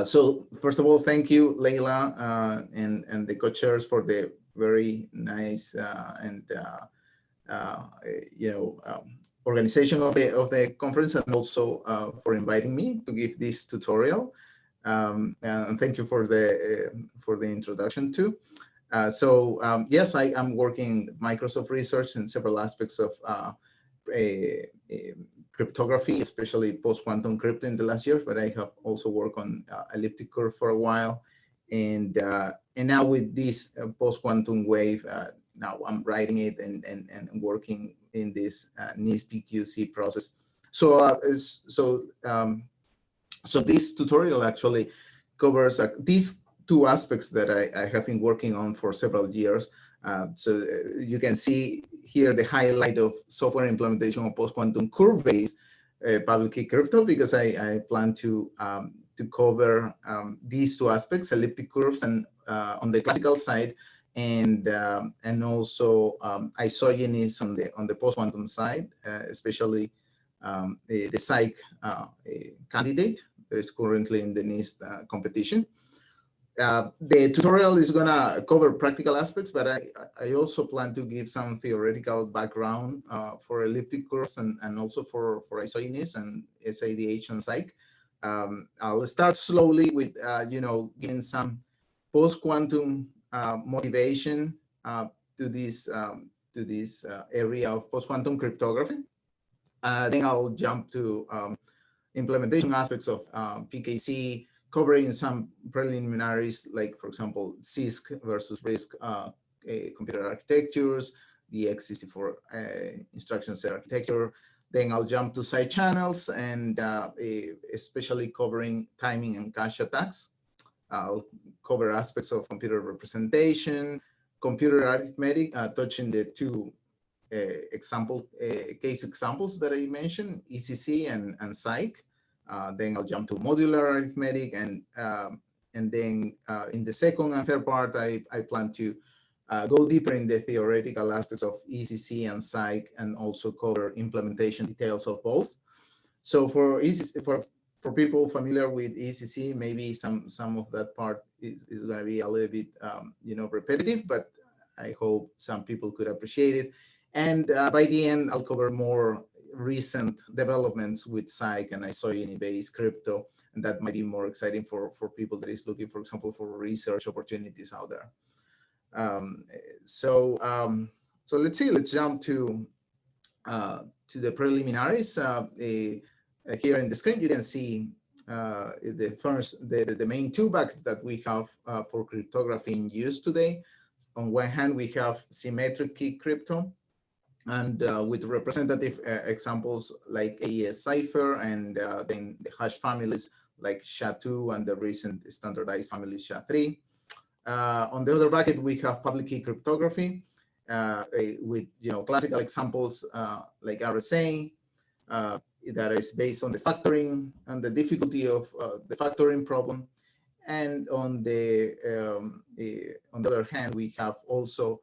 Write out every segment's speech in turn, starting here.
So first of all, thank you, Leila, and the co-chairs for the very nice and you know organization of the conference, and also for inviting me to give this tutorial. And thank you for the introduction too. Yes, I am working at Microsoft Research in several aspects of cryptography, especially post-quantum crypto in the last years, but I have also worked on elliptic curve for a while. And now with this post-quantum wave, now I'm writing it and working in this NIST PQC process. So this tutorial actually covers these two aspects that I have been working on for several years. You can see here the highlight of software implementation of post-quantum curve-based public key crypto, because I plan to cover these two aspects, elliptic curves and on the classical side, and also isogenies on the post-quantum side, especially the psych candidate that is currently in the NIST competition. The tutorial is going to cover practical aspects, but I also plan to give some theoretical background for elliptic curves and also for isogenies and SADH and psych. I'll start slowly with, giving some post-quantum motivation to this area of post-quantum cryptography. Then I'll jump to implementation aspects of PKC, covering some preliminaries, like, for example, CISC versus RISC computer architectures, the x64 instruction set architecture. Then I'll jump to side channels and especially covering timing and cache attacks. I'll cover aspects of computer representation, computer arithmetic, touching the two case examples that I mentioned, ECC and psych. Then I'll jump to modular arithmetic, and then in the second and third part, I plan to go deeper in the theoretical aspects of ECC and psych, and also cover implementation details of both. So for people familiar with ECC, maybe some of that part is going to be a little bit repetitive, but I hope some people could appreciate it. And by the end, I'll cover more recent developments with psych and isogeny-based crypto, and that might be more exciting for people that is looking, for example, for research opportunities out there. So let's see. Let's jump to the preliminaries. Here in the screen, you can see the main two buckets that we have for cryptography in use today. On one hand, we have symmetric key crypto, and with representative examples like AES cipher, and then the hash families like SHA-2 and the recent standardized family SHA-3. On the other bucket, we have public key cryptography with classical examples like RSA that is based on the factoring and the difficulty of the factoring problem. And on the other hand, we have also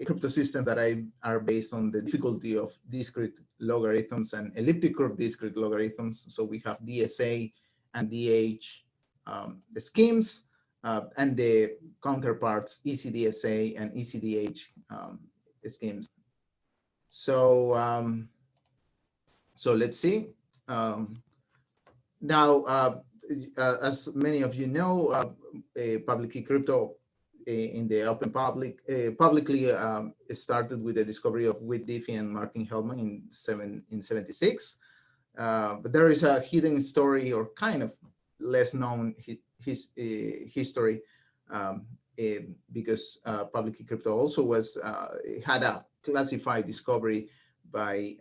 crypto systems that are based on the difficulty of discrete logarithms and elliptic curve discrete logarithms. So we have DSA and DH schemes, and the counterparts ECDSA and ECDH schemes. So let's see. Now, as many of you know, public key crypto in the open publicly started with the discovery of Whit Diffie and Martin Hellman in 76. But there is a hidden story, or kind of less known history, because public key crypto also had a classified discovery by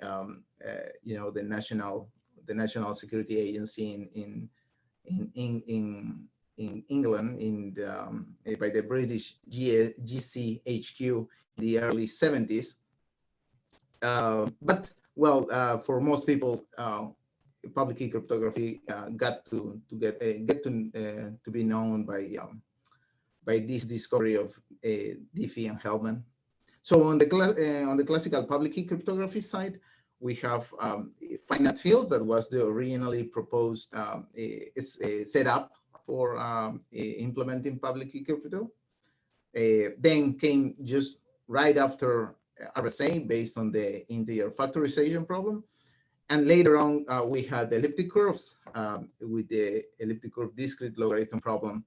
the National Security Agency in England, by the British GCHQ in the early 70s. But well, for most people, public key cryptography got to be known by this discovery of Diffie and Hellman. So on the classical public key cryptography side, we have finite fields that was the originally proposed setup for implementing public key crypto. Then came just right after RSA based on the integer factorization problem. And later on, we had elliptic curves with the elliptic curve discrete logarithm problem.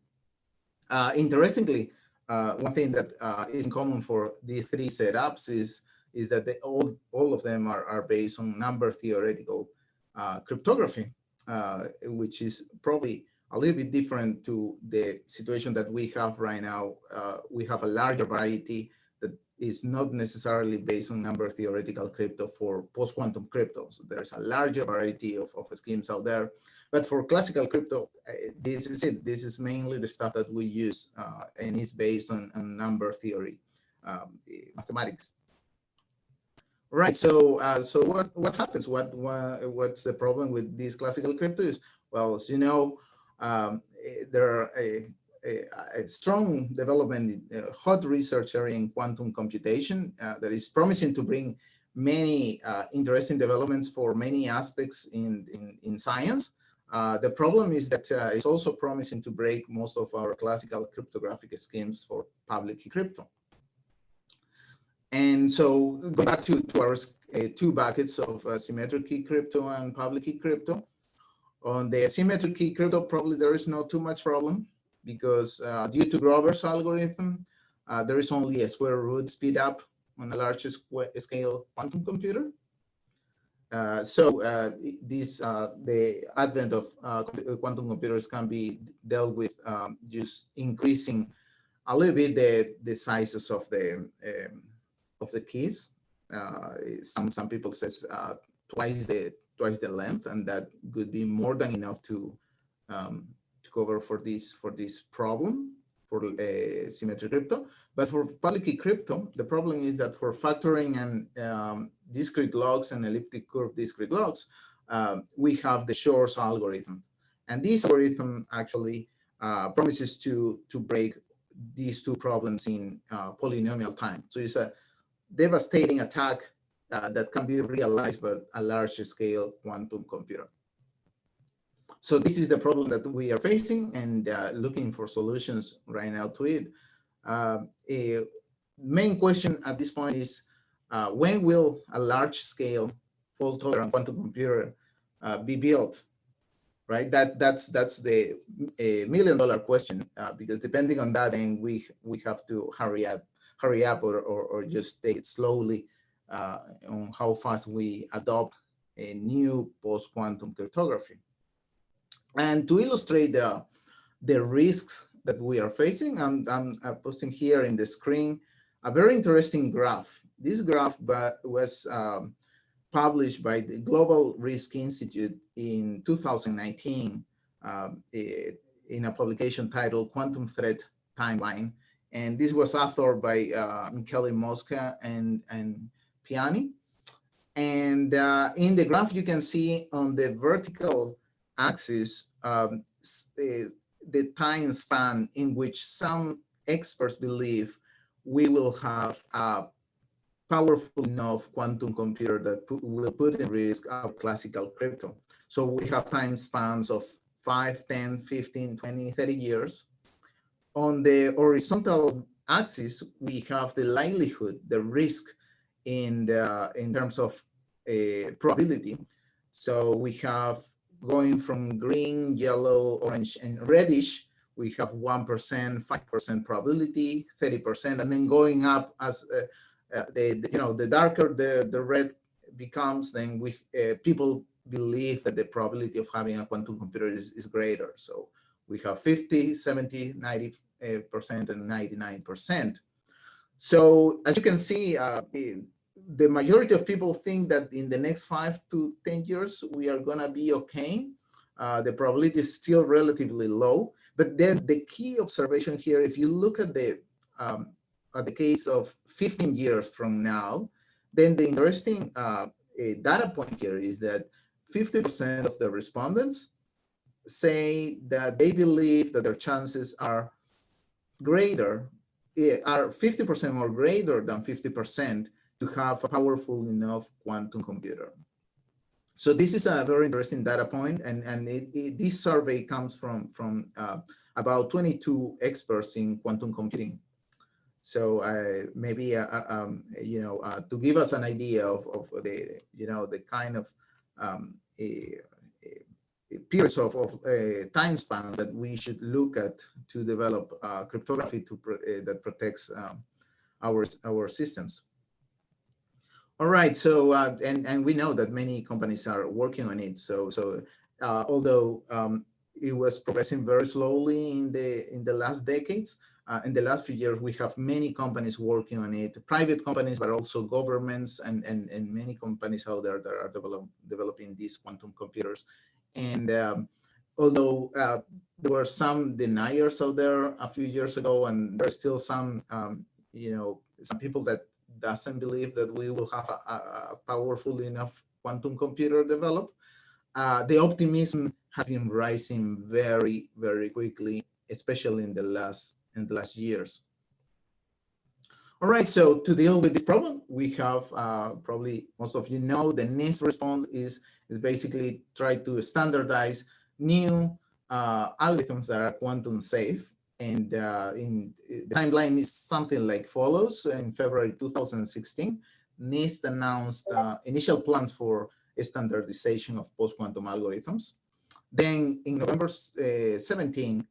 Interestingly, one thing that is in common for these three setups is that all of them are based on number theoretical cryptography, which is probably a little bit different to the situation that we have right now. We have a larger variety that is not necessarily based on number theoretical crypto for post-quantum crypto. So there's a larger variety of schemes out there. But for classical crypto, this is it. This is mainly the stuff that we use, and it's based on number theory mathematics. Right. So what happens? What's the problem with this classical crypto is, well, as you know, there are a strong development, hot research area in quantum computation that is promising to bring many interesting developments for many aspects in science. The problem is that it's also promising to break most of our classical cryptographic schemes for public key crypto. And so go back to our two buckets of symmetric key crypto and public key crypto. On the asymmetric key crypto, probably there is not too much problem because due to Grover's algorithm, there is only a square root speed up on a large scale quantum computer. The advent of quantum computers can be dealt with just increasing a little bit the sizes of the keys. Some people says twice the length, and that could be more than enough to cover for this problem for symmetric crypto. But for public key crypto, the problem is that for factoring and discrete logs and elliptic curve discrete logs, we have the Shor's algorithm, and this algorithm actually promises to break these two problems in polynomial time. So it's a devastating attack that can be realized by a large scale quantum computer. So this is the problem that we are facing and looking for solutions right now to it. A main question at this point is when will a large scale fault tolerant quantum computer be built? Right, that's the $1 million question, because depending on that, then we have to hurry up or just take it slowly on how fast we adopt a new post-quantum cryptography. And to illustrate the risks that we are facing, I'm posting here in the screen a very interesting graph. This graph was published by the Global Risk Institute in 2019 in a publication titled Quantum Threat Timeline. And this was authored by Michele Mosca and Piani. And in the graph, you can see on the vertical axis the time span in which some experts believe we will have a powerful enough quantum computer that will put in risk our classical crypto. So we have time spans of 5, 10, 15, 20, 30 years. On the horizontal axis, we have the likelihood, the risk in terms of probability. So we have going from green, yellow, orange, and reddish, we have 1%, 5% probability, 30%, and then going up as the darker the red becomes, then people believe that the probability of having a quantum computer is greater. So we have 50, 70, 90%, and 99%. So as you can see, the majority of people think that in the next 5 to 10 years, we are gonna be okay. The probability is still relatively low, but then the key observation here, if you look at the case of 15 years from now, then the interesting data point here is that 50% of the respondents say that they believe that their chances are greater, are 50% or greater than 50% to have a powerful enough quantum computer. So this is a very interesting data point, and this survey comes from about 22 experts in quantum computing. So maybe to give us an idea of the the kind of periods of time span that we should look at to develop cryptography that protects our systems. All right, so and we know that many companies are working on it. So although it was progressing very slowly in the last decades, in the last few years we have many companies working on it, private companies, but also governments and many companies out there that are developing these quantum computers. And although there were some deniers out there a few years ago, and there's still some some people that doesn't believe that we will have a powerful enough quantum computer developed, the optimism has been rising very, very quickly, especially in the last years. All right, so to deal with this problem, we have probably most of you know the NIST response is basically try to standardize new algorithms that are quantum safe. And in the timeline is something like follows. In February 2016, NIST announced initial plans for standardization of post-quantum algorithms. Then in November 17,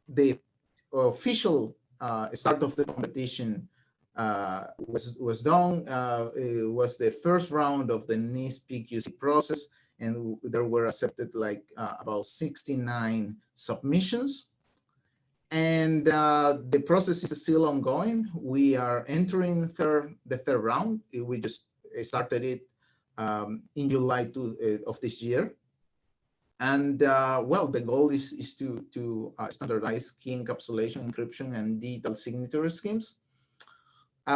the official start of the competition was done. It was the first round of the NIST PQC process, and there were accepted like about 69 submissions. And the process is still ongoing. We are entering the third round. We just started it in July of this year. And well, the goal is to standardize key encapsulation, encryption, and digital signature schemes.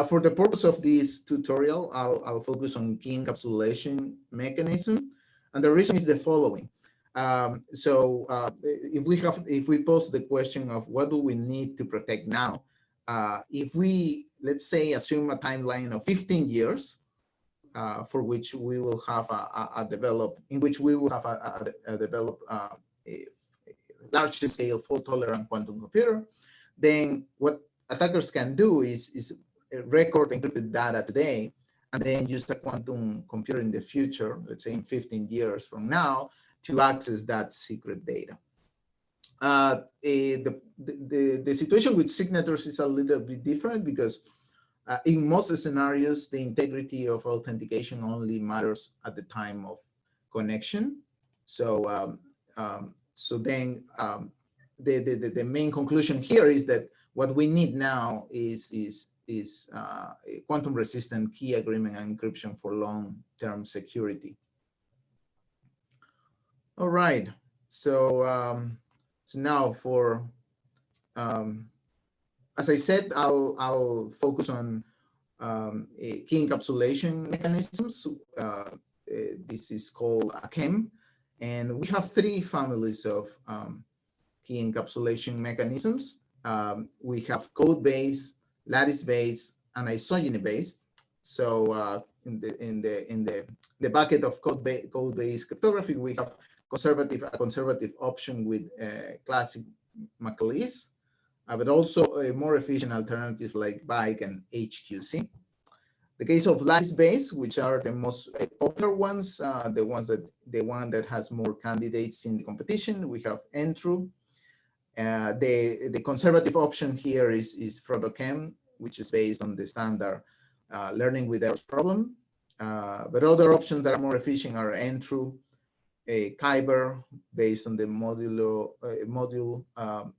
For the purpose of this tutorial, I'll focus on key encapsulation mechanism. And the reason is the following. If we pose the question of what do we need to protect now, if we, let's say, assume a timeline of 15 years, for which we will have a large-scale fault-tolerant quantum computer, then what attackers can do is record encrypted data today, and then use a quantum computer in the future, let's say in 15 years from now, to access that secret data. The situation with signatures is a little bit different because in most scenarios, the integrity of authentication only matters at the time of connection. So, the main conclusion here is that what we need now is quantum-resistant key agreement and encryption for long-term security. All right, so now for, as I said, I'll focus on key encapsulation mechanisms. This is called a CHEM, and we have three families of key encapsulation mechanisms. We have code-based, lattice-based, and isogeny-based. So in the bucket of code-based cryptography, we have a conservative option with classic McLeese, but also more efficient alternatives like BIKE and HQC. The case of lattice-based, which are the most popular ones, the one that has more candidates in the competition, we have NTRU. The conservative option here is ProtoChem, which is based on the standard learning with errors problem. But other options that are more efficient are NTRU, Kyber, based on the module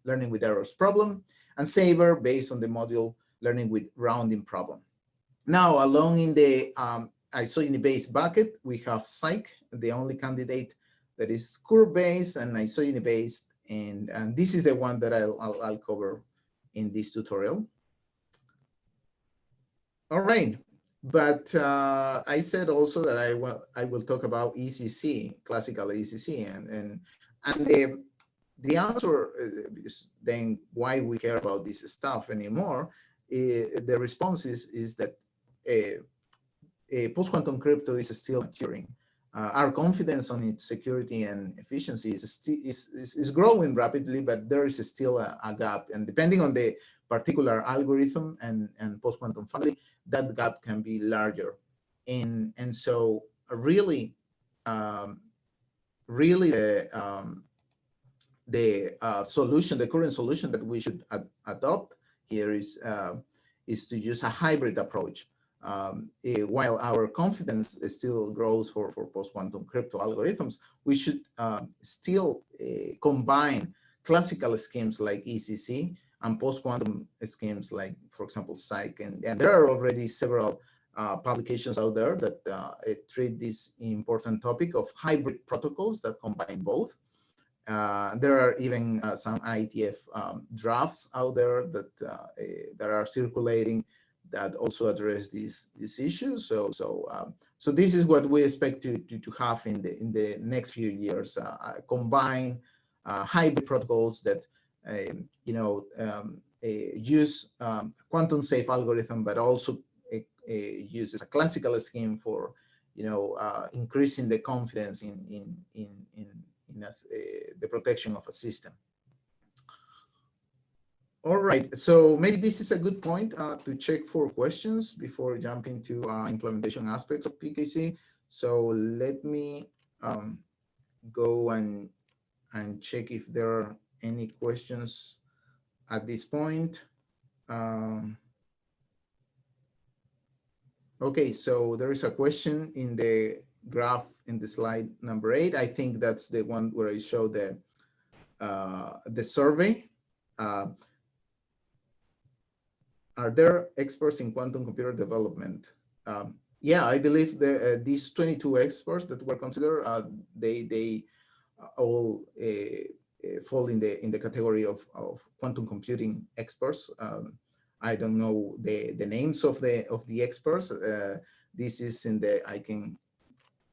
learning with errors problem, and Saber, based on the module learning with rounding problem. Now, along in the isogeny-based bucket, we have Psych, the only candidate that is curve-based and isogeny-based, and this is the one that I'll cover in this tutorial. All right, but I said also that I will talk about ECC, classical ECC, and the answer, because then why we care about this stuff anymore, the response is that post-quantum crypto is still maturing. our confidence on its security and efficiency is growing rapidly, but there is still a gap. And depending on the particular algorithm and post-quantum family, that gap can be larger. And so really, really the solution, the current solution that we should adopt here is to use a hybrid approach. While our confidence still grows for post-quantum crypto algorithms, we should still combine classical schemes like ECC and post-quantum schemes like, for example, Psych. And there are already several publications out there that treat this important topic of hybrid protocols that combine both. There are even some IETF drafts out there that are circulating that also address these issues. So this is what we expect to have in the next few years: combine hybrid protocols that use quantum safe algorithm, but also uses a classical scheme for increasing the confidence in the protection of a system. All right, so maybe this is a good point to check for questions before jumping to implementation aspects of PKC. So let me go and check if there are any questions at this point. Okay, so there is a question in the graph in the slide number 8. I think that's the one where I show the survey. Are there experts in quantum computer development? Yeah, I believe these 22 experts that were considered, they all fall in the category of quantum computing experts. I don't know the names of the experts. This is in the, I can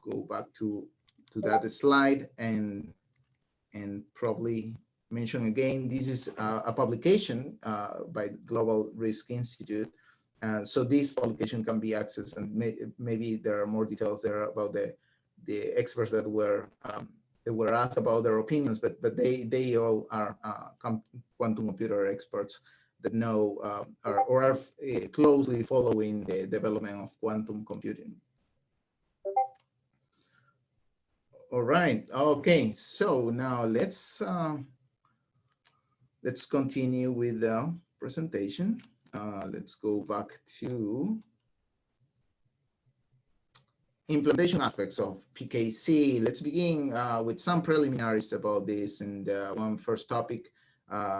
go back to that slide and probably mention again, this is a publication by the Global Risk Institute. So this publication can be accessed, and maybe there are more details there about the experts that were asked about their opinions, but they all are quantum computer experts that know or are closely following the development of quantum computing. All right, okay, so now let's continue with the presentation. Let's go back to implementation aspects of PKC. Let's begin with some preliminaries about this. And one first topic,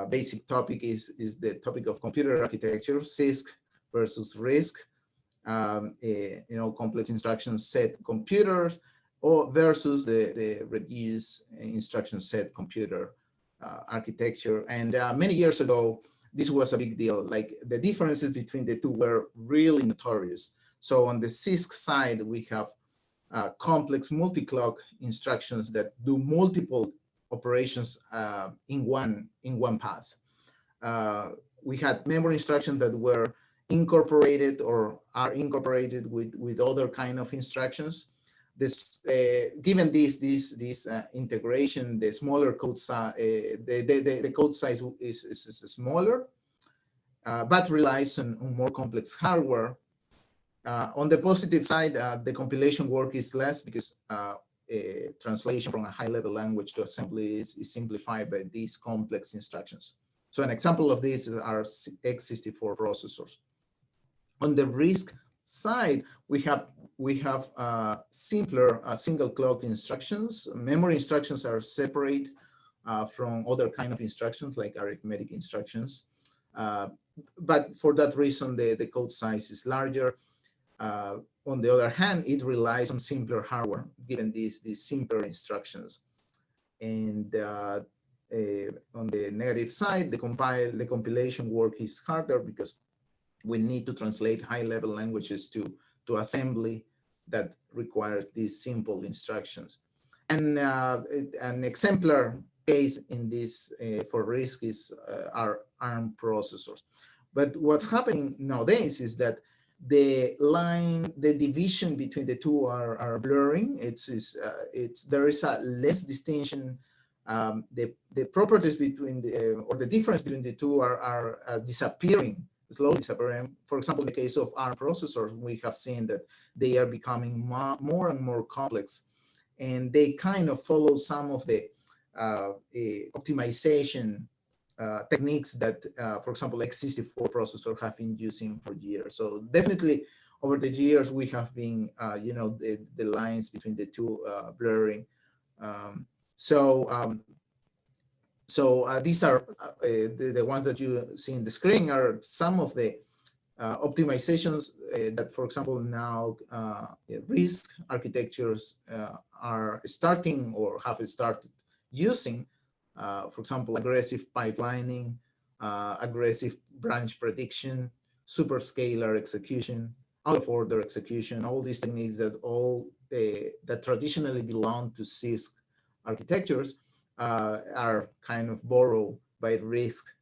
basic topic is the topic of computer architecture, CISC versus RISC. Complex instruction set computers or versus the reduced instruction set computer architecture. And many years ago, this was a big deal. Like the differences between the two were really notorious. So on the CISC side, we have complex multi-clock instructions that do multiple operations in one pass. We had memory instructions that were incorporated or are incorporated with other kind of instructions. This given this integration, the smaller code size, the code size is smaller, but relies on more complex hardware. On the positive side, the compilation work is less because translation from a high-level language to assembly is simplified by these complex instructions. So an example of this is our x64 processors. On the RISC side, we have simpler single clock instructions. Memory instructions are separate from other kind of instructions like arithmetic instructions. But for that reason, the code size is larger. On the other hand, it relies on simpler hardware, given these simpler instructions. And on the negative side, the compilation work is harder because we need to translate high-level languages to assembly that requires these simple instructions. And an exemplar case in this for RISC is our ARM processors. But what's happening nowadays is that the division between the two are blurring. There is a less distinction. The properties between or the difference between the two are disappearing, slowly disappearing. For example, in the case of ARM processors, we have seen that they are becoming more and more complex, and they kind of follow some of the optimization techniques that, for example, x64 processor have been using for years. So definitely over the years, we have been, the lines between the two blurring. These are the ones that you see in the screen are some of the optimizations that, for example, now RISC architectures are starting or have started using. For example, aggressive pipelining, aggressive branch prediction, superscalar execution, out of order execution, all these techniques that traditionally belong to CISC architectures are kind of borrowed by RISC.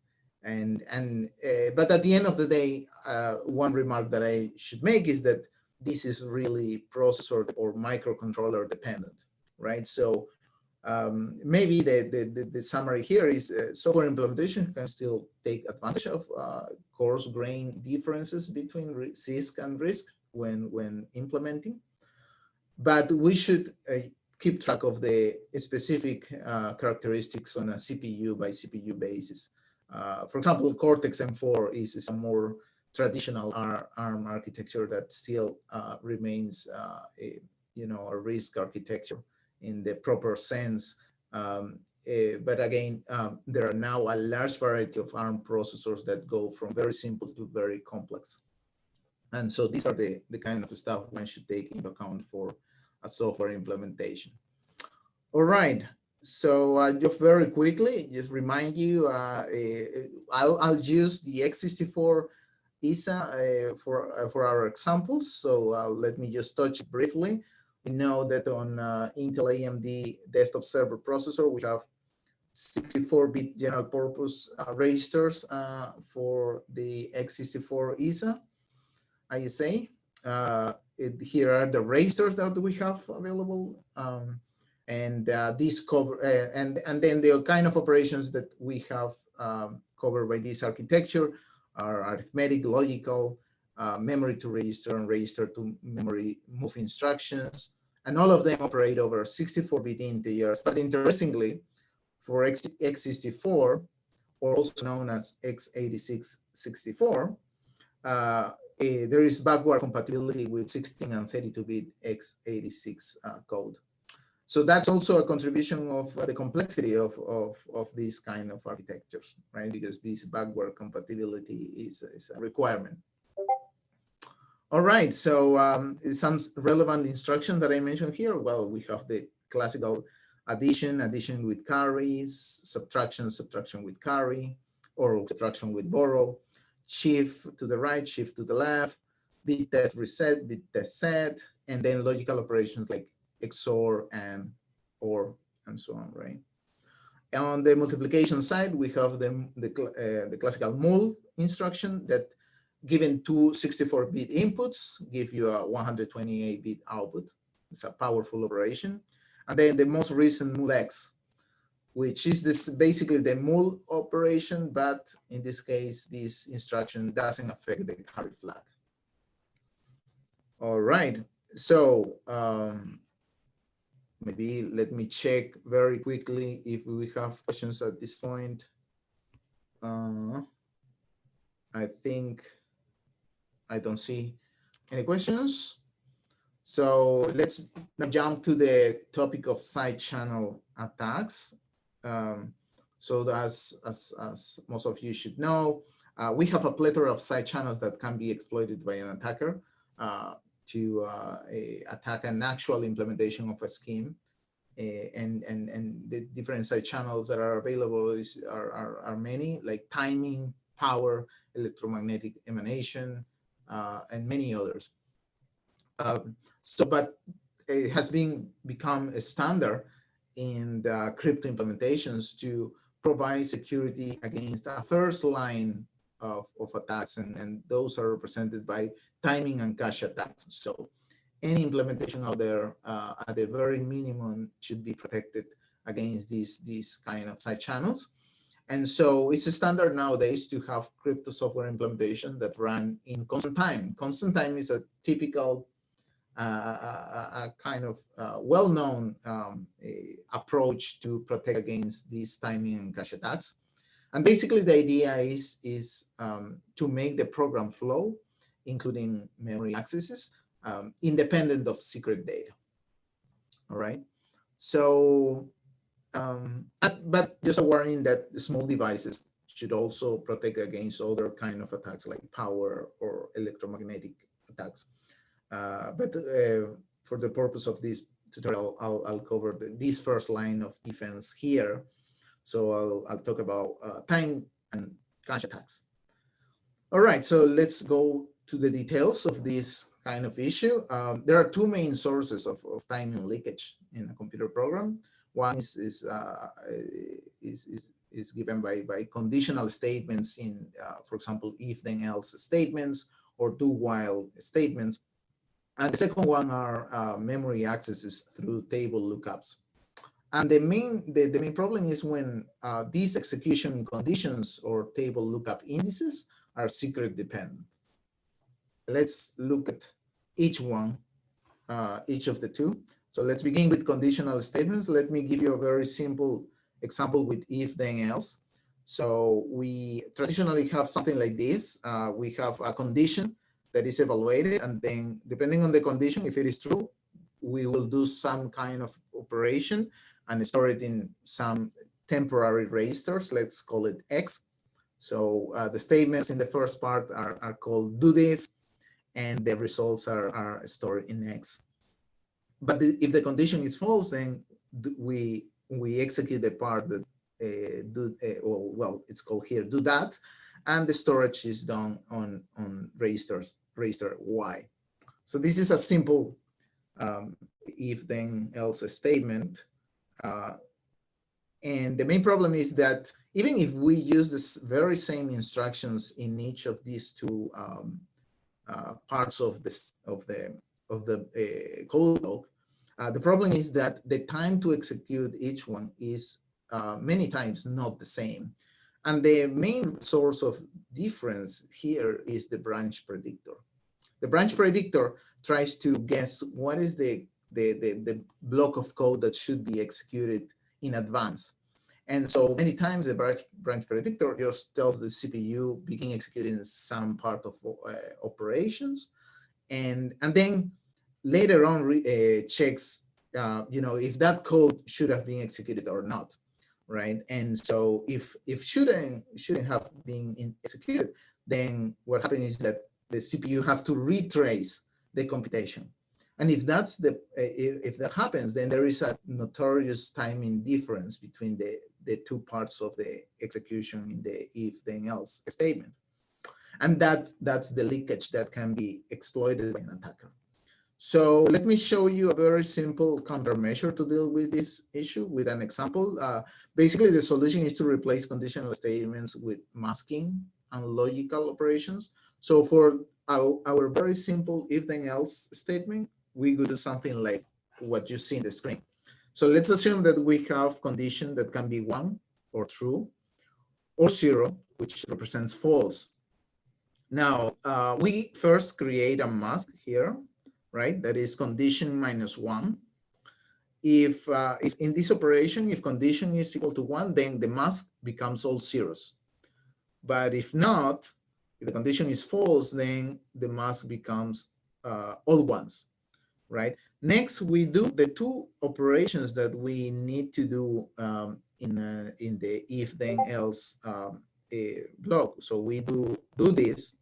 But at the end of the day, one remark that I should make is that this is really processor or microcontroller dependent, right? So maybe the summary here is software implementation can still take advantage of coarse grain differences between CISC and RISC when implementing, but we should keep track of the specific characteristics on a CPU by CPU basis. For example, Cortex M4 is a more traditional ARM architecture that still remains a RISC architecture in the proper sense. But again, there are now a large variety of ARM processors that go from very simple to very complex. And so these are the kind of stuff one should take into account for a software implementation. All right. So just very quickly, just remind you, I'll use the x64 ISA for our examples. So let me just touch briefly. We know that on Intel AMD desktop server processor, we have 64-bit general purpose registers for the x64 ISA. Here are the registers that we have available. And these cover, and then the kind of operations that we have covered by this architecture are arithmetic, logical, memory to register, and register to memory move instructions. And all of them operate over 64-bit integers. But interestingly, for x64, or also known as x86-64, there is backward compatibility with 16 and 32-bit x86 code. So that's also a contribution of the complexity of these kind of architectures, right? Because this backward compatibility is a requirement. All right, so some relevant instruction that I mentioned here. Well, we have the classical addition with carries, subtraction with carry, or subtraction with borrow, shift to the right, shift to the left, bit test reset, bit test set, and then logical operations like XOR and OR and so on, right? On the multiplication side, we have the classical mul instruction that, given two 64-bit inputs, give you a 128-bit output. It's a powerful operation. And then the most recent mulx, which is basically the mul operation, but in this case, this instruction doesn't affect the carry flag. All right, so maybe let me check very quickly if we have questions at this point. I think I don't see any questions. So let's now jump to the topic of side channel attacks. So as most of you should know, we have a plethora of side channels that can be exploited by an attacker to attack an actual implementation of a scheme. And the different side channels that are available are many, like timing, power, electromagnetic emanation, and many others. But it has become a standard in the crypto implementations to provide security against a first line of attacks, and those are represented by timing and cache attacks. So any implementation out there at the very minimum should be protected against these kind of side channels. And so it's a standard nowadays to have crypto software implementation that run in constant time. Constant time is a typical a kind of well-known approach to protect against these timing and cache attacks. And basically the idea is to make the program flow, including memory accesses, independent of secret data. All right. So, but just a warning that small devices should also protect against other kind of attacks like power or electromagnetic attacks. But for the purpose of this tutorial, I'll cover this first line of defense here. So I'll talk about time and cache attacks. All right, so let's go to the details of this kind of issue. There are two main sources of timing leakage in a computer program. One is given by conditional statements in, for example, if then else statements or do while statements. And the second one are memory accesses through table lookups. And the main problem is when these execution conditions or table lookup indices are secret dependent. Let's look at each one, each of the two. So let's begin with conditional statements. Let me give you a very simple example with if then else. So we traditionally have something like this. We have a condition that is evaluated, and then depending on the condition, if it is true, we will do some kind of operation and store it in some temporary registers. Let's call it X. So the statements in the first part are called do this, and the results are stored in X. But if the condition is false, then we execute the part that well, it's called here do that, and the storage is done on register Y. So this is a simple if then else statement. And the main problem is that even if we use this very same instructions in each of these two parts of the code block, the problem is that the time to execute each one is many times not the same. And the main source of difference here is the branch predictor. The branch predictor tries to guess what is the block of code that should be executed in advance. And so many times the branch predictor just tells the CPU begin executing some part of operations, and then later on checks if that code should have been executed or not, right? And so if shouldn't have been executed, then what happens is that the CPU have to retrace the computation. And if that's if that happens, then there is a notorious timing difference between the two parts of the execution in the if then else statement. And that's the leakage that can be exploited by an attacker. So let me show you a very simple countermeasure to deal with this issue with an example. Basically, the solution is to replace conditional statements with masking and logical operations. So for our very simple if then else statement, we could do something like what you see in the screen. So let's assume that we have condition that can be 1 or true, or 0, which represents false. Now, we first create a mask here, right? That is condition minus 1. If in this operation, if condition is equal to 1, then the mask becomes all zeros. But if not, if the condition is false, then the mask becomes all ones, right? Next, we do the two operations that we need to do in the if then else block. So we do this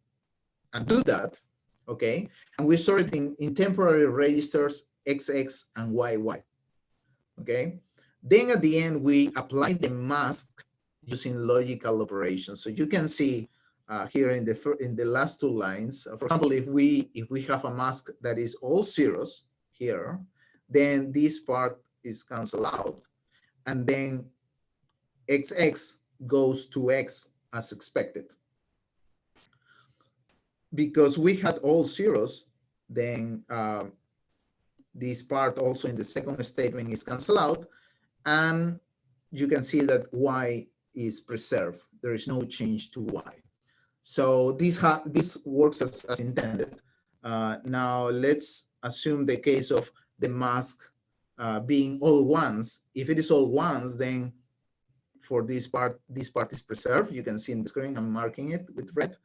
and do that, okay? And we store it in temporary registers XX and YY, okay? Then at the end, we apply the mask using logical operations. So you can see here in the last two lines, for example, if we have a mask that is all zeros here, then this part is canceled out, and then XX goes to X as expected. because we had all zeros, then this part also in the second statement is canceled out, and you can see that y is preserved. There is no change to y. So this works as intended. Now let's assume the case of the mask being all ones. If it is all ones, then for this part is preserved. You can see in the screen, I'm marking it with red.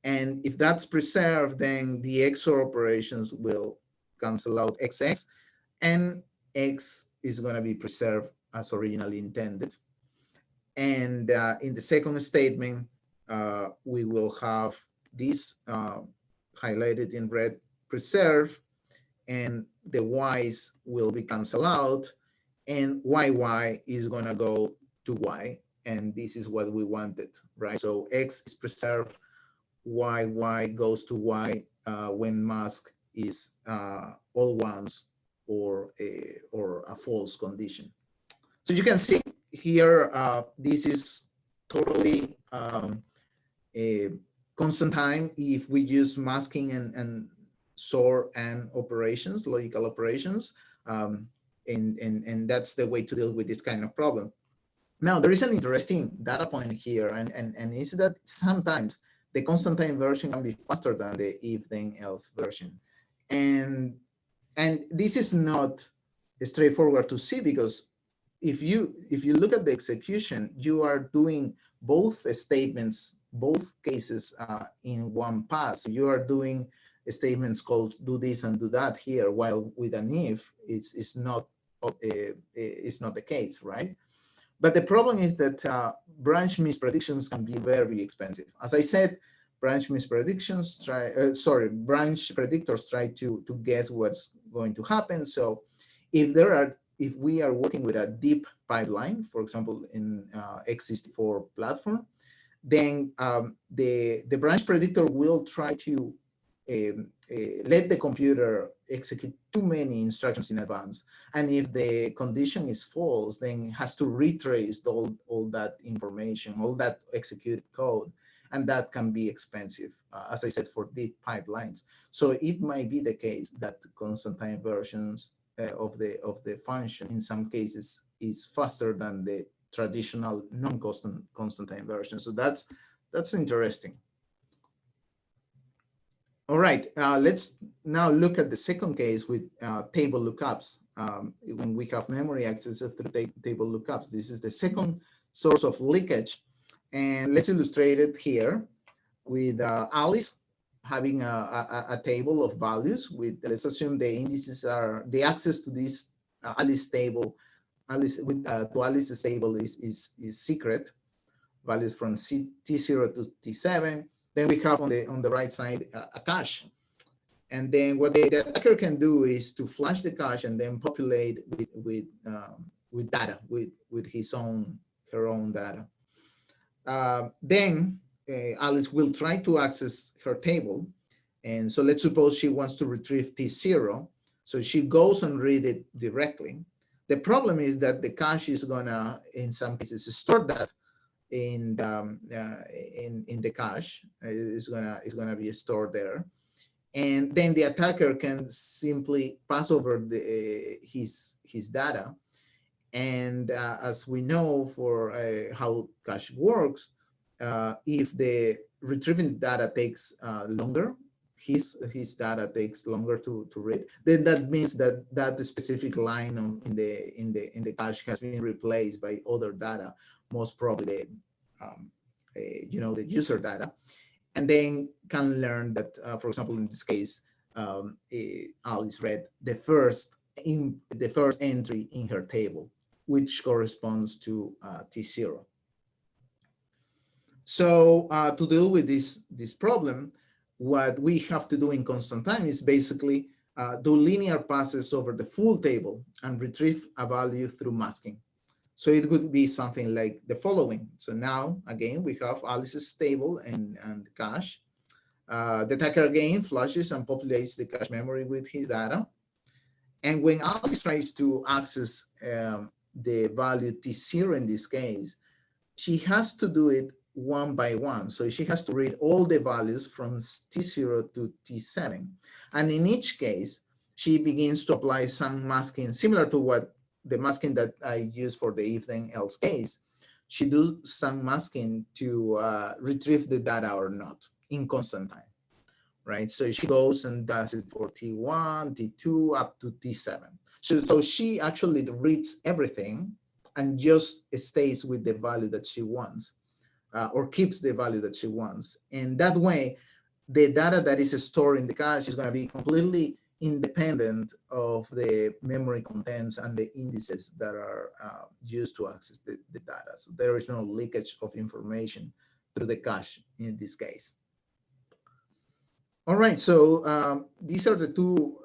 And if that's preserved, then the XOR operations will cancel out XX, and X is going to be preserved as originally intended. And in the second statement, we will have this highlighted in red, preserve, and the Y's will be canceled out, and YY is going to go to Y, and this is what we wanted, right? So X is preserved, YY goes to Y when mask is all ones or a false condition. So you can see here, this is totally a constant time if we use masking and XOR and operations, logical operations, and that's the way to deal with this kind of problem. Now, there is an interesting data point here, and is that sometimes the constant time version can be faster than the if then else version. And this is not straightforward to see, because if you look at the execution, you are doing both statements, both cases in one pass. You are doing statements called do this and do that here, while with an if it's not the case, right? But the problem is that branch mispredictions can be very expensive. As I said, branch mispredictions branch predictors try to guess what's going to happen. So if we are working with a deep pipeline, for example, in x64 platform, then the branch predictor will try to let the computer execute too many instructions in advance. And if the condition is false, then it has to retrace all that information, all that executed code. And that can be expensive, as I said, for deep pipelines. So it might be the case that constant time versions of the function in some cases is faster than the traditional constant time version. So that's interesting. All right, let's now look at the second case with table lookups. When we have memory access through table lookups, this is the second source of leakage. And let's illustrate it here with Alice having a table of values with, let's assume the indices are, the access to this Alice table, to Alice's table is secret, values from T0 to T7. Then we have on the right side a cache. And then what the attacker can do is to flash the cache and then populate with data, with her own data. Then Alice will try to access her table. And so let's suppose she wants to retrieve T0. So she goes and read it directly. The problem is that the cache is gonna, in some cases, store that in the cache. Is gonna be stored there. And then the attacker can simply pass over his data. And as we know for how cache works, if the retrieving data takes longer, his data takes longer to read, then that means that specific line in the cache has been replaced by other data, most probably the user data, and then can learn that, for example, in this case, Alice read the first entry in her table, which corresponds to T0. So to deal with this problem, what we have to do in constant time is basically do linear passes over the full table and retrieve a value through masking. So it would be something like the following. So now, again, we have Alice's table and cache. The attacker again flushes and populates the cache memory with his data. And when Alice tries to access the value T0 in this case, she has to do it one by one. So she has to read all the values from T0 to T7. And in each case, she begins to apply some masking similar to what the masking that I use for the if then else case. She does some masking to retrieve the data or not in constant time, right? So she goes and does it for T1, T2, up to T7. So she actually reads everything and just stays with the value that she wants, or keeps the value that she wants. And that way, the data that is stored in the cache is going to be completely independent of the memory contents and the indices that are used to access the data. So there is no leakage of information through the cache in this case. All right, so these are the two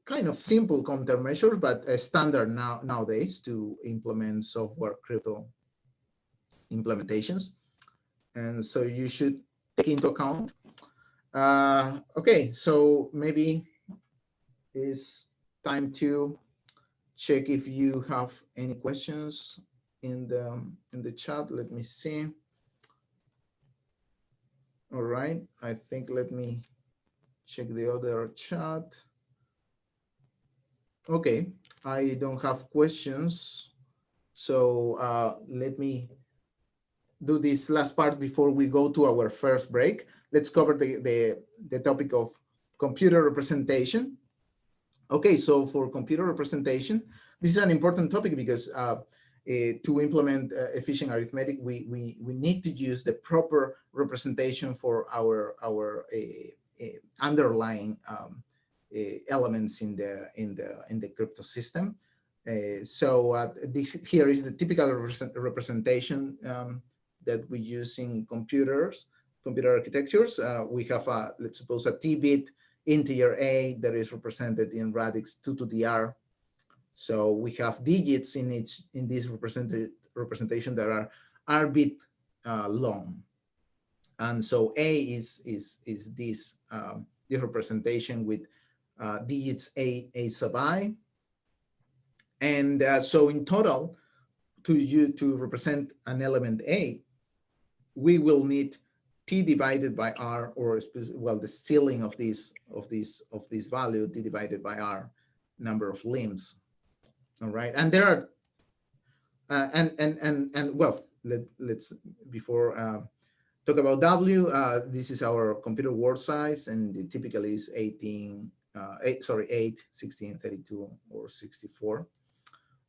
kind of simple countermeasures, but a standard nowadays to implement software crypto implementations. And so you should take into account. Okay, so maybe it's time to check if you have any questions in the chat. Let me see. All right, I think let me check the other chat. Okay, I don't have questions. So let me do this last part before we go to our first break. Let's cover the topic of computer representation. Okay, so for computer representation, this is an important topic because to implement efficient arithmetic, we need to use the proper representation for our underlying elements in the crypto system. This here is the typical representation that we use in computer architectures. We have let's suppose a t-bit integer a that is represented in radix 2 to the r. So we have digits in this representation that are r-bit long, and so a is this representation with digits a sub I, and so in total, to represent an element a, we will need t divided by r, or well, the ceiling of this value, t divided by r number of limbs. All right, and there are well, let's before talk about w. This is our computer word size, and it typically is 8, 16, 32, or 64.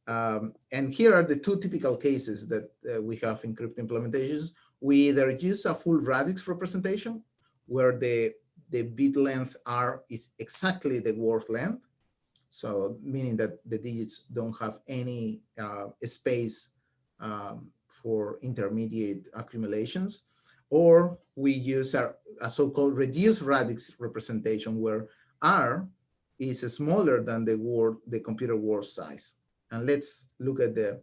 And here are the two typical cases that we have in crypto implementations. We either use a full radix representation, where the bit length r is exactly the word length, so meaning that the digits don't have any space for intermediate accumulations, or we use a so-called reduced radix representation, where r is smaller than the computer word size. And let's look at the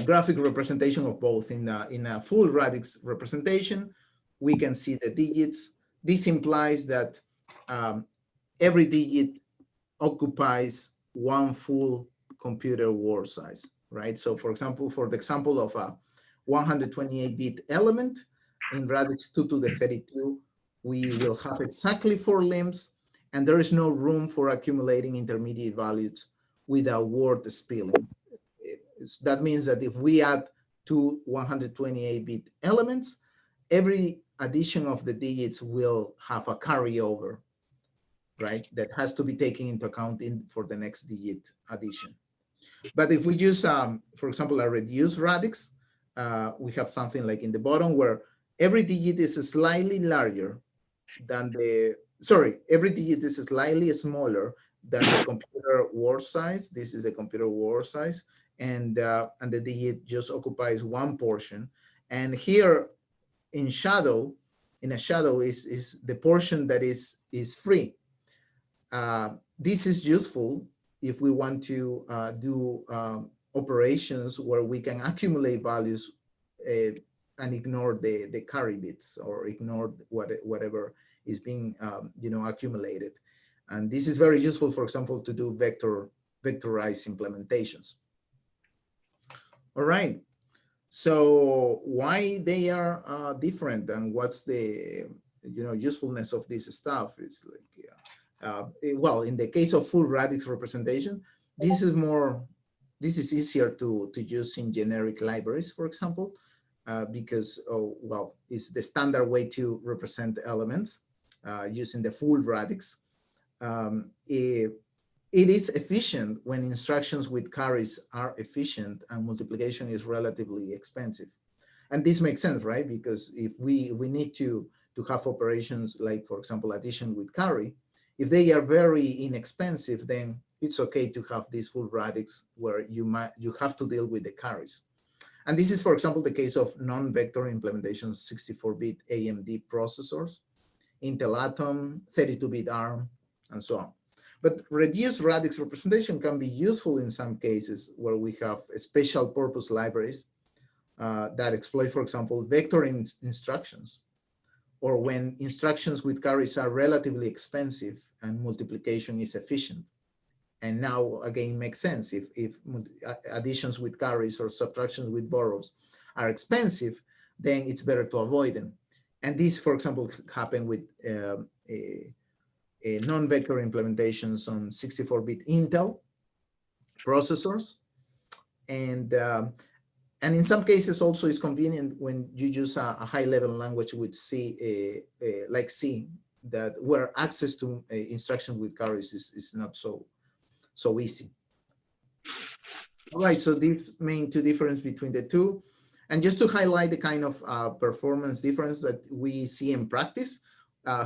graphic representation of both. In a full radix representation, we can see the digits. This implies that every digit occupies one full computer word size, right? So for example, for the example of a 128-bit element in radix 2 to the 32, we will have exactly 4 limbs, and there is no room for accumulating intermediate values without word spilling. That means that if we add two 128-bit elements, every addition of the digits will have a carryover, right? That has to be taken into account for the next digit addition. But if we use, for example, a reduced radix, we have something like in the bottom, where every digit is slightly larger than every digit is slightly smaller than the computer word size. This is the computer word size, and the digit just occupies one portion. And here in a shadow is the portion that is free. This is useful if we want to do operations where we can accumulate values and ignore the carry bits, or ignore whatever is being accumulated. And this is very useful, for example, to do vectorized implementations. All right. So why they are different, and what's the usefulness of this stuff? Is like well, in the case of full radix representation, this is easier to use in generic libraries, for example, because well, it's the standard way to represent elements using the full radix. It is efficient when instructions with carries are efficient and multiplication is relatively expensive. And this makes sense, right? Because if we need to have operations like, for example, addition with carry, if they are very inexpensive, then it's okay to have this full radix where you have to deal with the carries. And this is, for example, the case of non-vector implementations, 64-bit AMD processors, Intel Atom, 32-bit ARM, and so on. But reduced radix representation can be useful in some cases where we have special purpose libraries that exploit, for example, vector instructions, or when instructions with carries are relatively expensive and multiplication is efficient. And now, again, makes sense. If additions with carries or subtractions with borrows are expensive, then it's better to avoid them. And this, for example, happened with non-vector implementations on 64-bit Intel processors. And in some cases also it's convenient when you use a high-level language with C, like C, that where access to instruction with carries is not so easy. All right, so these main two differences between the two. And just to highlight the kind of performance difference that we see in practice,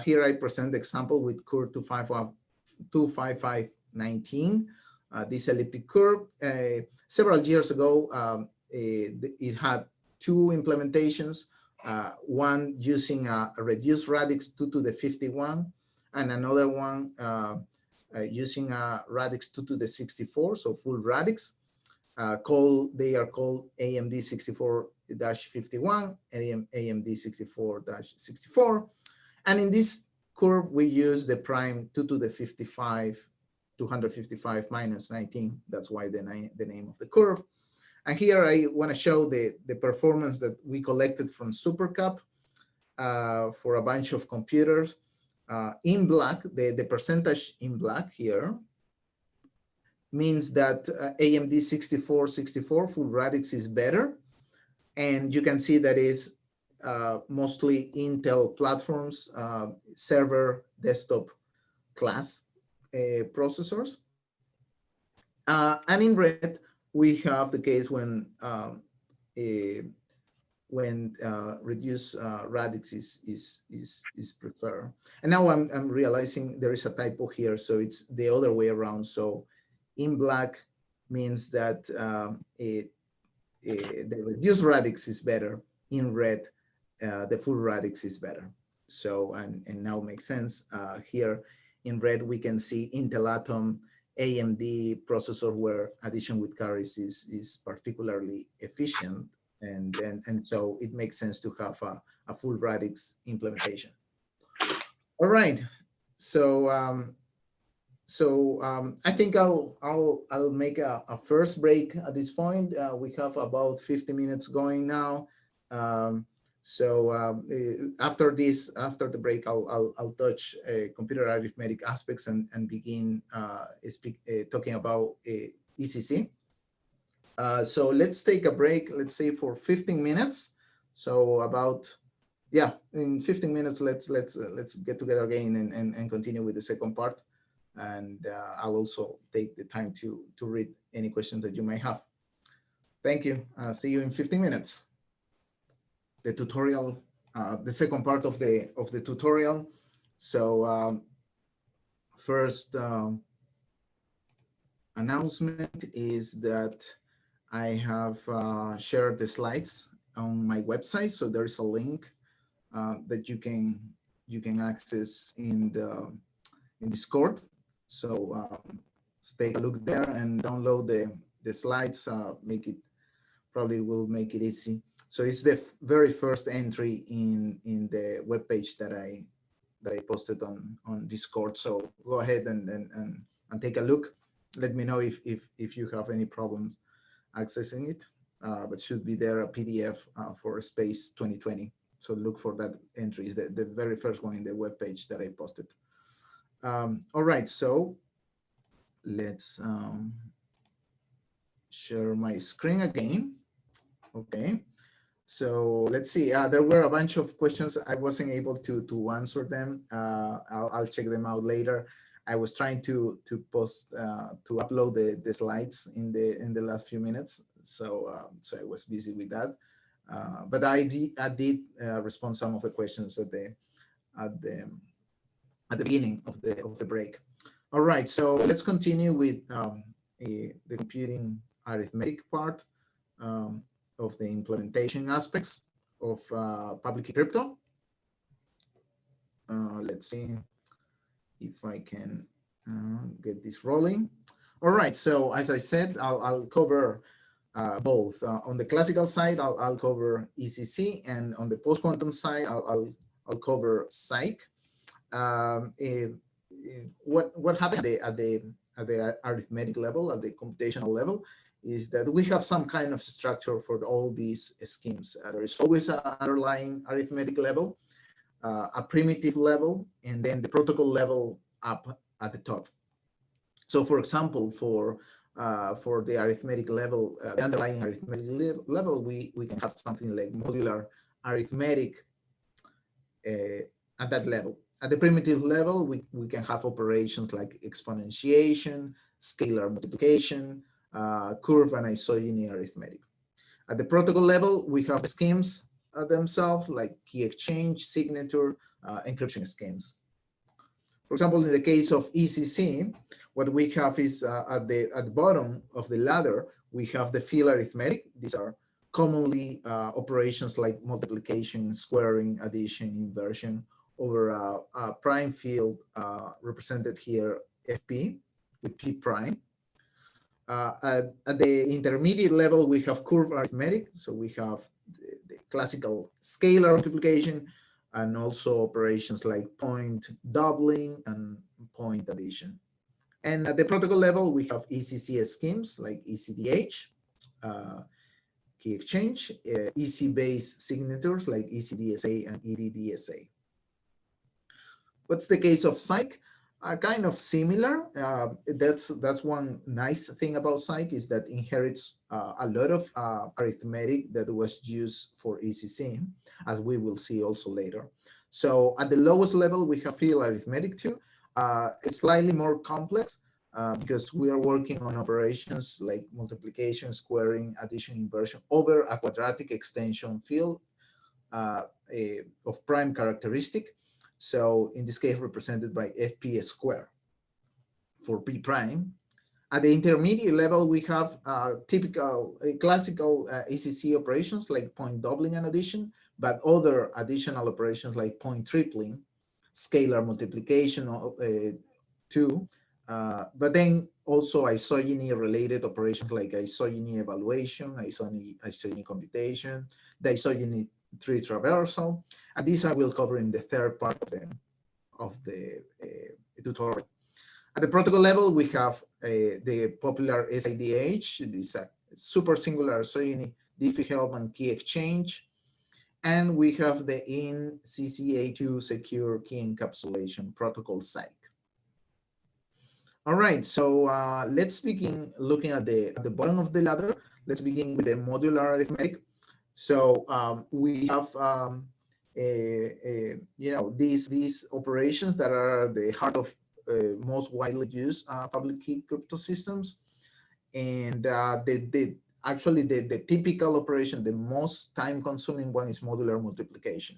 here I present the example with curve 25519, this elliptic curve. Several years ago, it had two implementations, one using a reduced radix 2 to the 51, and another one using a radix 2 to the 64, so full radix. They are called AMD 64-51, AMD 64-64. And in this curve, we use the prime 2 to the 55, 255 minus 19. That's why the name of the curve. And here I want to show the performance that we collected from SuperCup for a bunch of computers. In black, the percentage in black here means that AMD 6464 full radix is better. And you can see that is mostly Intel platforms, server, desktop class processors. And in red, we have the case when reduced radix is preferred. And now I'm realizing there is a typo here, so it's the other way around. So in black means that the reduced radix is better. In red, the full radix is better. So, and now makes sense. Here in red, we can see Intel Atom AMD processor where addition with carries is particularly efficient. And so it makes sense to have a full radix implementation. All right, so I think I'll make a first break at this point. We have about 50 minutes going now. After the break, I'll touch computer arithmetic aspects and begin talking about ECC. So let's take a break, let's say for 15 minutes. So in 15 minutes, let's get together again and continue with the second part. And I'll also take the time to read any questions that you may have. Thank you. See you in 15 minutes. The tutorial, the second part of the tutorial. So first announcement is that I have shared the slides on my website. So there's a link that you can access in Discord. So take a look there and download the slides. Probably will make it easy. So it's the very first entry in the web page that I posted on Discord. So go ahead and take a look. Let me know if you have any problems accessing it. but should be there a PDF for Space 2020. So look for that entry. Is the very first one in the web page that I posted. All right, so let's share my screen again. Okay, so let's see. There were a bunch of questions. I wasn't able to answer them. I'll check them out later. I was trying to post to upload the slides in the last few minutes, so so I was busy with that. But I did respond some of the questions at the beginning of the break. All right, so let's continue with the computing arithmetic part of the implementation aspects of public key crypto. Let's see if I can get this rolling. All right, so as I said, I'll cover both. On the classical side, I'll cover ECC, and on the post-quantum side, I'll cover Psych. What happened at the arithmetic level, at the computational level, is that we have some kind of structure for all these schemes. There is always an underlying arithmetic level, a primitive level, and then the protocol level up at the top. So, for example, for the arithmetic level, the underlying arithmetic level, we can have something like modular arithmetic at that level. At the primitive level, we can have operations like exponentiation, scalar multiplication, curve and isogeny arithmetic. At the protocol level, we have schemes themselves like key exchange, signature, encryption schemes. For example, in the case of ECC, what we have is at the bottom of the ladder, we have the field arithmetic. These are commonly operations like multiplication, squaring, addition, inversion over a prime field represented here FP with P prime. At the intermediate level, we have curve arithmetic. So we have the classical scalar multiplication and also operations like point doubling and point addition. And at the protocol level, we have ECC schemes like ECDH, key exchange, EC-based signatures like ECDSA and EDDSA. What's the case of Psych? Kind of similar. That's one nice thing about Psych is that inherits a lot of arithmetic that was used for ECC, as we will see also later. So at the lowest level, we have field arithmetic too. It's slightly more complex because we are working on operations like multiplication, squaring, addition, inversion over a quadratic extension field of prime characteristic. So in this case, represented by FP square for P prime. At the intermediate level, we have typical classical ECC operations like point doubling and addition, but other additional operations like point tripling, scalar multiplication too, but then also isogeny related operations like isogeny evaluation, isogeny computation, the isogeny tree traversal, and these I will cover in the third part of the tutorial. At the protocol level, we have the popular SIDH, this super singular isogeny Diffie-Hellman key exchange, and we have the IN-CCA2 secure key encapsulation protocol Psych. All right, so let's begin looking at the bottom of the ladder. Let's begin with the modular arithmetic. So we have, you know, these operations that are the heart of most widely used public key crypto systems, and actually the typical operation, the most time-consuming one is modular multiplication.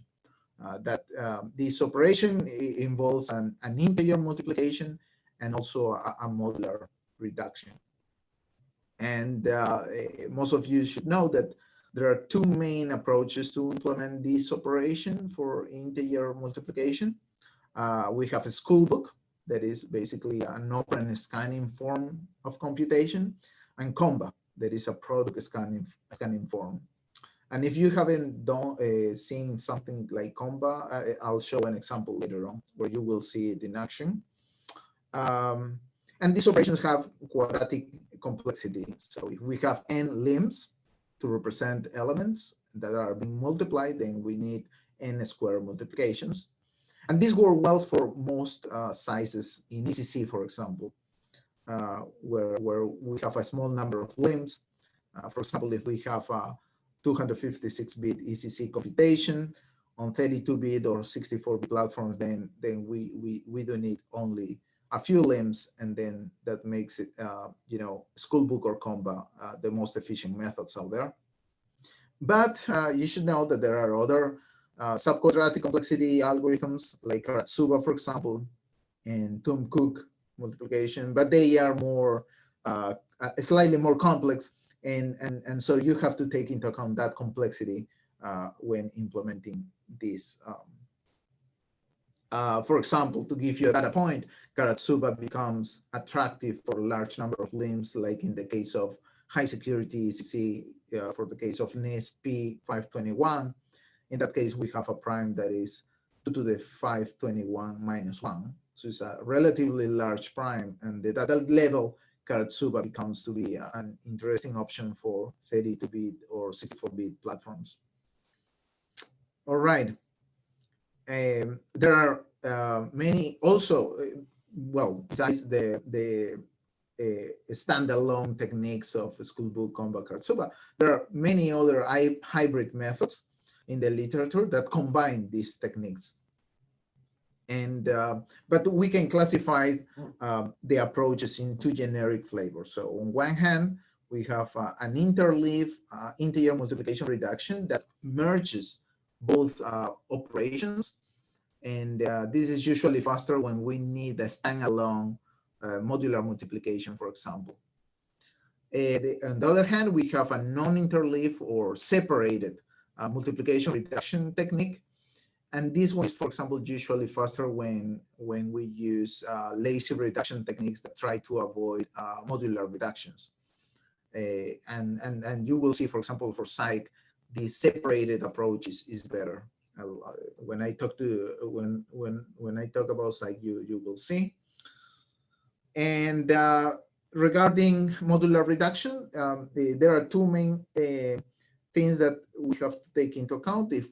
This operation involves an integer multiplication and also a modular reduction. And most of you should know that there are two main approaches to implement this operation for integer multiplication. We have a school book that is basically an open scanning form of computation, and Comba that is a product scanning form. And if you haven't seen something like Comba, I'll show an example later on where you will see it in action. And these operations have quadratic complexity. So if we have n limbs to represent elements that are being multiplied, then we need n squared multiplications. And this works well for most sizes in ECC, for example, where we have a small number of limbs. For example, if we have a 256-bit ECC computation on 32-bit or 64-bit platforms, then we do need only a few limbs, and then that makes it, schoolbook or Comba the most efficient methods out there. But you should know that there are other subquadratic complexity algorithms like Karatsuba, for example, and Cook multiplication, but they are more slightly more complex, and so you have to take into account that complexity when implementing this. For example, to give you a data point, Karatsuba becomes attractive for a large number of limbs, like in the case of high security ECC, for the case of NIST P521. In that case, we have a prime that is 2 to the 521 minus 1. So it's a relatively large prime, and at that level, Karatsuba becomes to be an interesting option for 32-bit or 64-bit platforms. All right. There are many also, besides the standalone techniques of schoolbook, Comba, Karatsuba, there are many other hybrid methods in the literature that combine these techniques. And but we can classify the approaches in two generic flavors. So on one hand, we have an interleave integer multiplication reduction that merges both operations, and this is usually faster when we need a standalone modular multiplication, for example. On the other hand, we have a non-interleave or separated multiplication reduction technique. And this one is, for example, usually faster when we use lazy reduction techniques that try to avoid modular reductions. And you will see, for example, for psych, the separated approach is better. When I talk about psych, you will see. And regarding modular reduction, there are two main things that we have to take into account if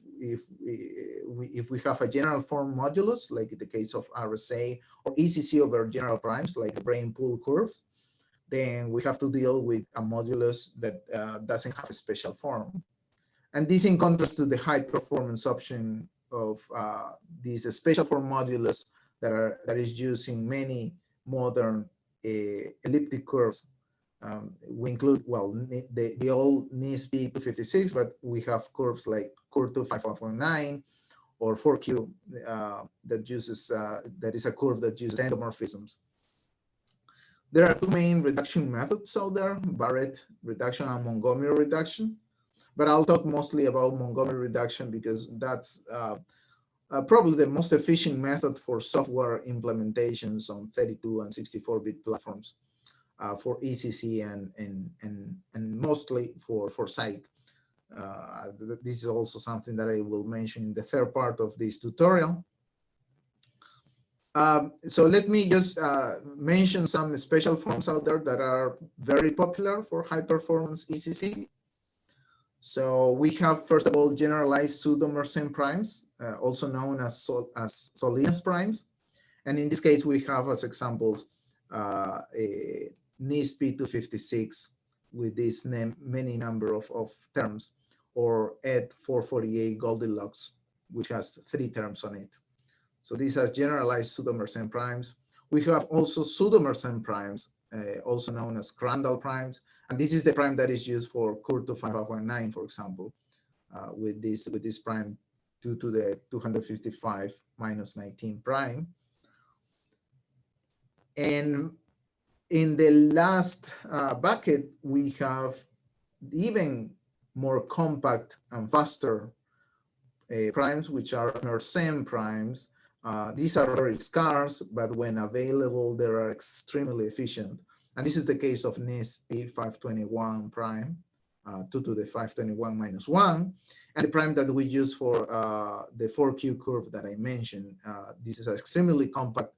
we have a general form modulus, like in the case of RSA, or ECC over general primes, like brain pool curves, then we have to deal with a modulus that doesn't have a special form. And this in contrast to the high performance option of this special form modulus that is used in many modern elliptic curves. We include, the old NIST P256, but we have curves like curve 25519 or 4Q that is a curve that uses endomorphisms. There are two main reduction methods out there, Barrett reduction and Montgomery reduction. But I'll talk mostly about Montgomery reduction because that's probably the most efficient method for software implementations on 32 and 64-bit platforms for ECC and mostly for psych. This is also something that I will mention in the third part of this tutorial. So let me just mention some special forms out there that are very popular for high performance ECC. So we have, first of all, generalized pseudo-Mersenne primes, also known as Solians primes. And in this case, we have as examples a NIST P256 with this many number of terms, or ED 448 Goldilocks, which has 3 terms on it. So these are generalized pseudo-Mersenne primes. We have also pseudo-Mersenne primes, also known as Crandall primes. And this is the prime that is used for curve 25519, for example, with this prime 2 to the 255 minus 19 prime. And in the last bucket, we have even more compact and faster primes, which are Mersenne primes. These are very scarce, but when available, they are extremely efficient. And this is the case of NIST P521 prime, 2 to the 521 minus 1. And the prime that we use for the 4Q curve that I mentioned, this is an extremely compact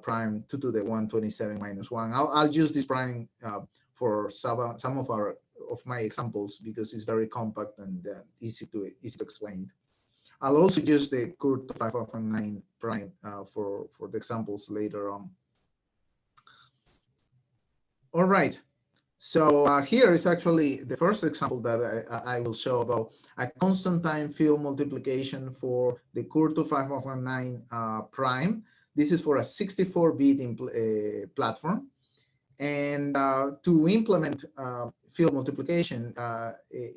prime, 2 to the 127 minus 1. I'll use this prime for some of our of my examples because it's very compact and easy to explain. I'll also use the Kurt 5 prime for the examples later on. All right. So here is actually the first example that I will show about a constant time field multiplication for the Kurt 5 prime. This is for a 64-bit platform. And to implement field multiplication,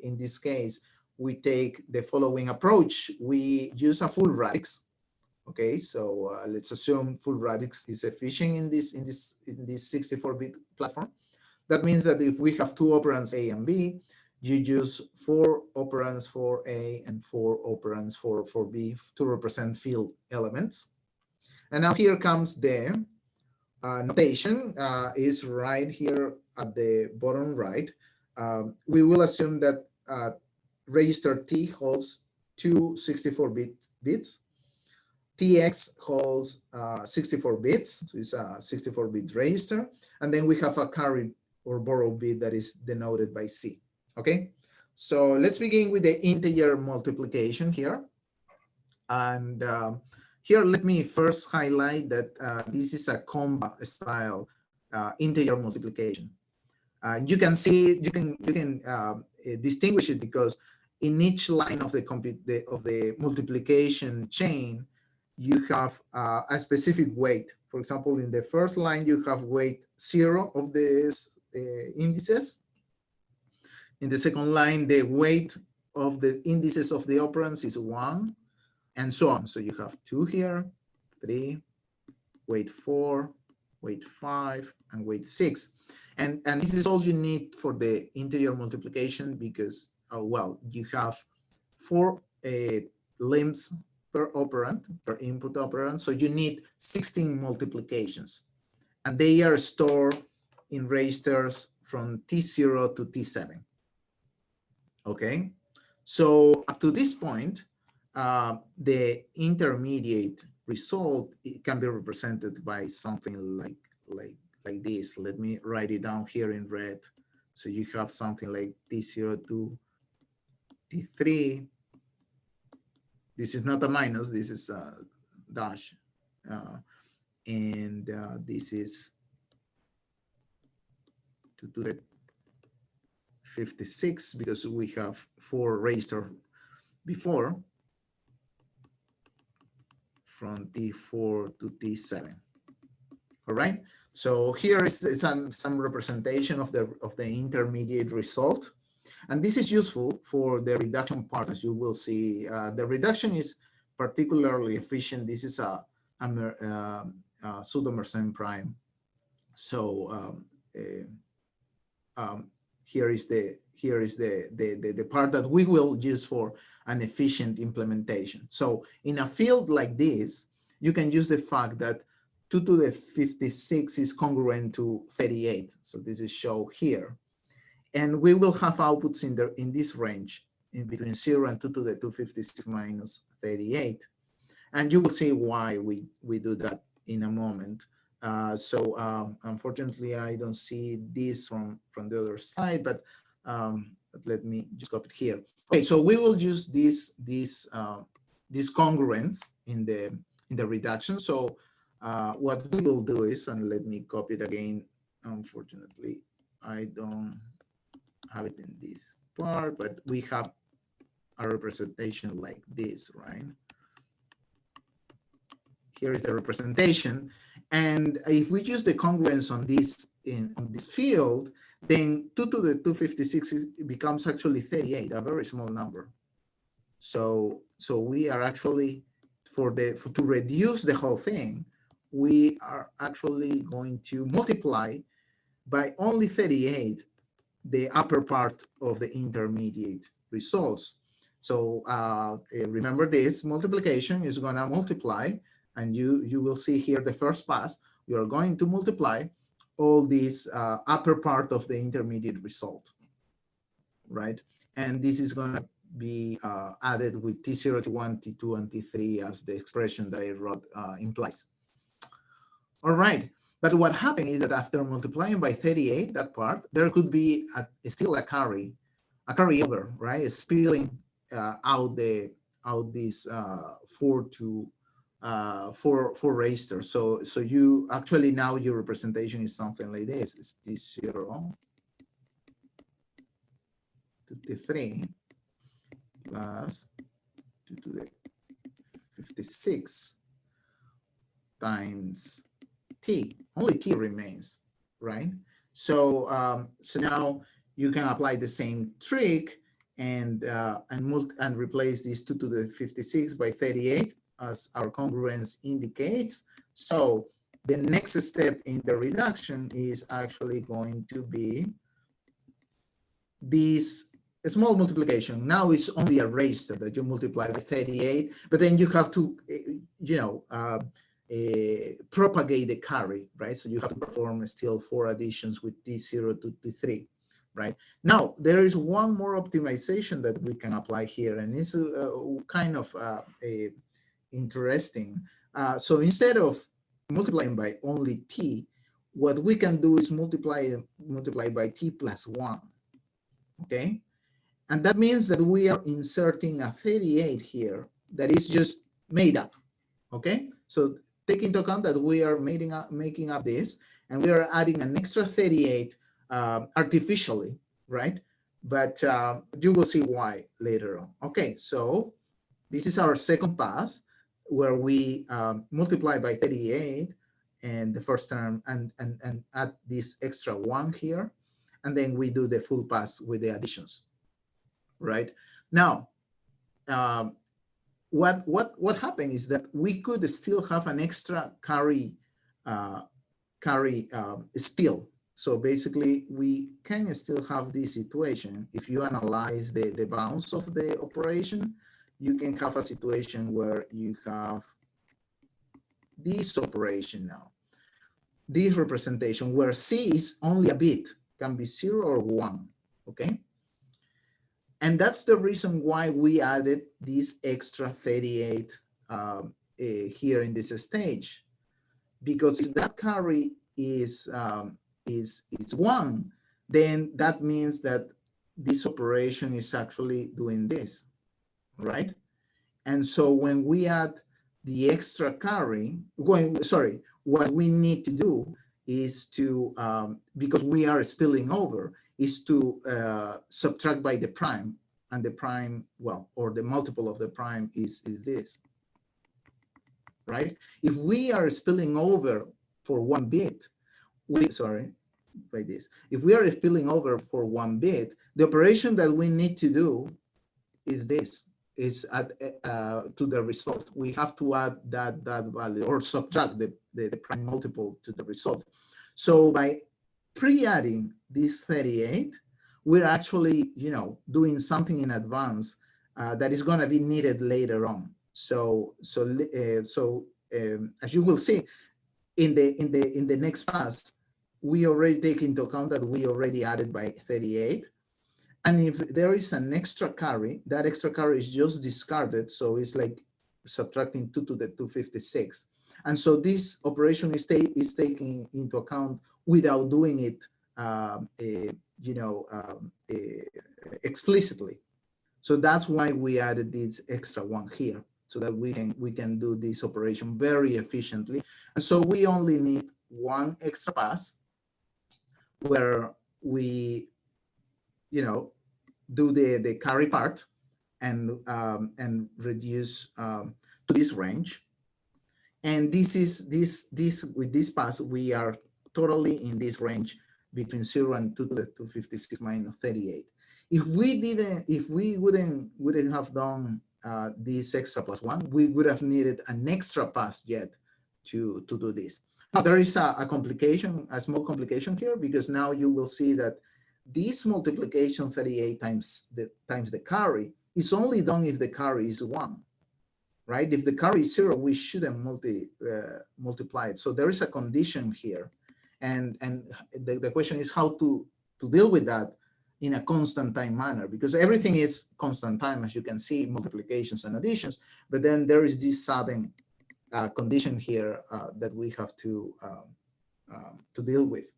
in this case, we take the following approach. We use a full radix. Okay, so let's assume full radix is efficient in this 64-bit platform. That means that if we have two operands A and B, you use 4 operands for A and 4 operands for B to represent field elements. And now here comes the notation is right here at the bottom right. We will assume that register T holds two 64-bit bits. TX holds 64 bits, so it's a 64-bit register. And then we have a carry or borrowed bit that is denoted by C, okay? So let's begin with the integer multiplication here. And here, let me first highlight that this is a comba style integer multiplication. You can see, you can distinguish it because in each line of the multiplication chain, you have a specific weight. For example, in the first line, you have weight 0 of these indices. In the second line, the weight of the indices of the operands is 1, and so on. So you have 2 here, 3, weight 4, weight 5, and weight 6. And this is all you need for the integer multiplication because, well, you have 4 limbs per operand, per input operand. So you need 16 multiplications. And they are stored in registers from T0 to T7. Okay, so up to this point, the intermediate result, it can be represented by something like this. Let me write it down here in red. So you have something like T0 to T3. This is not a minus, this is a dash. And this is to the 56 because we have 4 register before from T4 to T7. All right. So here is some representation of the intermediate result. And this is useful for the reduction part, as you will see. The reduction is particularly efficient. This is a pseudo-Mersenne prime. So here is the part that we will use for an efficient implementation. So in a field like this, you can use the fact that 2 to the 56 is congruent to 38. So this is shown here. And we will have outputs in this range, in between 0 and 2 to the 256 minus 38. And you will see why we do that in a moment. Unfortunately, I don't see this from the other side, but let me just copy it here. Okay, so we will use this congruence in the reduction. So what we will do is, and let me copy it again. Unfortunately, I don't have it in this part, but we have a representation like this, right? Here is the representation. And if we use the congruence on this field, then 2 to the 256 becomes actually 38, a very small number. So we are actually, to reduce the whole thing, we are actually going to multiply by only 38 the upper part of the intermediate results. So remember, this multiplication is going to multiply, and you will see here the first pass. You are going to multiply all this upper part of the intermediate result, right? And this is going to be added with T0, T1, T2, and T3 as the expression that I wrote implies. All right. But what happened is that after multiplying by 38, that part, there could be still a carryover, right? Spilling out these four registers. So you actually now your representation is something like this. It's this 0 to the 3 plus 2 to the 56 times t. Only t remains, right? So so now you can apply the same trick and replace this 2 to the 56 by 38 as our congruence indicates. So the next step in the reduction is actually going to be this small multiplication. Now it's only a register that you multiply by 38, but then you have to, propagate the carry, right? So you have to perform still 4 additions with T0 to T3, right? Now, there is one more optimization that we can apply here, and it's kind of interesting. So instead of multiplying by only T, what we can do is multiply by T plus 1, okay? And that means that we are inserting a 38 here that is just made up, okay? So take into account that we are making up this, and we are adding an extra 38 artificially, right? But you will see why later on. Okay, so this is our second pass where we multiply by 38 and the first term and add this extra 1 here, and then we do the full pass with the additions, right? Now, what happened is that we could still have an extra carry spill. So basically, we can still have this situation. If you analyze the bounds of the operation, you can have a situation where you have this operation now, this representation where C is only a bit, can be 0 or 1, okay? And that's the reason why we added this extra 38 here in this stage, because if that carry is 1, then that means that this operation is actually doing this, right? And so when we add the extra carry, what we need to do is to, because we are spilling over, is to subtract by the prime, and the prime, well, or the multiple of the prime is this, right? If we are spilling over for 1 bit, if we are spilling over for 1 bit, the operation that we need to do is this, is add to the result. We have to add that value or subtract the prime multiple to the result. So by pre-adding this 38, we're actually, doing something in advance that is going to be needed later on. So as you will see in the next pass, we already take into account that we already added by 38. And if there is an extra carry, that extra carry is just discarded. So it's like subtracting 2 to the 256. And so this operation is taken into account without doing it, explicitly. So that's why we added this extra 1 here, so that we can do this operation very efficiently. And so we only need 1 extra pass where we, do the carry part and reduce to this range. And this with this pass, we are totally in this range between 0 and 2 to the 256 minus 38. If we wouldn't have done this extra plus 1, we would have needed an extra pass yet to do this. Now there is a small complication here, because now you will see that this multiplication 38 times the carry is only done if the carry is 1, right? If the carry is 0, we shouldn't multiply it. So there is a condition here, and the question is how to deal with that in a constant time manner, because everything is constant time, as you can see, multiplications and additions, but then there is this sudden condition here that we have to to deal with.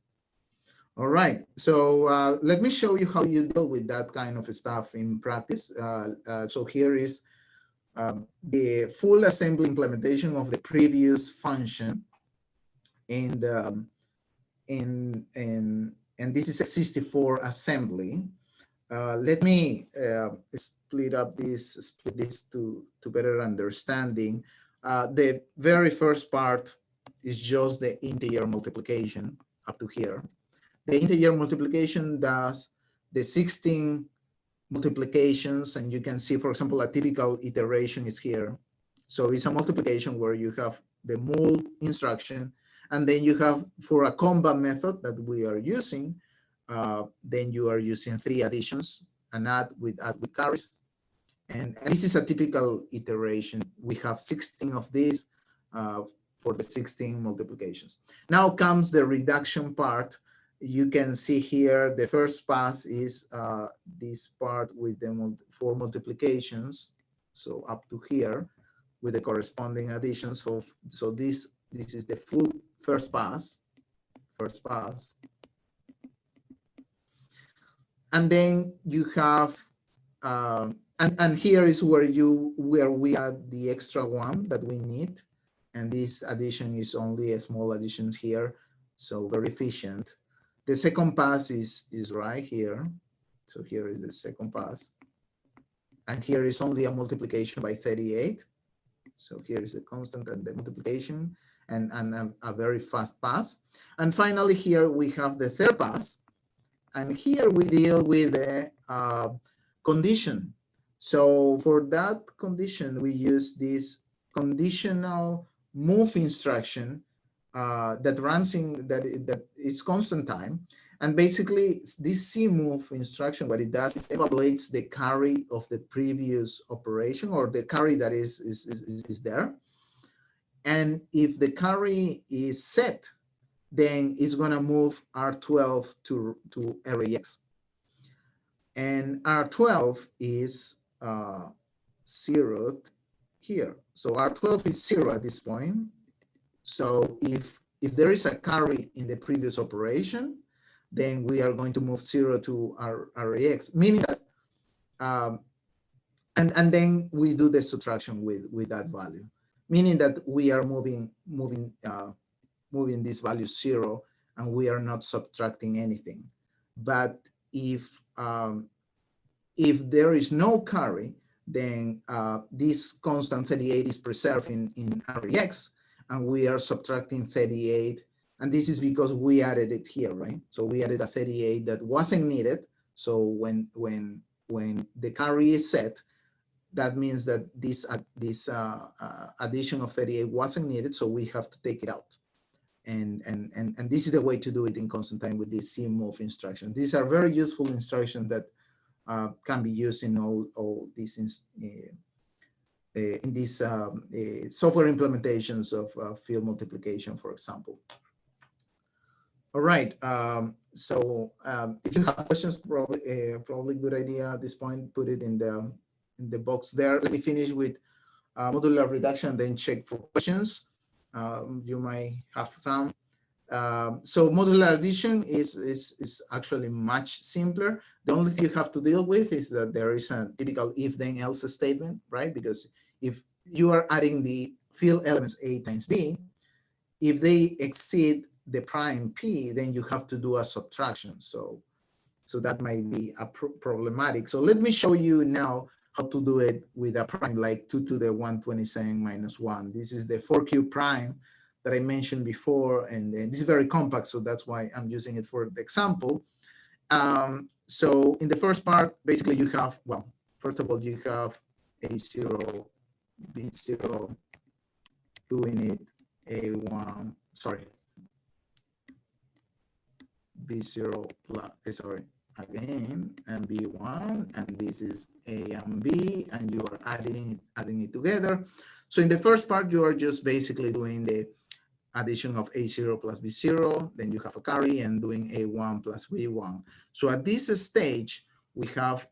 All right, so let me show you how you deal with that kind of stuff in practice. So here is the full assembly implementation of the previous function, and this is a 64 assembly. Let me split this to better understanding. The very first part is just the integer multiplication up to here. The integer multiplication does the 16 multiplications, and you can see, for example, a typical iteration is here. So it's a multiplication where you have the mul instruction, and then you have, for a comba method that we are using, then you are using 3 additions, and add with carries. And this is a typical iteration. We have 16 of these for the 16 multiplications. Now comes the reduction part. You can see here the first pass is this part with the 4 multiplications. So up to here with the corresponding additions. So this is the full first pass. And then you have, and here is where we add the extra one that we need. And this addition is only a small addition here. So very efficient. The second pass is right here. So here is the second pass. And here is only a multiplication by 38. So here is the constant and the multiplication, and a very fast pass. And finally, here we have the third pass. And here we deal with the condition. So for that condition, we use this conditional move instruction that runs in, that is constant time. And basically this cmove instruction, what it does is evaluates the carry of the previous operation, or the carry that is there. And if the carry is set, then it's gonna move R12 to array X. And R12 is zeroed here. So R12 is 0 at this point. So if there is a carry in the previous operation, then we are going to move 0 to array X, meaning that, and then we do the subtraction with that value, meaning that we are moving this value 0, and we are not subtracting anything. But if there is no carry, then this constant 38 is preserved in array X, and we are subtracting 38. And this is because we added it here, right? So we added a 38 that wasn't needed. So when the carry is set, that means that this addition of 38 wasn't needed, so we have to take it out. And this is the way to do it in constant time with this cmove instruction. These are very useful instructions that can be used in all these in these software implementations of field multiplication, for example. All right. So if you have questions, probably good idea at this point, put it in the box there. Let me finish with modular reduction, then check for questions. You might have some. So modular addition is actually much simpler. The only thing you have to deal with is that there is a typical if then else statement, right? Because if you are adding the field elements A times B, if they exceed the prime P, then you have to do a subtraction. So that might be problematic. So let me show you now how to do it with a prime like 2 to the 127 minus 1. This is the 4Q prime that I mentioned before, and this is very compact, so that's why I'm using it for the example. So in the first part, basically you have, well, first of all, you have A0, B0, doing it A1, sorry, B0 plus, sorry, again, and B1, and this is A and B, and you are adding it together. So in the first part, you are just basically doing the addition of A0 plus B0, then you have a carry, and doing A1 plus B1. So at this stage, we have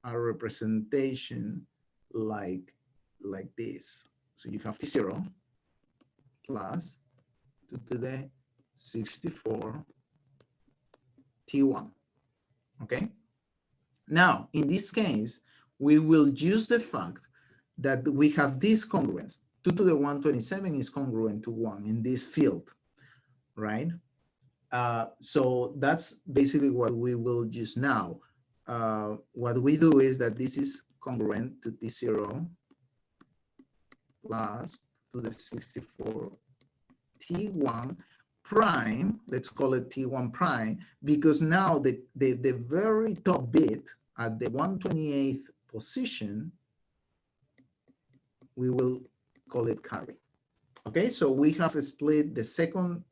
a representation like this. So you have T0 plus 2 to the 64 T1. Okay. Now, in this case, we will use the fact that we have this congruence. 2 to the 127 is congruent to 1 in this field, right? So that's basically what we will use now. What we do is that this is congruent to T0 plus to the 64 T1 prime, let's call it T1 prime, because now the very top bit at the 128th position, we will call it carry. Okay, so we have split the second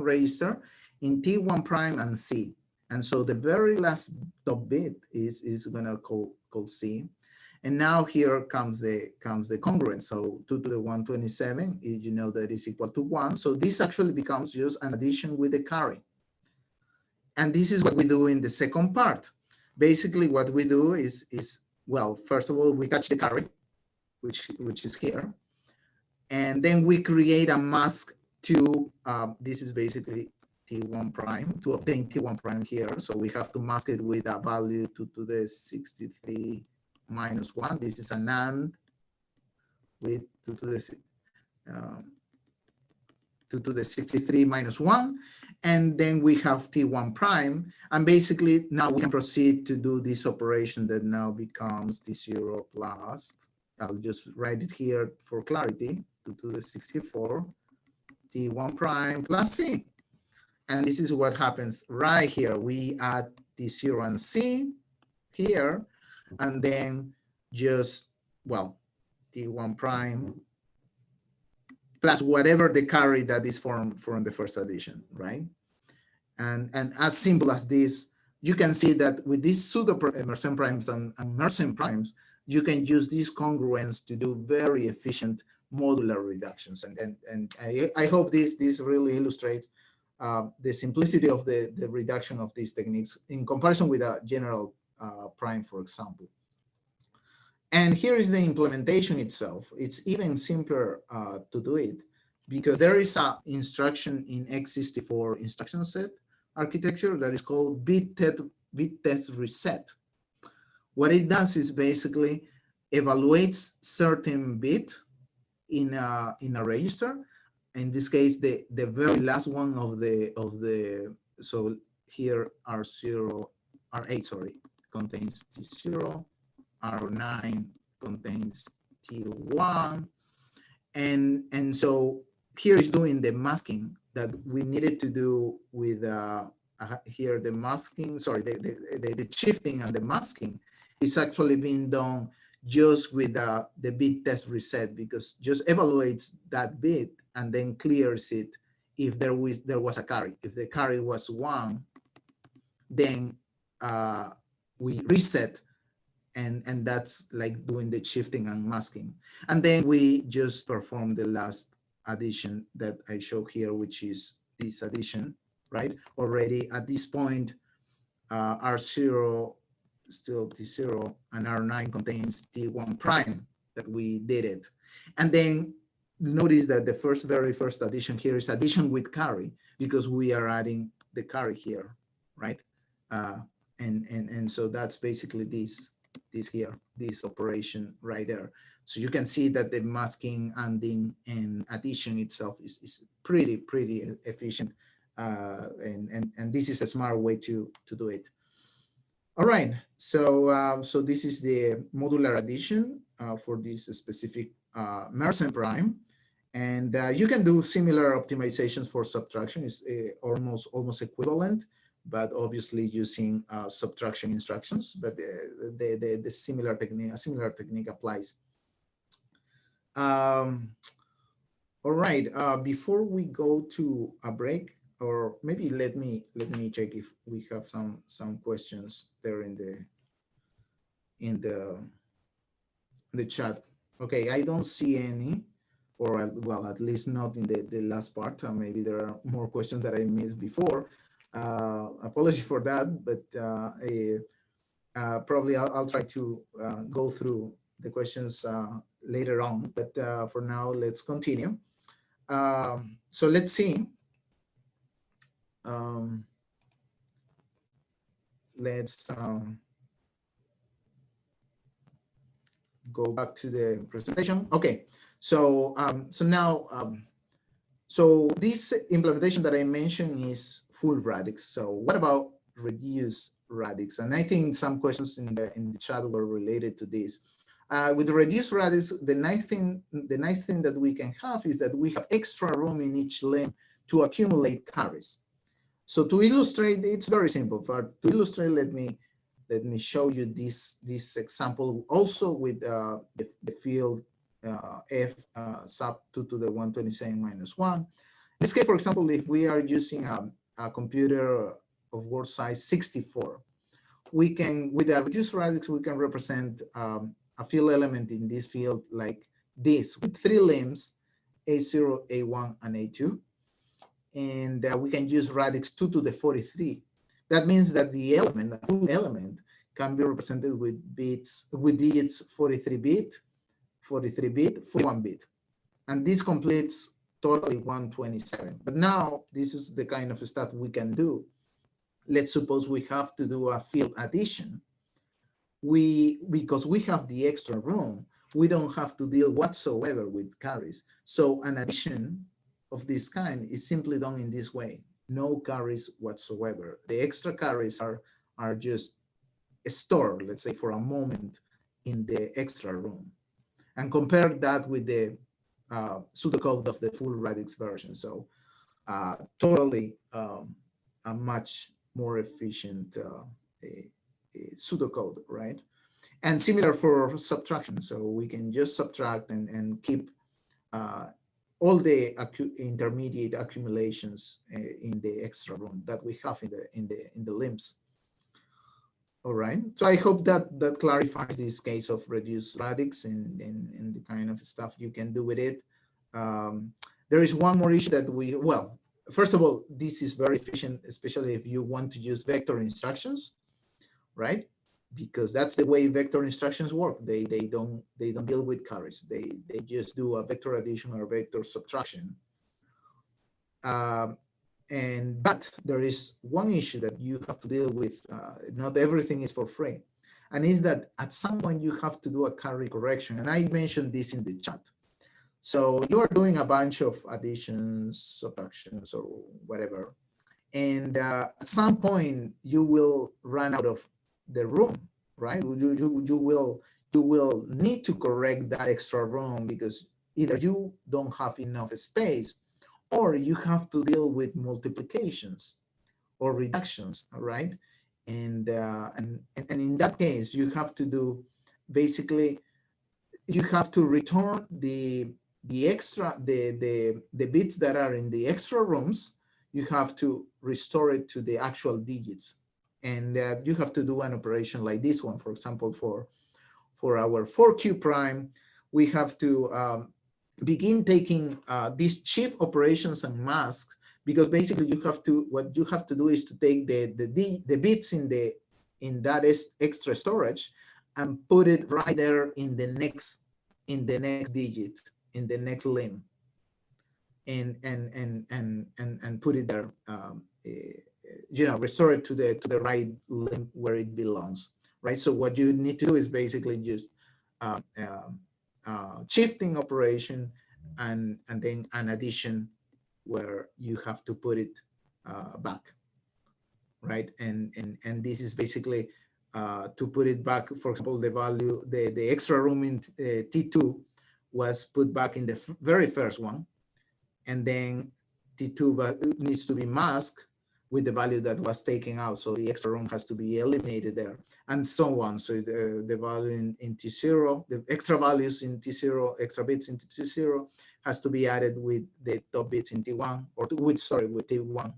register in T1 prime and C. And so the very last top bit is gonna call C. And now here comes the congruence. So 2 to the 127, you know that is equal to 1. So this actually becomes just an addition with the carry. And this is what we do in the second part. Basically what we do is well, first of all, we catch the carry, which is here. And then we create a mask to, this is basically T1 prime, to obtain T1 prime here. So we have to mask it with a value 2 to the 63 minus 1. This is an AND with 2 to the 63 minus 1. And then we have T1 prime. And basically now we can proceed to do this operation that now becomes T0 plus, I'll just write it here for clarity, 2 to the 64 T1 prime plus C. And this is what happens right here. We add T0 and C here, and then just, well, T1 prime plus whatever the carry that is from the first addition, right? And as simple as this, you can see that with these pseudo Mersenne primes and Mersenne primes, you can use this congruence to do very efficient modular reductions. And I hope this really illustrates the simplicity of the reduction of these techniques in comparison with a general prime, for example. And here is the implementation itself. It's even simpler to do it because there is an instruction in x64 instruction set architecture that is called bit test reset. What it does is basically evaluates certain bit in a register. In this case, the very last one of the so here R0, R8, sorry, contains T0, R9 contains T1, and so here is doing the masking that we needed to do with here the masking, sorry, the shifting and the masking is actually being done just with the bit test reset, because just evaluates that bit and then clears it if there was a carry. If the carry was 1, then we reset, and that's like doing the shifting and masking. And then we just perform the last addition that I show here, which is this addition, right? Already at this point, R0 still T0 and R9 contains T1 prime that we did it. And then notice that the very first addition here is addition with carry, because we are adding the carry here, right? And so that's basically this operation right there. So you can see that the masking, ANDing, and addition itself is pretty efficient, and this is a smart way to do it. All right, so so this is the modular addition for this specific Mersenne prime, and you can do similar optimizations for subtraction. It's almost equivalent, but obviously using subtraction instructions. But the similar technique applies. All right, before we go to a break, or maybe let me check if we have some questions there in the chat. Okay, I don't see any, or well, at least not in the last part. Maybe there are more questions that I missed before. Apologies for that, but probably I'll try to go through the questions later on. But for now, let's continue. So let's see. let's go back to the presentation. Okay, so so this implementation that I mentioned is full radix. So what about reduced radix? And I think some questions in the chat were related to this. With the reduced radix, the nice thing that we can have is that we have extra room in each limb to accumulate carries. So to illustrate, it's very simple. But to illustrate, let me show you this example also with the field f sub 2 to the 127 minus 1. In this case, for example, if we are using a computer of word size 64, we can, with a reduced radix, we can represent a field element in this field like this with 3 limbs, A0, A1, and A2. And we can use radix 2 to the 43. That means that the element, the full element, can be represented with digits 43 bit, 41 bit. And this completes totally 127. But now this is the kind of stuff we can do. Let's suppose we have to do a field addition. Because we have the extra room, we don't have to deal whatsoever with carries. So an addition of this kind is simply done in this way. No carries whatsoever. The extra carries are just stored, let's say, for a moment in the extra room. And compare that with the pseudocode of the full radix version. So totally a much more efficient pseudocode, right? And similar for subtraction. So we can just subtract and keep all the intermediate accumulations in the extra room that we have in the limbs. All right. So I hope that clarifies this case of reduced radix and the kind of stuff you can do with it. There is one more issue that well, first of all, this is very efficient, especially if you want to use vector instructions, right? Because that's the way vector instructions work. They don't deal with carries. They just do a vector addition or vector subtraction. But there is one issue that you have to deal with. Not everything is for free, and is that at some point you have to do a carry correction. And I mentioned this in the chat. So you are doing a bunch of additions, subtractions, or whatever, and at some point you will run out of the room, right? You will need to correct that extra room because either you don't have enough space, or you have to deal with multiplications or reductions, right? And in that case, you have to do basically, you have to return the extra the bits that are in the extra rooms. You have to restore it to the actual digits. And you have to do an operation like this one. For example, for our 4q prime, we have to begin taking these chief operations and masks, because basically what you have to do is to take the bits in that extra storage and put it right there in the next digit, in the next limb, and put it there. Restore it to the right limb where it belongs, right? So what you need to do is basically just shifting operation and then an addition where you have to put it back, right? And this is basically to put it back. For example, the value, the extra room in T2 was put back in the very first one, and then T2 needs to be masked with the value that was taken out. So the extra room has to be eliminated there, and so on. So the value in T0, the extra values in T0, extra bits in T0 has to be added with the top bits in T1, or with T1.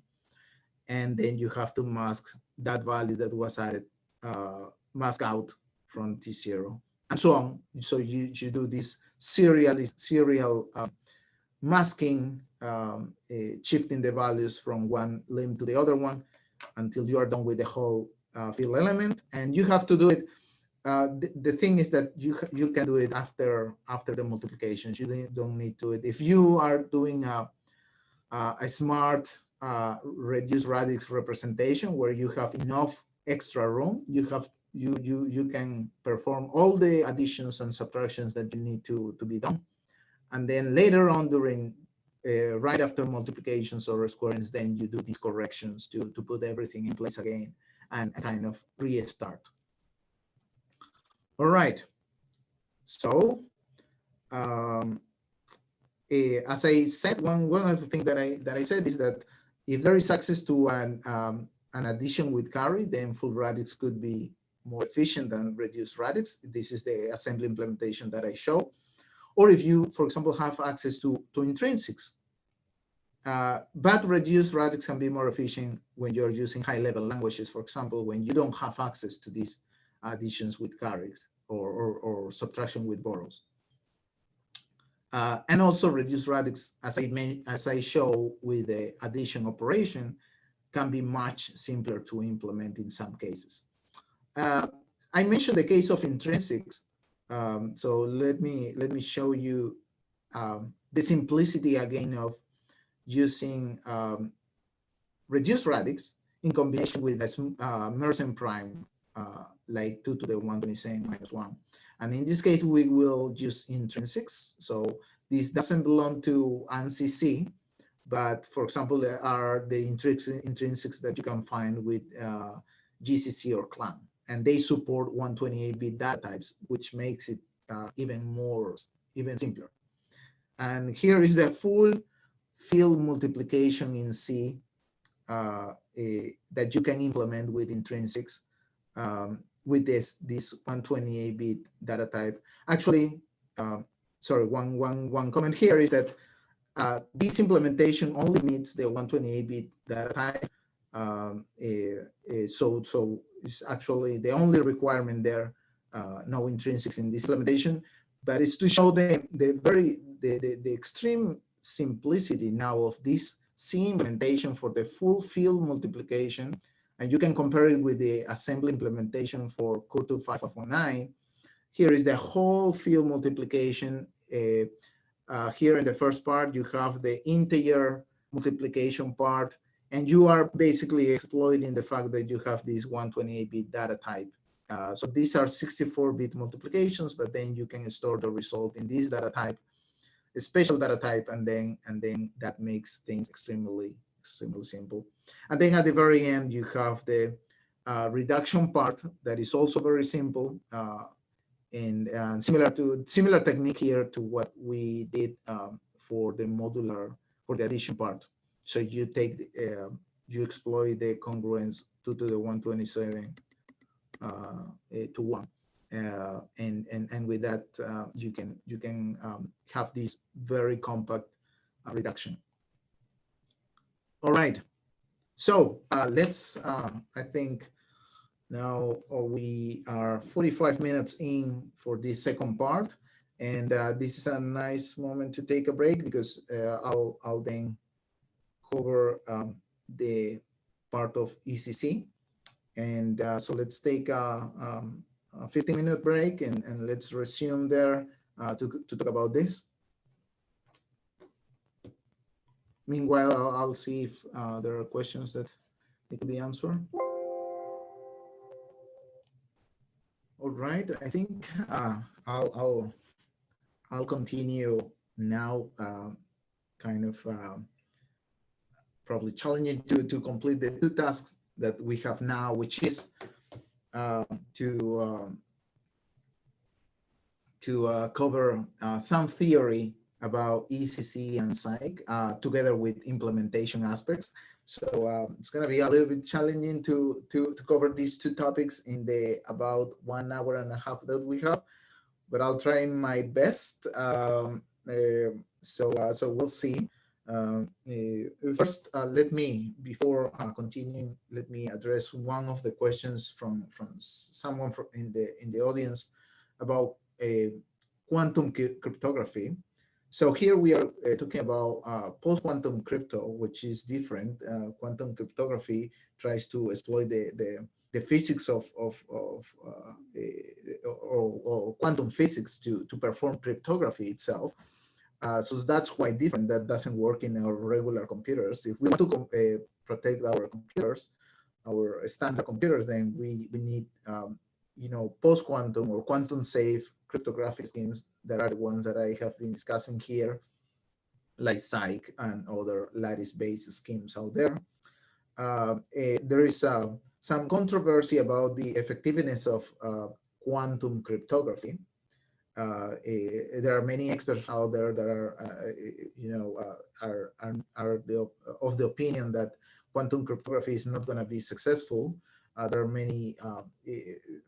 And then you have to mask that value that was added, mask out from T0, and so on. So you do this serial masking, shifting the values from one limb to the other one until you are done with the whole field element. And you have to do it. The thing is that you can do it after the multiplications. You don't need to do it if you are doing a smart reduced radix representation where you have enough extra room. You can perform all the additions and subtractions that you need to be done. And then later on during right after multiplications or squarings, then you do these corrections to put everything in place again and kind of restart. All right. So as I said, one of the things that I said is that if there is access to an addition with carry, then full radix could be more efficient than reduced radix. This is the assembly implementation that I show. Or if you, for example, have access to intrinsics. But reduced radix can be more efficient when you're using high-level languages, for example, when you don't have access to these additions with carries or subtraction with borrows. And also reduced radix, as I show with the addition operation, can be much simpler to implement in some cases. I mentioned the case of intrinsics. So let me show you the simplicity again of using reduced radix in combination with Mersenne prime, like 2 to the 127 minus 1. And in this case, we will use intrinsics. So this doesn't belong to ANSI, but for example, there are the intrinsics that you can find with GCC or CLAN. And they support 128-bit data types, which makes it even simpler. And here is the full field multiplication in C that you can implement with intrinsics with this 128-bit data type. Actually, sorry, one comment here is that this implementation only meets the 128-bit data type. So it's actually the only requirement there, no intrinsics in this implementation, but it's to show the extreme simplicity now of this C implementation for the full field multiplication. And you can compare it with the assembly implementation for Curve 5519. Here is the whole field multiplication. Here in the first part, you have the integer multiplication part, and you are basically exploiting the fact that you have this 128-bit data type. So these are 64-bit multiplications, but then you can store the result in this data type, a special data type, and then that makes things extremely simple. And then at the very end, you have the reduction part that is also very simple, and similar technique here to what we did for the modular, for the addition part. So you take you exploit the congruence 2 to the 127 to 1, and with that you can have this very compact reduction. All right, so let's I think now we are 45 minutes in for this second part, and this is a nice moment to take a break because I'll then cover the part of ECC. And so let's take a 15-minute break and let's resume there to talk about this. Meanwhile, I'll see if there are questions that need to be answered. All right, I think I'll continue now, kind of probably challenging to complete the 2 tasks that we have now, which is to cover some theory about ECC and psych together with implementation aspects. So it's going to be a little bit challenging to cover these 2 topics in the about 1.5 hours that we have, but I'll try my best. So we'll see. First, before continuing, let me address one of the questions from someone in the audience about quantum cryptography. So here we are talking about post-quantum crypto, which is different. Quantum cryptography tries to exploit the physics of or quantum physics to perform cryptography itself. So that's quite different. That doesn't work in our regular computers. If we want to protect our computers, our standard computers, then we need post-quantum or quantum-safe cryptographic schemes that are the ones that I have been discussing here, like Psych and other lattice-based schemes out there. There is some controversy about the effectiveness of quantum cryptography. There are many experts out there that are of the opinion that quantum cryptography is not going to be successful. There are many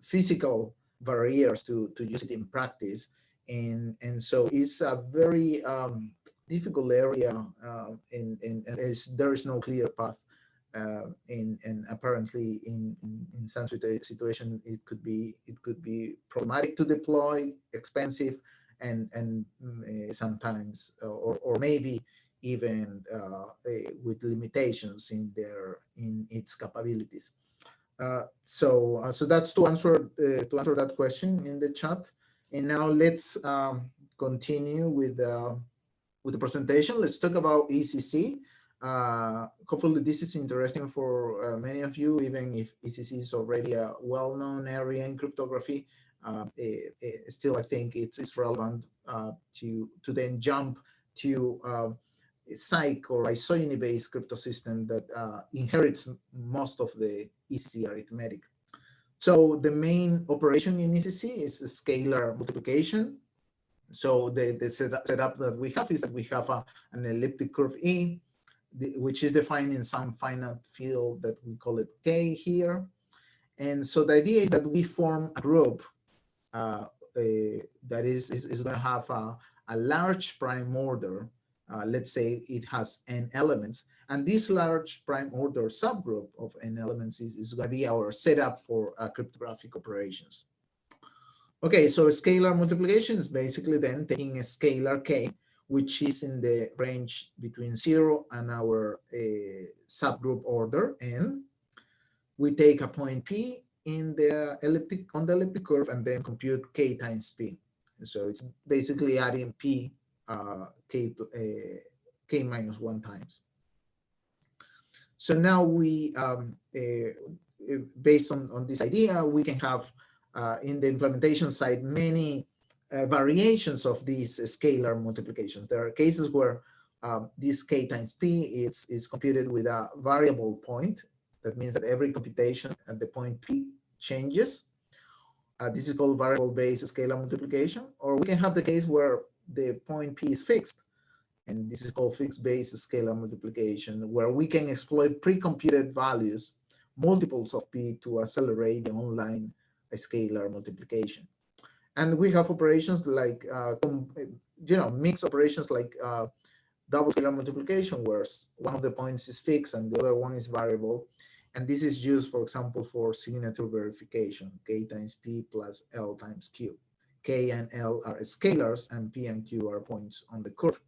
physical barriers to use it in practice, and so it's a very difficult area, and there is no clear path. And apparently in some situation it could be problematic to deploy, expensive, and sometimes or maybe even with limitations in its capabilities. So that's to answer that question in the chat. And now let's continue with the presentation. Let's talk about ECC. Hopefully this is interesting for many of you, even if ECC is already a well-known area in cryptography. Still, I think it's relevant to then jump to Psych or isogeny-based crypto system that inherits most of the ECC arithmetic. So the main operation in ECC is scalar multiplication. So the setup that we have is that we have an elliptic curve E, which is defined in some finite field that we call it K here. And so the idea is that we form a group that is going to have a large prime order. Let's say it has n elements. And this large prime order subgroup of n elements is going to be our setup for cryptographic operations. Okay, so scalar multiplication is basically then taking a scalar K, which is in the range between 0 and our subgroup order n. We take a point P on the elliptic curve and then compute K times P. So it's basically adding P K minus 1 times. So now we, based on this idea, we can have in the implementation side many variations of these scalar multiplications. There are cases where this K times P is computed with a variable point. That means that every computation at the point P changes. This is called variable-based scalar multiplication. Or we can have the case where the point P is fixed. And this is called fixed-based scalar multiplication, where we can exploit pre-computed values, multiples of P, to accelerate the online scalar multiplication. And we have operations like, mixed operations like double scalar multiplication, where one of the points is fixed and the other one is variable. And this is used, for example, for signature verification, K times P plus L times Q. K and L are scalars and P and Q are points on the curve.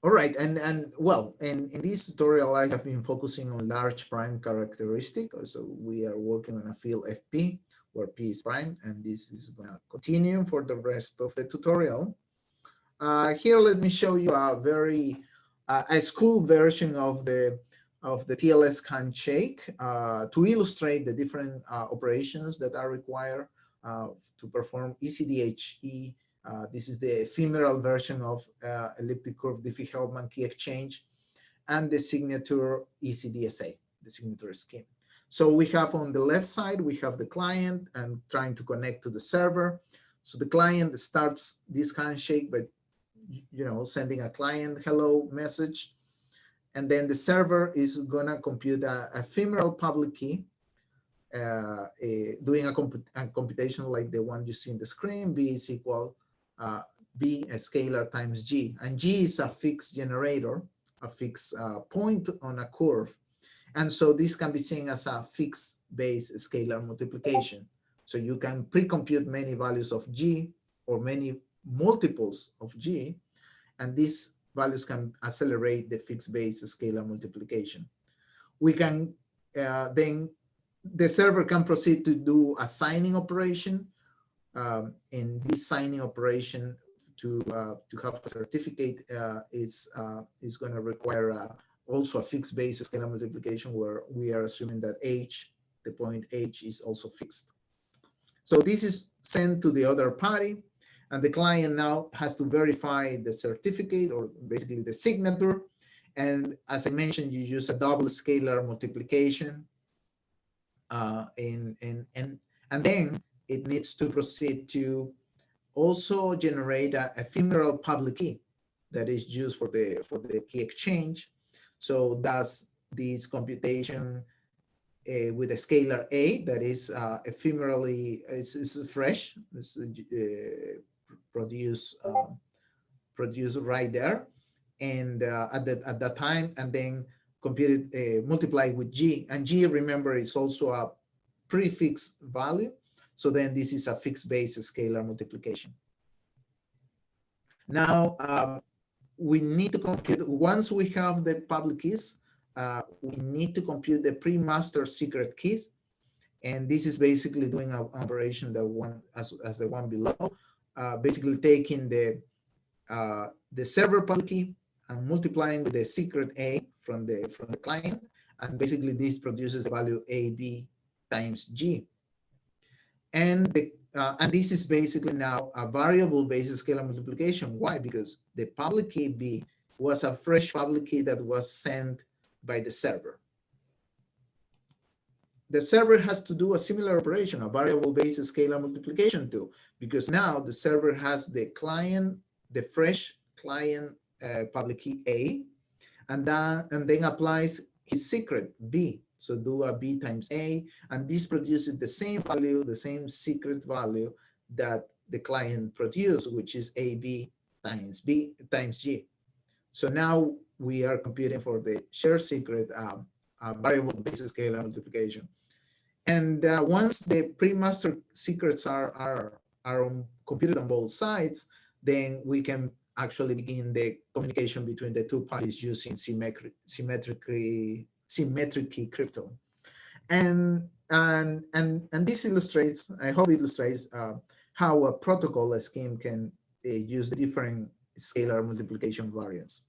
All right, and well, in this tutorial, I have been focusing on large prime characteristic. So we are working on a field FP, where P is prime, and this is going to continue for the rest of the tutorial. Here, let me show you a very a school version of the TLS handshake to illustrate the different operations that are required to perform ECDHE. This is the ephemeral version of elliptic curve Diffie-Hellman key exchange and the signature ECDSA, the signature scheme. So we have on the left side, we have the client and trying to connect to the server. So the client starts this handshake by sending a client hello message. And then the server is gonna compute a ephemeral public key, doing a computation like the one you see in the screen. B is equal B a scalar times G, and G is a fixed generator, a fixed point on a curve. And so this can be seen as a fixed base scalar multiplication. So you can pre-compute many values of G or many multiples of G, and these values can accelerate the fixed base scalar multiplication. We can then the server can proceed to do a signing operation. And this signing operation to have a certificate is going to require also a fixed base scalar multiplication, where we are assuming that h, the point h, is also fixed. So this is sent to the other party, and the client now has to verify the certificate, or basically the signature. And as I mentioned, you use a double scalar multiplication, and then it needs to proceed to also generate a ephemeral public key that is used for the key exchange. So that's this computation with a scalar a that is ephemerally is fresh, is produced right there, and at that time, and then computed multiplied with g, and g, remember, is also a prefix value. So then this is a fixed base scalar multiplication. Now we need to compute, once we have the public keys, we need to compute the pre-master secret keys. And this is basically doing an operation that one as the one below, basically taking the server public key and multiplying with the secret A from the client, and basically this produces the value AB times G. And this is basically now a variable based scalar multiplication. Why? Because the public key B was a fresh public key that was sent by the server. The server has to do a similar operation, a variable based scalar multiplication too, because now the server has the client, the fresh client public key A, and then applies his secret B. So do a B times A, and this produces the same value, the same secret value that the client produced, which is AB times B times G. So now we are computing for the shared secret variable based scalar multiplication. And once the pre-master secrets are computed on both sides, then we can actually begin the communication between the two parties using symmetric key crypto. And this illustrates, I hope it illustrates how a protocol scheme can use different scalar multiplication variants.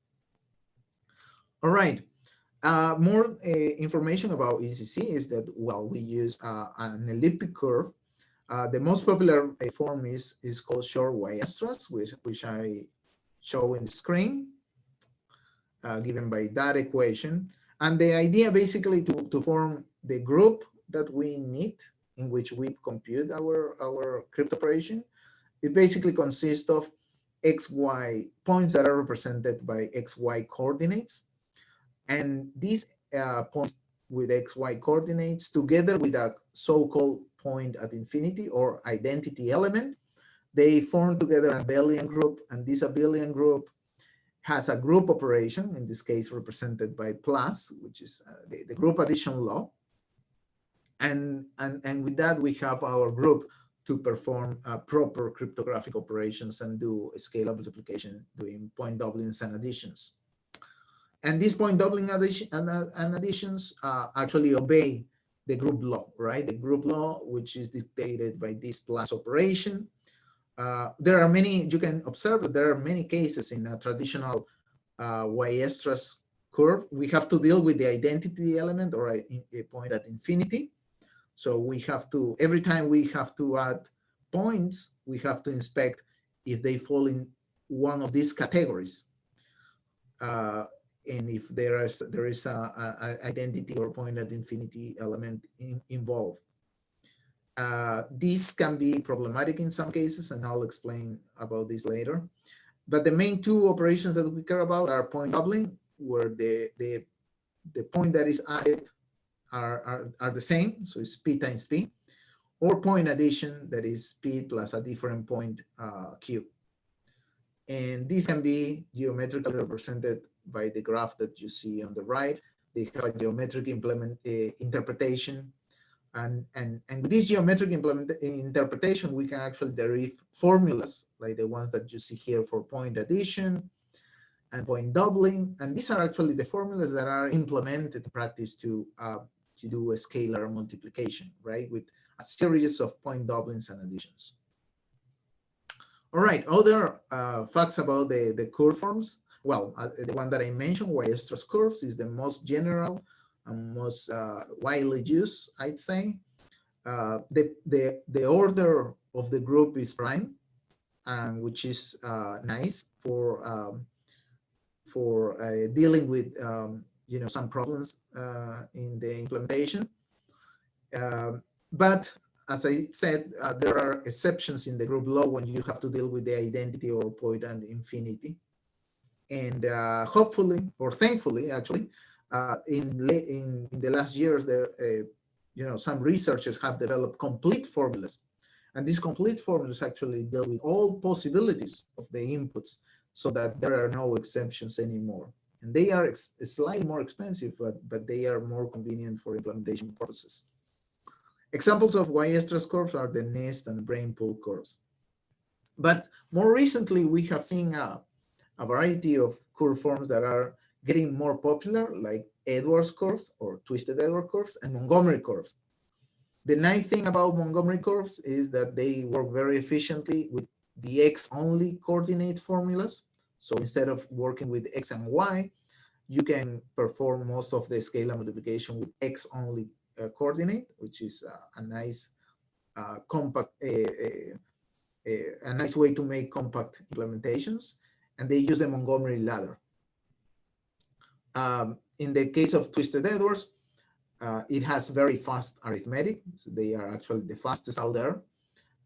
All right. More information about ECC is that, well, we use an elliptic curve. The most popular form is called short y-stress, which I show in the screen, given by that equation. And the idea basically to form the group that we need in which we compute our crypto operation, it basically consists of XY points that are represented by XY coordinates. And these points with XY coordinates, together with a so-called point at infinity or identity element, they form together an abelian group, and this abelian group has a group operation, in this case represented by plus, which is the group addition law. And with that, we have our group to perform proper cryptographic operations and do scalar multiplication, doing point doublings and additions. And these point doubling and additions actually obey the group law, right? The group law, which is dictated by this plus operation. There are many, you can observe that there are many cases in a traditional y-stress curve. We have to deal with the identity element or a point at infinity. So we have to, every time we have to add points, we have to inspect if they fall in one of these categories. And if there is a identity or point at infinity element involved. This can be problematic in some cases, and I'll explain about this later. But the main two operations that we care about are point doubling, where the point that is added are the same, so it's P times P, or point addition, that is P plus a different point Q. And this can be geometrically represented by the graph that you see on the right. They have a geometric interpretation. And with this geometric interpretation, we can actually derive formulas like the ones that you see here for point addition and point doubling. And these are actually the formulas that are implemented in practice to do a scalar multiplication, right? With a series of point doublings and additions. All right, other facts about the curve forms. Well, the one that I mentioned, Weierstrass curves, is the most general and most widely used, I'd say. The order of the group is prime, which is nice for dealing with some problems in the implementation. But as I said, there are exceptions in the group law when you have to deal with the identity or point and infinity. And hopefully, or thankfully, actually, in the last years, there some researchers have developed complete formulas, and these complete formulas actually deal with all possibilities of the inputs, so that there are no exceptions anymore. And they are slightly more expensive, but they are more convenient for implementation purposes. Examples of Weierstrass curves are the nest and brain pool curves. But more recently, we have seen a variety of curve forms that are getting more popular, like Edwards curves or twisted Edwards curves and Montgomery curves. The nice thing about Montgomery curves is that they work very efficiently with the x-only coordinate formulas. So instead of working with x and y, you can perform most of the scalar multiplication with x-only coordinate, which is a nice compact, a nice way to make compact implementations. And they use the Montgomery ladder. In the case of twisted Edwards, it has very fast arithmetic, so they are actually the fastest out there,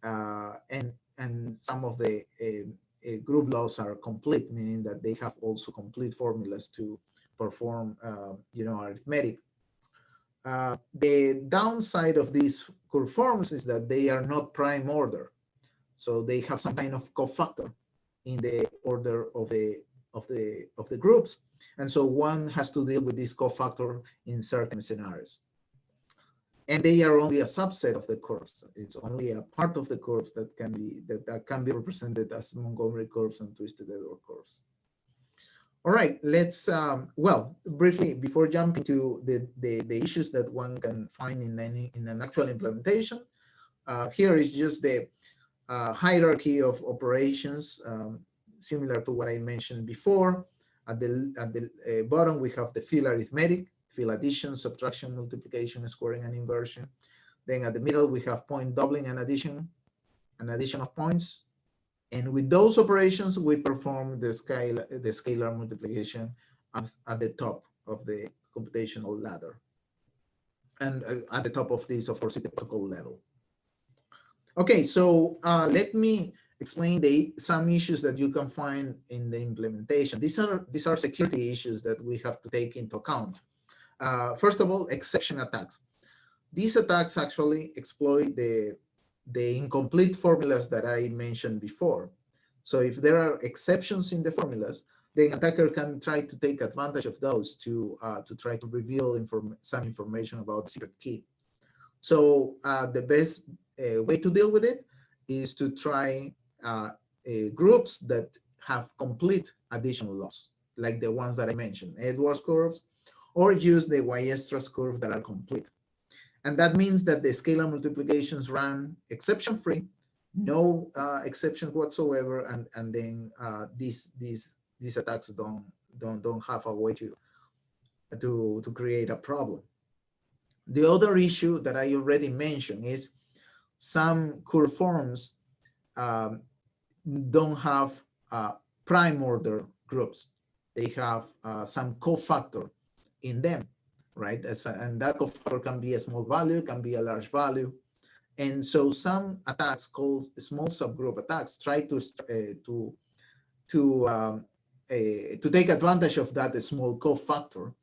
and some of the group laws are complete, meaning that they have also complete formulas to perform, arithmetic. The downside of these curve forms is that they are not prime order, so they have some kind of cofactor in the order of the groups, and so one has to deal with this cofactor in certain scenarios. And they are only a subset of the curves. It's only a part of the curves that can be represented as Montgomery curves and twisted Edwards curves. All right, let's briefly, before jumping to the issues that one can find in an actual implementation, here is just the hierarchy of operations, similar to what I mentioned before. At the bottom, we have the field arithmetic, field addition, subtraction, multiplication, squaring, and inversion. Then at the middle, we have point doubling and addition of points. And with those operations, we perform the scalar multiplication at the top of the computational ladder. And at the top of this, of course, is the protocol level. Okay, so let me explain some issues that you can find in the implementation. These are security issues that we have to take into account. First of all, exception attacks. These attacks actually exploit the incomplete formulas that I mentioned before. So if there are exceptions in the formulas, the attacker can try to take advantage of those to try to reveal some information about the secret key. So the best way to deal with it is to try groups that have complete addition laws, like the ones that I mentioned, Edwards curves, or use the Weierstrass curves that are complete. And that means that the scalar multiplications run exception-free, no exceptions whatsoever, and then these attacks don't have a way to create a problem. The other issue that I already mentioned is some curve forms don't have prime order groups. They have some cofactor in them, right? And that cofactor can be a small value, can be a large value. And so some attacks called small subgroup attacks try to take advantage of that small cofactor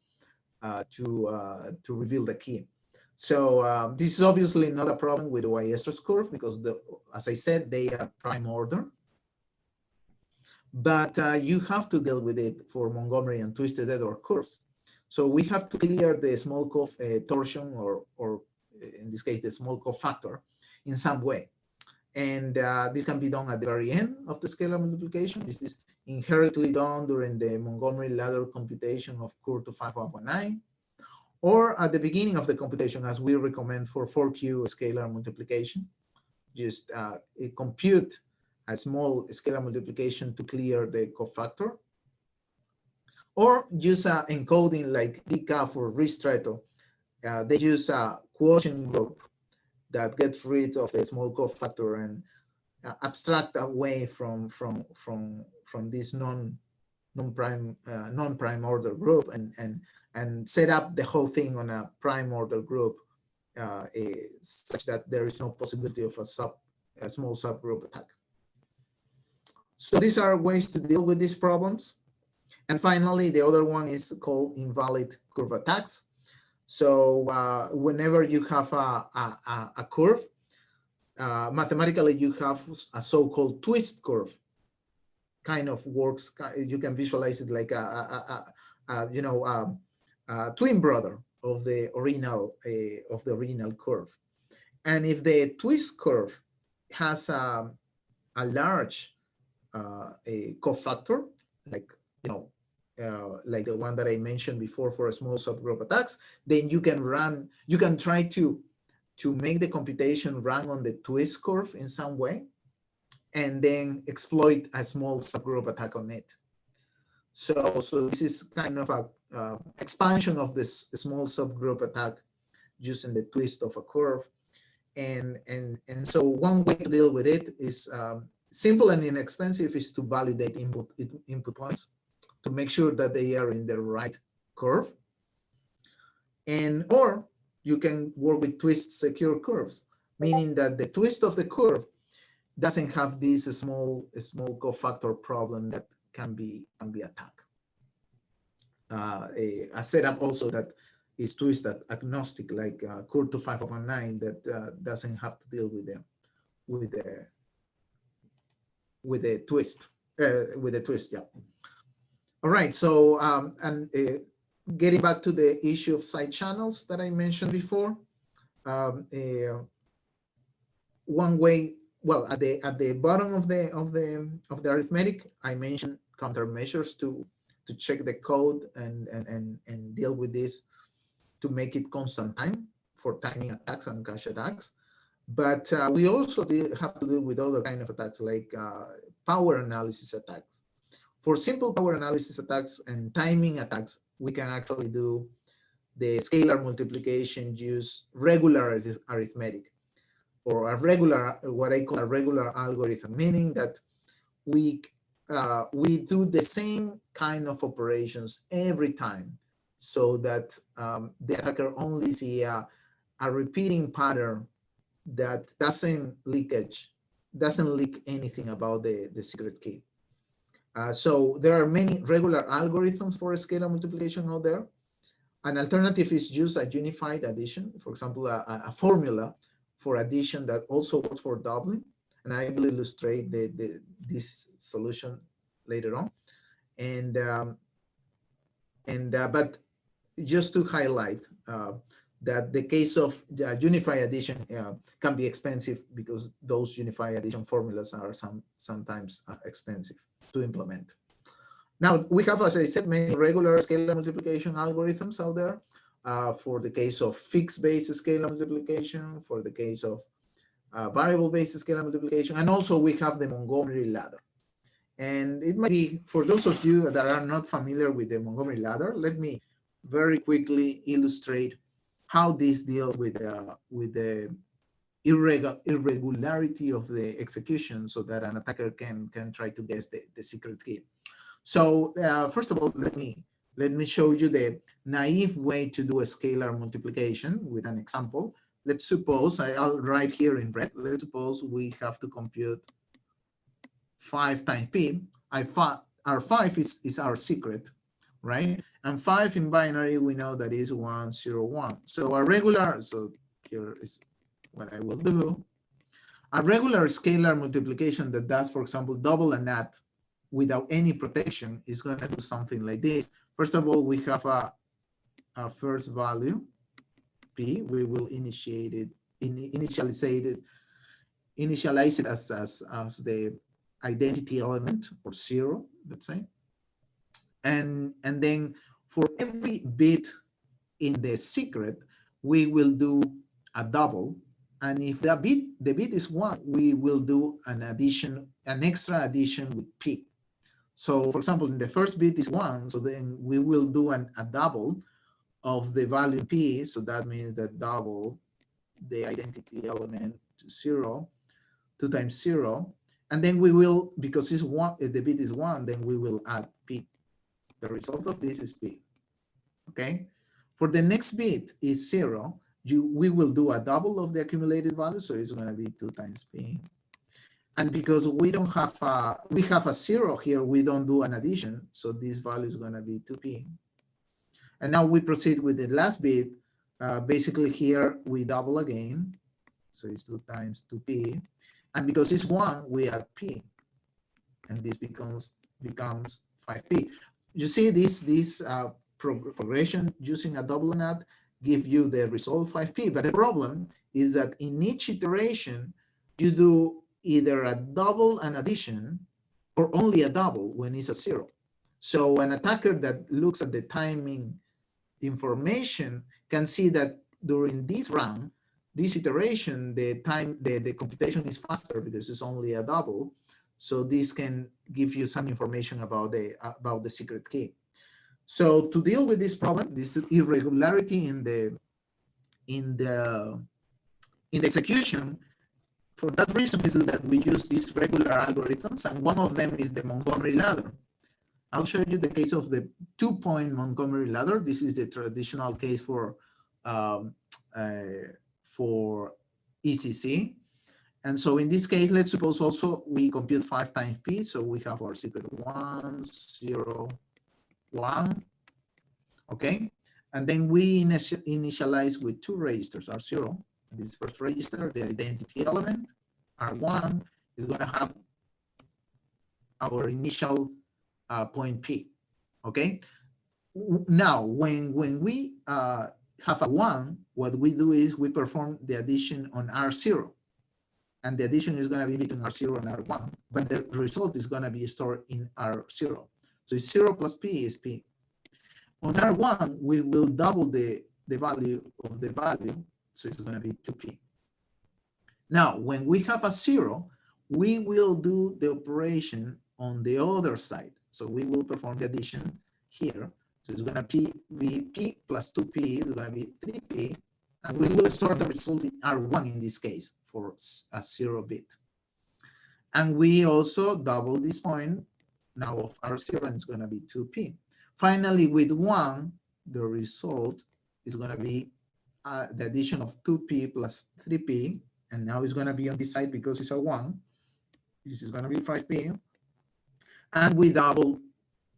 to reveal the key. So this is obviously not a problem with the Weierstrass curve because, as I said, they are prime order. But you have to deal with it for Montgomery and twisted Edwards curves. So we have to clear the small torsion, or in this case, the small cofactor in some way. And this can be done at the very end of the scalar multiplication. This is inherently done during the Montgomery ladder computation of curve to 5519, or at the beginning of the computation, as we recommend for 4Q scalar multiplication. Just compute a small scalar multiplication to clear the cofactor, or use encoding like decaf or ristretto. They use a quotient group that gets rid of the small cofactor and abstract away from this non-prime order group and set up the whole thing on a prime order group, such that there is no possibility of a small subgroup attack. So these are ways to deal with these problems. And finally, the other one is called invalid curve attacks. So whenever you have a curve, mathematically you have a so-called twist curve. Kind of works. You can visualize it like a twin brother of the original curve. And if the twist curve has a large a cofactor, like like the one that I mentioned before for a small subgroup attacks, then you can try to make the computation run on the twist curve in some way, and then exploit a small subgroup attack on it. So this is kind of a expansion of this small subgroup attack using the twist of a curve. And so one way to deal with it is simple and inexpensive, is to validate input points to make sure that they are in the right curve. Or you can work with twist secure curves, meaning that the twist of the curve doesn't have this small cofactor problem that can be attacked. A setup also that is twist agnostic, like curve to 5/9, that doesn't have to deal with the twist. Yeah. All right. So getting back to the issue of side channels that I mentioned before, one way. Well, at the bottom of the arithmetic, I mentioned countermeasures to check the code and deal with this to make it constant time for timing attacks and cache attacks. But we also have to deal with other kind of attacks, like power analysis attacks. For simple power analysis attacks and timing attacks, we can actually do the scalar multiplication, use regular arithmetic, or a regular, what I call a regular algorithm, meaning that we do the same kind of operations every time, so that the attacker only see a repeating pattern that doesn't leak anything about the secret key. So there are many regular algorithms for scalar multiplication out there. An alternative is use a unified addition, for example, a formula for addition that also works for doubling, and I will illustrate this solution later on. But just to highlight that the case of the unified addition can be expensive, because those unified addition formulas are sometimes expensive to implement. Now we have, as I said, many regular scalar multiplication algorithms out there. For the case of fixed-based scalar multiplication, for the case of variable-based scalar multiplication, and also we have the Montgomery ladder. And it might be, for those of you that are not familiar with the Montgomery ladder, let me very quickly illustrate how this deals with the irregularity of the execution, so that an attacker can try to guess the secret key. So first of all, let me show you the naive way to do a scalar multiplication with an example. Let's suppose, I'll write here in red, let's suppose we have to compute 5 times p. Our 5 is our secret, right? And 5 in binary, we know that is 1, 0, 1. So a regular, so here is what I will do. A regular scalar multiplication that does, for example, double and add without any protection is going to do something like this. First of all, we have a first value, p. We will initialize it as the identity element, or 0, let's say. And then for every bit in the secret, we will do a double And if the bit is 1, we will do an extra addition with P. So for example, in the first bit is 1, so then we will do a double of the value P, so that means that double the identity element to 0, 2 times 0, and then we will, because it's 1, the bit is 1, then we will add P. The result of this is P, okay? For the next bit is 0, we will do a double of the accumulated value, so it's gonna be 2 times P. And because we don't have we have a 0 here, we don't do an addition, so this value is gonna be 2P. And now we proceed with the last bit. Basically here we double again, so it's 2 times 2P. And because it's 1, we add P, and this becomes 5P. You see this progression using a double and add give you the result 5P, but the problem is that in each iteration you do either a double and addition or only a double when it's a 0. So an attacker that looks at the timing information can see that during this round, this iteration, the computation is faster because it's only a double. So this can give you some information about the secret key. So to deal with this problem, this irregularity in the execution, for that reason is that we use these regular algorithms, and one of them is the Montgomery ladder. I'll show you the case of the 2-point Montgomery ladder. This is the traditional case for ECC. And so in this case, let's suppose also we compute 5 times P. So we have our secret 1, 0, 1. Okay. And then we initialize with 2 registers, R0. This first register, the identity element, R1, is going to have our initial point P. Okay. Now, when we have a 1, what we do is we perform the addition on R0. And the addition is going to be between R0 and R1, but the result is going to be stored in R0. So it's 0 plus P is P. On R1, we will double the value of the value, so it's going to be 2P. Now, when we have a 0, we will do the operation on the other side. So we will perform the addition here. So it's going to be P plus 2P, it's going to be 3P, and we will store the result in R1 in this case for a 0 bit. And we also double this point now of R0, and it's going to be 2P. Finally, with 1, the result is going to be the addition of 2P plus 3P, and now it's going to be on this side because it's a 1. This is going to be 5P, and we double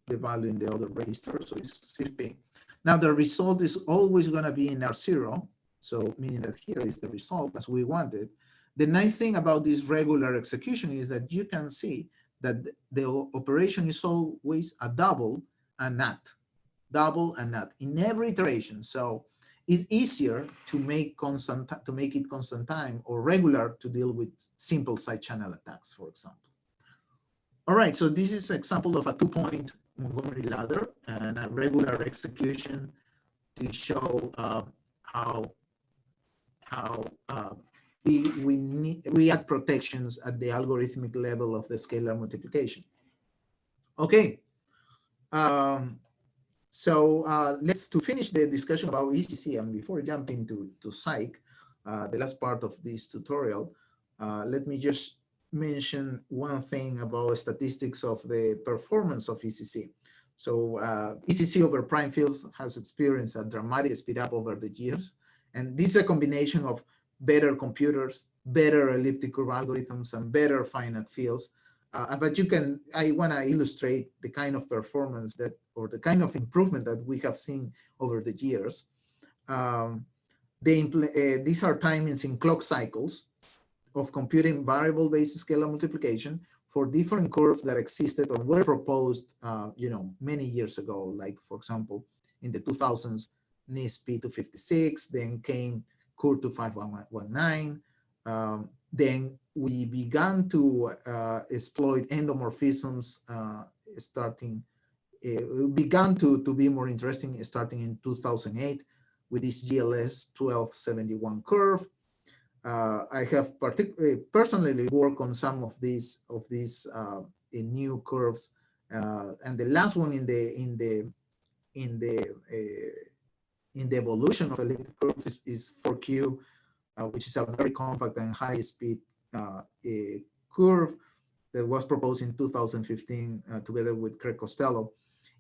the value in the other register, so it's 6P. Now the result is always going to be in R0, so meaning that here is the result as we wanted. The nice thing about this regular execution is that you can see that the operation is always a double and not, double and not in every iteration. So it's easier to make it constant time or regular to deal with simple side channel attacks, for example. All right, so this is an example of a 2-point Montgomery ladder and a regular execution to show how we add protections at the algorithmic level of the scalar multiplication. Okay, let's to finish the discussion about ECC, and before jumping to Psych, the last part of this tutorial, let me just mention one thing about statistics of the performance of ECC. So ECC over prime fields has experienced a dramatic speed up over the years, and this is a combination of better computers, better elliptic curve algorithms, and better finite fields. But I want to illustrate the kind of performance that, or the kind of improvement that we have seen over the years. These are timings in clock cycles of computing variable-based scalar multiplication for different curves that existed or were proposed, many years ago. Like, for example, in the 2000s, NISP 256, then came curve 2519. Then we began to exploit endomorphisms began to be more interesting starting in 2008 with this GLS 1271 curve. I have personally worked on some of these new curves, and the last one in the uh, in the evolution of elliptic curves is 4Q, which is a very compact and high speed curve that was proposed in 2015 together with Craig Costello.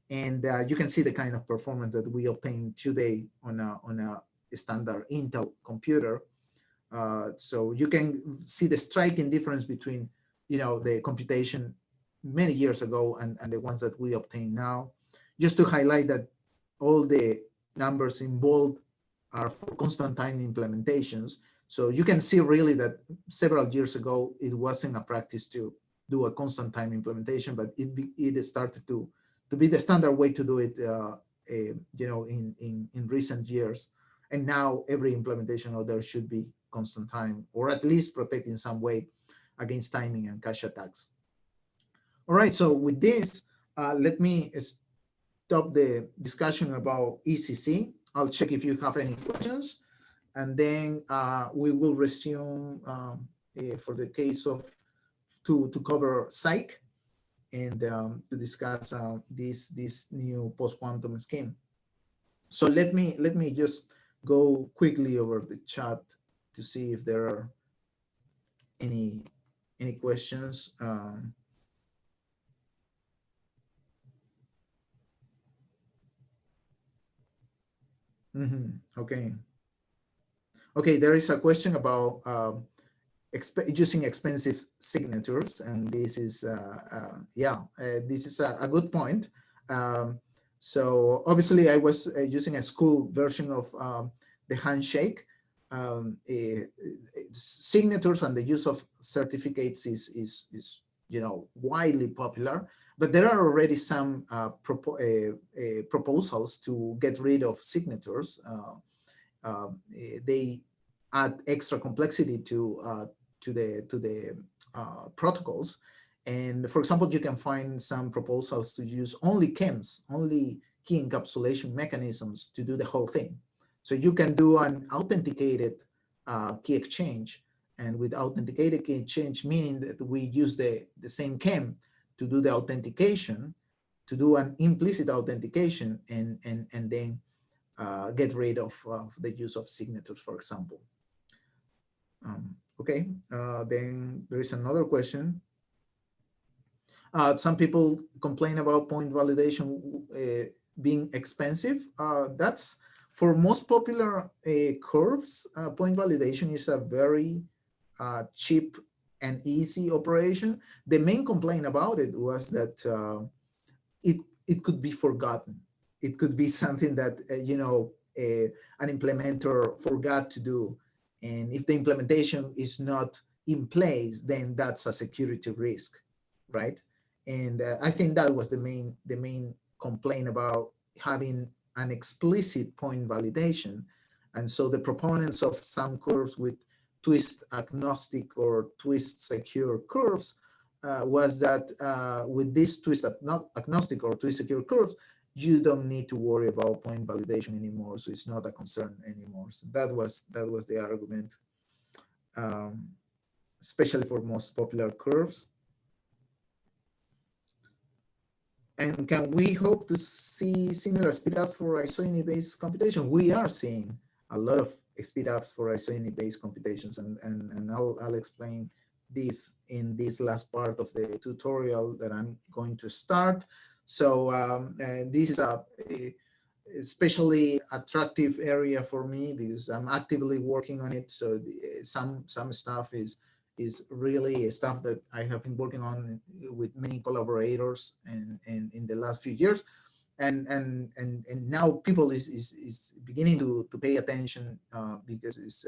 And you can see the kind of performance that we obtain today on a standard Intel computer. So you can see the striking difference between, the computation many years ago and the ones that we obtain now. Just to highlight that all the numbers in bold are for constant time implementations. So you can see really that several years ago, it wasn't a practice to do a constant time implementation, but it started to be the standard way to do it, in recent years. And now every implementation out there should be constant time, or at least protect in some way against timing and cache attacks. All right, so with this, let me stop the discussion about ECC. I'll check if you have any questions, and then we will resume for the case of to cover psych and to discuss this new post-quantum scheme. So let me just go quickly over the chat to see if there are any questions. Okay. Okay, there is a question about using expensive signatures, and this is this is a good point. So obviously, I was using a school version of the handshake. Signatures and the use of certificates is widely popular, but there are already some proposals to get rid of signatures. They add extra complexity to the protocols. And for example, you can find some proposals to use only chems, only key encapsulation mechanisms to do the whole thing. So you can do an authenticated key exchange, and with authenticated key exchange, meaning that we use the same chem to do the authentication, to do an implicit authentication, and then get rid of the use of signatures, for example. Okay, then there is another question. Some people complain about point validation being expensive. That's for most popular curves. Point validation is a very cheap and easy operation. The main complaint about it was that it could be forgotten. It could be something that an implementer forgot to do, and if the implementation is not in place, then that's a security risk, right? And I think that was the main complaint about having an explicit point validation. And so the proponents of some curves with twist agnostic or twist secure curves was that with this twist agnostic or twist secure curves, you don't need to worry about point validation anymore, so it's not a concern anymore. So that was the argument, especially for most popular curves. And can we hope to see similar speedups for isogeny-based computation? We are seeing a lot of speedups for isogeny-based computations, and I'll explain this in this last part of the tutorial that I'm going to start. So this is a especially attractive area for me because I'm actively working on it. So some stuff is really stuff that I have been working on with many collaborators and in the last few years, and now people is beginning to pay attention because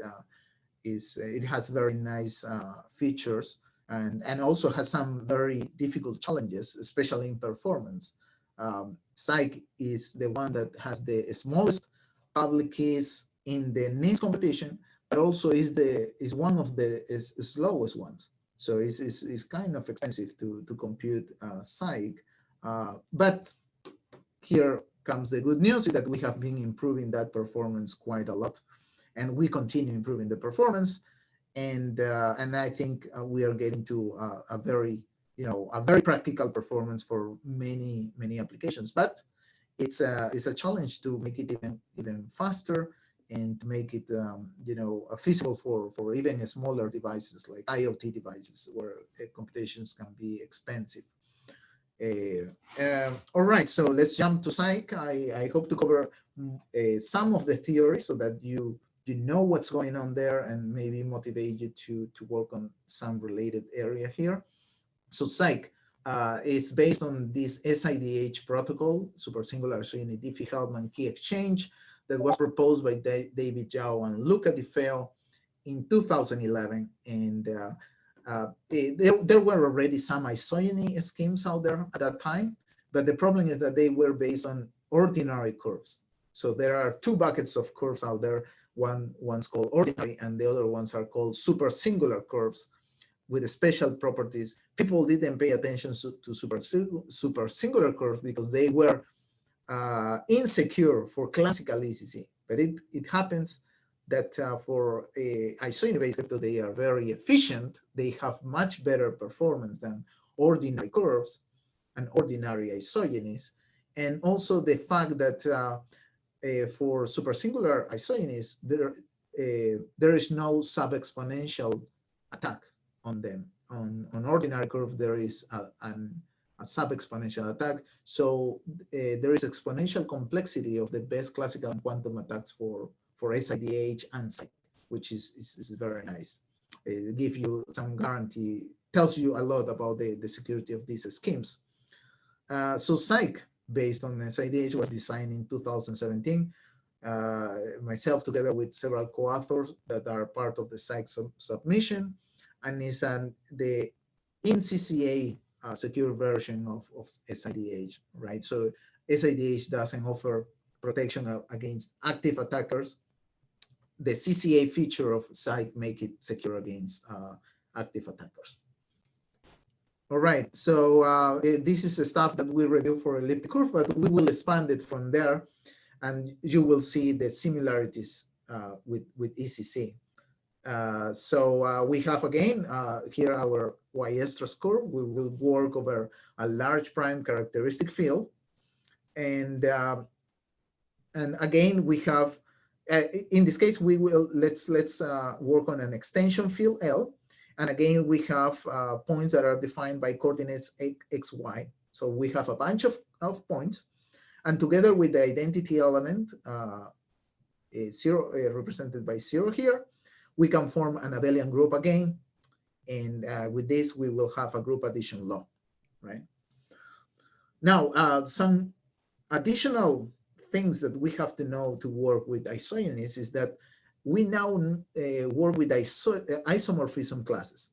it has very nice features. And also has some very difficult challenges, especially in performance. Psych is the one that has the smallest public keys in the NIST competition, but also is one of the slowest ones. So it's kind of expensive to compute Psych. But here comes the good news, is that we have been improving that performance quite a lot, and we continue improving the performance. And I think we are getting to a very practical performance for many applications. But it's a challenge to make it even faster and to make it feasible for even smaller devices like IoT devices where computations can be expensive. All right, so let's jump to Psych. I hope to cover some of the theory so that you know what's going on there and maybe motivate you to work on some related area here. So Psych is based on this SIDH protocol, super singular isogeny Diffie-Hellman key exchange, that was proposed by David Zhao and Luca Di Feo in 2011. And there were already some isogeny schemes out there at that time, but the problem is that they were based on ordinary curves. So there are two buckets of curves out there. One's called ordinary, and the other ones are called super singular curves with special properties. People didn't pay attention to super singular curves because they were insecure for classical ECC. But it happens that for isogeny-based crypto, they are very efficient. They have much better performance than ordinary curves and ordinary isogenies. And also the fact that for super singular isogenies, there is no sub-exponential attack on them. On ordinary curve, there is a sub-exponential attack. So there is exponential complexity of the best classical and quantum attacks for SIDH and Psych, which is very nice. It gives you some guarantee, tells you a lot about the security of these schemes. So Psych, based on SIDH, was designed in 2017. Myself, together with several co-authors that are part of the Psych submission, and is the in-CCA secure version of SIDH, right? So SIDH doesn't offer protection against active attackers. The CCA feature of Psych make it secure against active attackers. All right, so this is the stuff that we review for elliptic curve, but we will expand it from there, and you will see the similarities with ECC. So we have again here our y-stress curve. We will work over a large prime characteristic field, and again we have in this case we will let's work on an extension field L, and again we have points that are defined by coordinates x, y. So we have a bunch of points, and together with the identity element 0 represented by 0 here, we can form an abelian group again, and with this we will have a group addition law, right? Now some additional things that we have to know to work with isogenies is that we now work with isomorphism classes.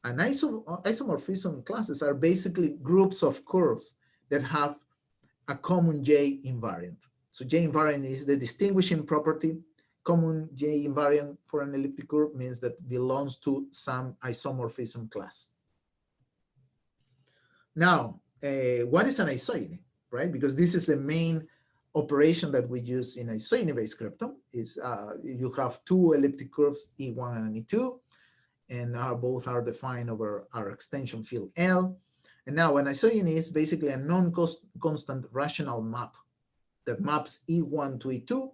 And isomorphism classes are basically groups of curves that have a common J invariant. So J invariant is the distinguishing property. Common J invariant for an elliptic curve means that belongs to some isomorphism class. Now, what is an isogeny, right? Because this is the main operation that we use in isogeny-based crypto. Is you have two elliptic curves, E1 and E2, and both are defined over our extension field L. And now an isogeny is basically a non-constant rational map that maps E1 to E2,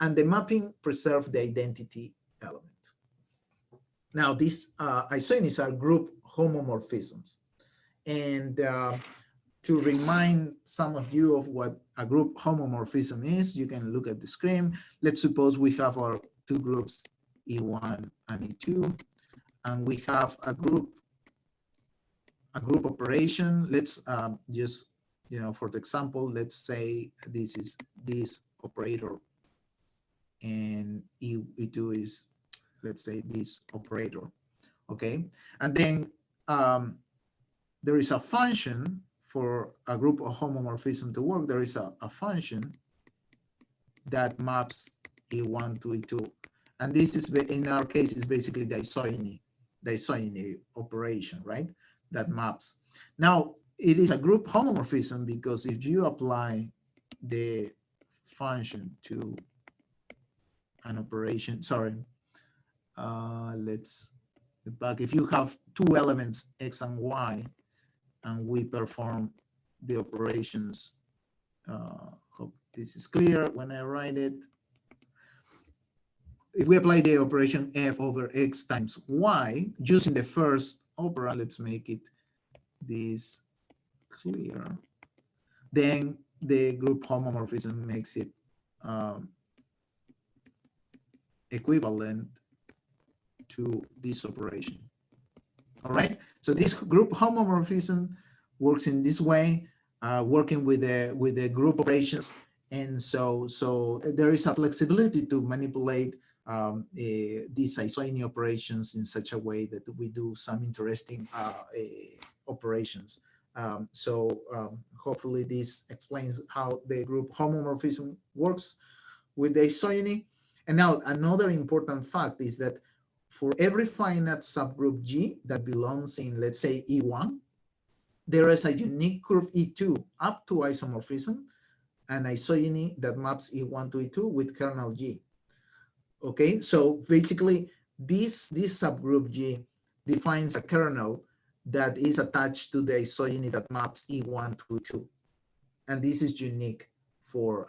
and the mapping preserves the identity element. Now these isogenies are group homomorphisms. And to remind some of you of what a group homomorphism is, you can look at the screen. Let's suppose we have our two groups, E1 and E2, and we have a group operation. Let's just, for the example, let's say this is this operator, and E2 is, let's say, this operator, okay? And then there is a function for a group of homomorphism to work. There is a function that maps E1 to E2. And this is, in our case, is basically the isogeny operation, right? That maps. Now, it is a group homomorphism because if you apply the function to an operation, sorry, let's get back. If you have two elements, X and Y, and we perform the operations, hope this is clear when I write it. If we apply the operation F over X times Y, using the first operand, let's make it this clear, then the group homomorphism makes it equivalent to this operation. All right, so this group homomorphism works in this way, working with the group operations, and so there is a flexibility to manipulate these isogeny operations in such a way that we do some interesting operations. Hopefully this explains how the group homomorphism works with the isogeny. And now another important fact is that for every finite subgroup G that belongs in, let's say, E1, there is a unique curve E2 up to isomorphism, an isogeny that maps E1 to E2 with kernel G. Okay, so basically this subgroup G defines a kernel that is attached to the isogeny that maps E1 to E2. And this is unique for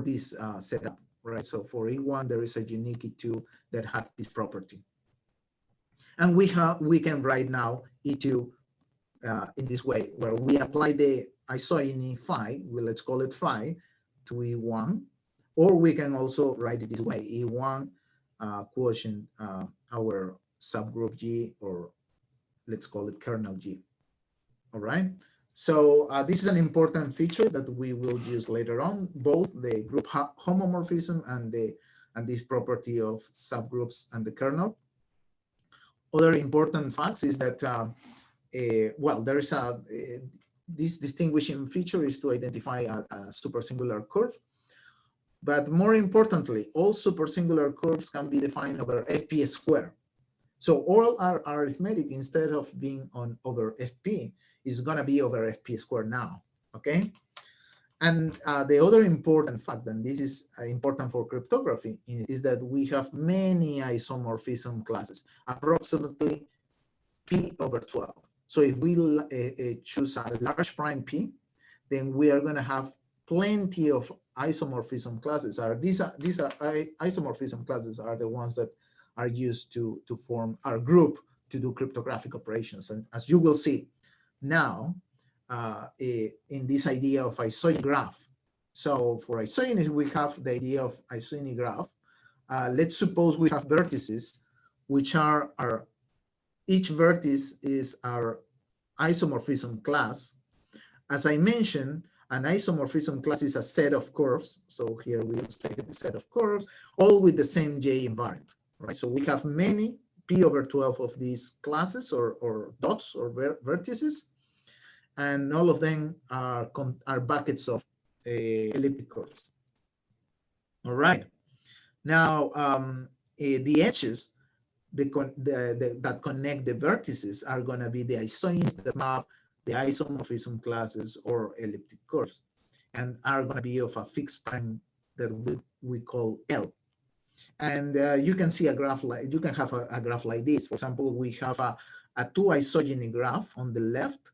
this setup, right? So for E1, there is a unique E2 that has this property. And we can write now E2 in this way, where we apply the isogeny phi, let's call it phi, to E1, or we can also write it this way, E1 quotient our subgroup G, or let's call it kernel G. All right. So this is an important feature that we will use later on, both the group homomorphism and this property of subgroups and the kernel. Other important facts is that, well, there is this distinguishing feature is to identify a supersingular curve. But more importantly, all supersingular curves can be defined over FP squared. So all our arithmetic, instead of being on over FP, is going to be over FP squared now, okay? And the other important fact, and this is important for cryptography, is that we have many isomorphism classes, approximately P over 12. So if we choose a large prime P, then we are going to have plenty of isomorphism classes. These are isomorphism classes are the ones that are used to form our group to do cryptographic operations. And as you will see now, in this idea of isogeny graph. So for isogenies, we have the idea of isogeny graph. Let's suppose we have vertices, which are each vertex is our isomorphism class. As I mentioned, an isomorphism class is a set of curves. So here we illustrated the set of curves, all with the same J invariant, right? So we have many P over 12 of these classes or dots or vertices, and all of them are buckets of elliptic curves. All right. Now, the edges that connect the vertices are going to be the isogenies that map the isomorphism classes or elliptic curves, and are going to be of a fixed prime that we call L. And you can see a graph like, you can have a graph like this. For example, we have a two isogeny graph on the left.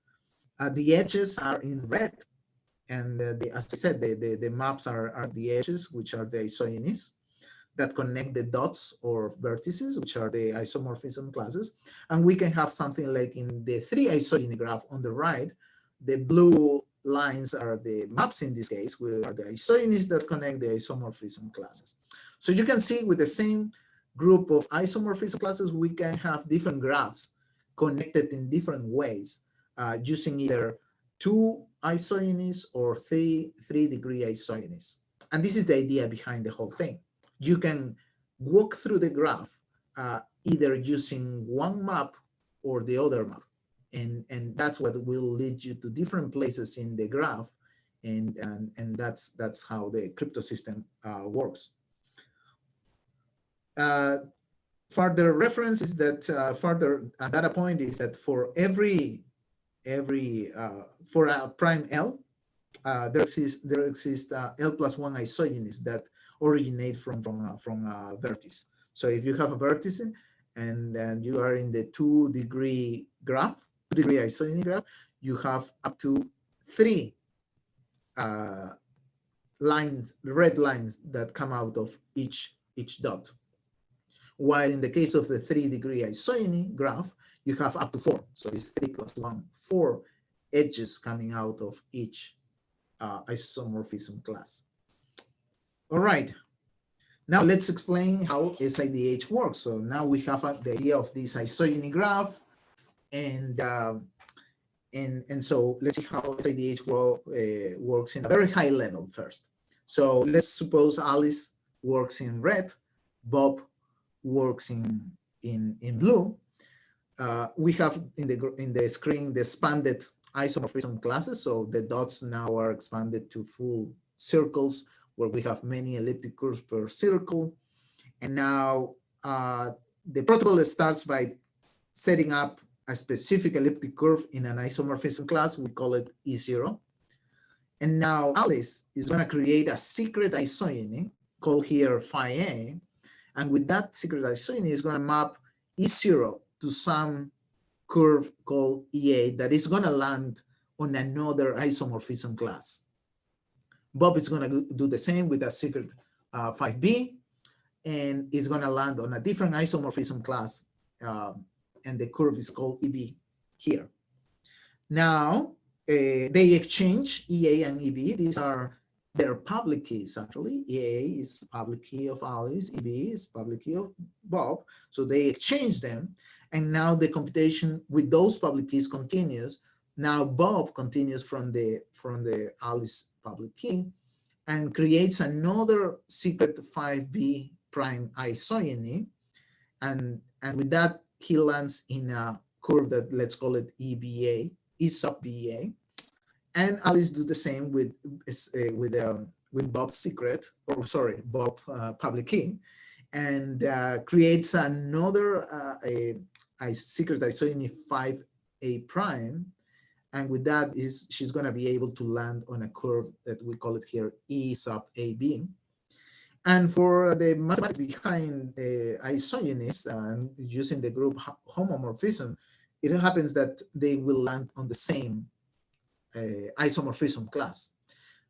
The edges are in red, and as I said, the maps are the edges, which are the isogenies that connect the dots or vertices, which are the isomorphism classes. And we can have something like in the three isogeny graph on the right, the blue lines are the maps in this case, which are the isogenies that connect the isomorphism classes. So you can see with the same group of isomorphism classes, we can have different graphs connected in different ways, using either two isogenies or three degree isogenies. And this is the idea behind the whole thing. You can walk through the graph either using one map or the other map. And that's what will lead you to different places in the graph. And that's how the crypto system works. Further reference is that further data point is that for every for a prime L, there exists L plus one isogenies that originate from a vertex. So if you have a vertex and you are in the 2-degree graph, 2-degree isogeny graph, you have up to 3 lines, red lines that come out of each dot. While in the case of the 3-degree isogeny graph, you have up to 4. So it's 3 plus 1, 4 edges coming out of each isomorphism class. All right. Now let's explain how SIDH works. So now we have the idea of this isogeny graph, and so let's see how SIDH works in a very high level first. So let's suppose Alice works in red, Bob works in blue. We have in the screen the expanded isomorphism classes. So the dots now are expanded to full circles where we have many elliptic curves per circle. And now the protocol starts by setting up a specific elliptic curve in an isomorphism class. We call it E0. And now Alice is going to create a secret isogeny called here phi A. And with that secret isogeny is going to map E0 to some curve called EA that is going to land on another isomorphism class. Bob is going to do the same with a secret 5B, and is going to land on a different isomorphism class, and the curve is called EB here. Now, they exchange EA and EB. These are their public keys, actually. EA is public key of Alice, EB is public key of Bob. So they exchange them, and now the computation with those public keys continues. Now Bob continues from the Alice public key and creates another secret 5B prime isogeny, and with that he lands in a curve that, let's call it EBA, E sub BA. And Alice do the same with Bob's secret, or sorry, Bob public key, and creates another a secret isogeny 5A prime. And with that, she's going to be able to land on a curve that we call it here E sub AB. And for the mathematics behind isogenies and using the group homomorphism, it happens that they will land on the same isomorphism class.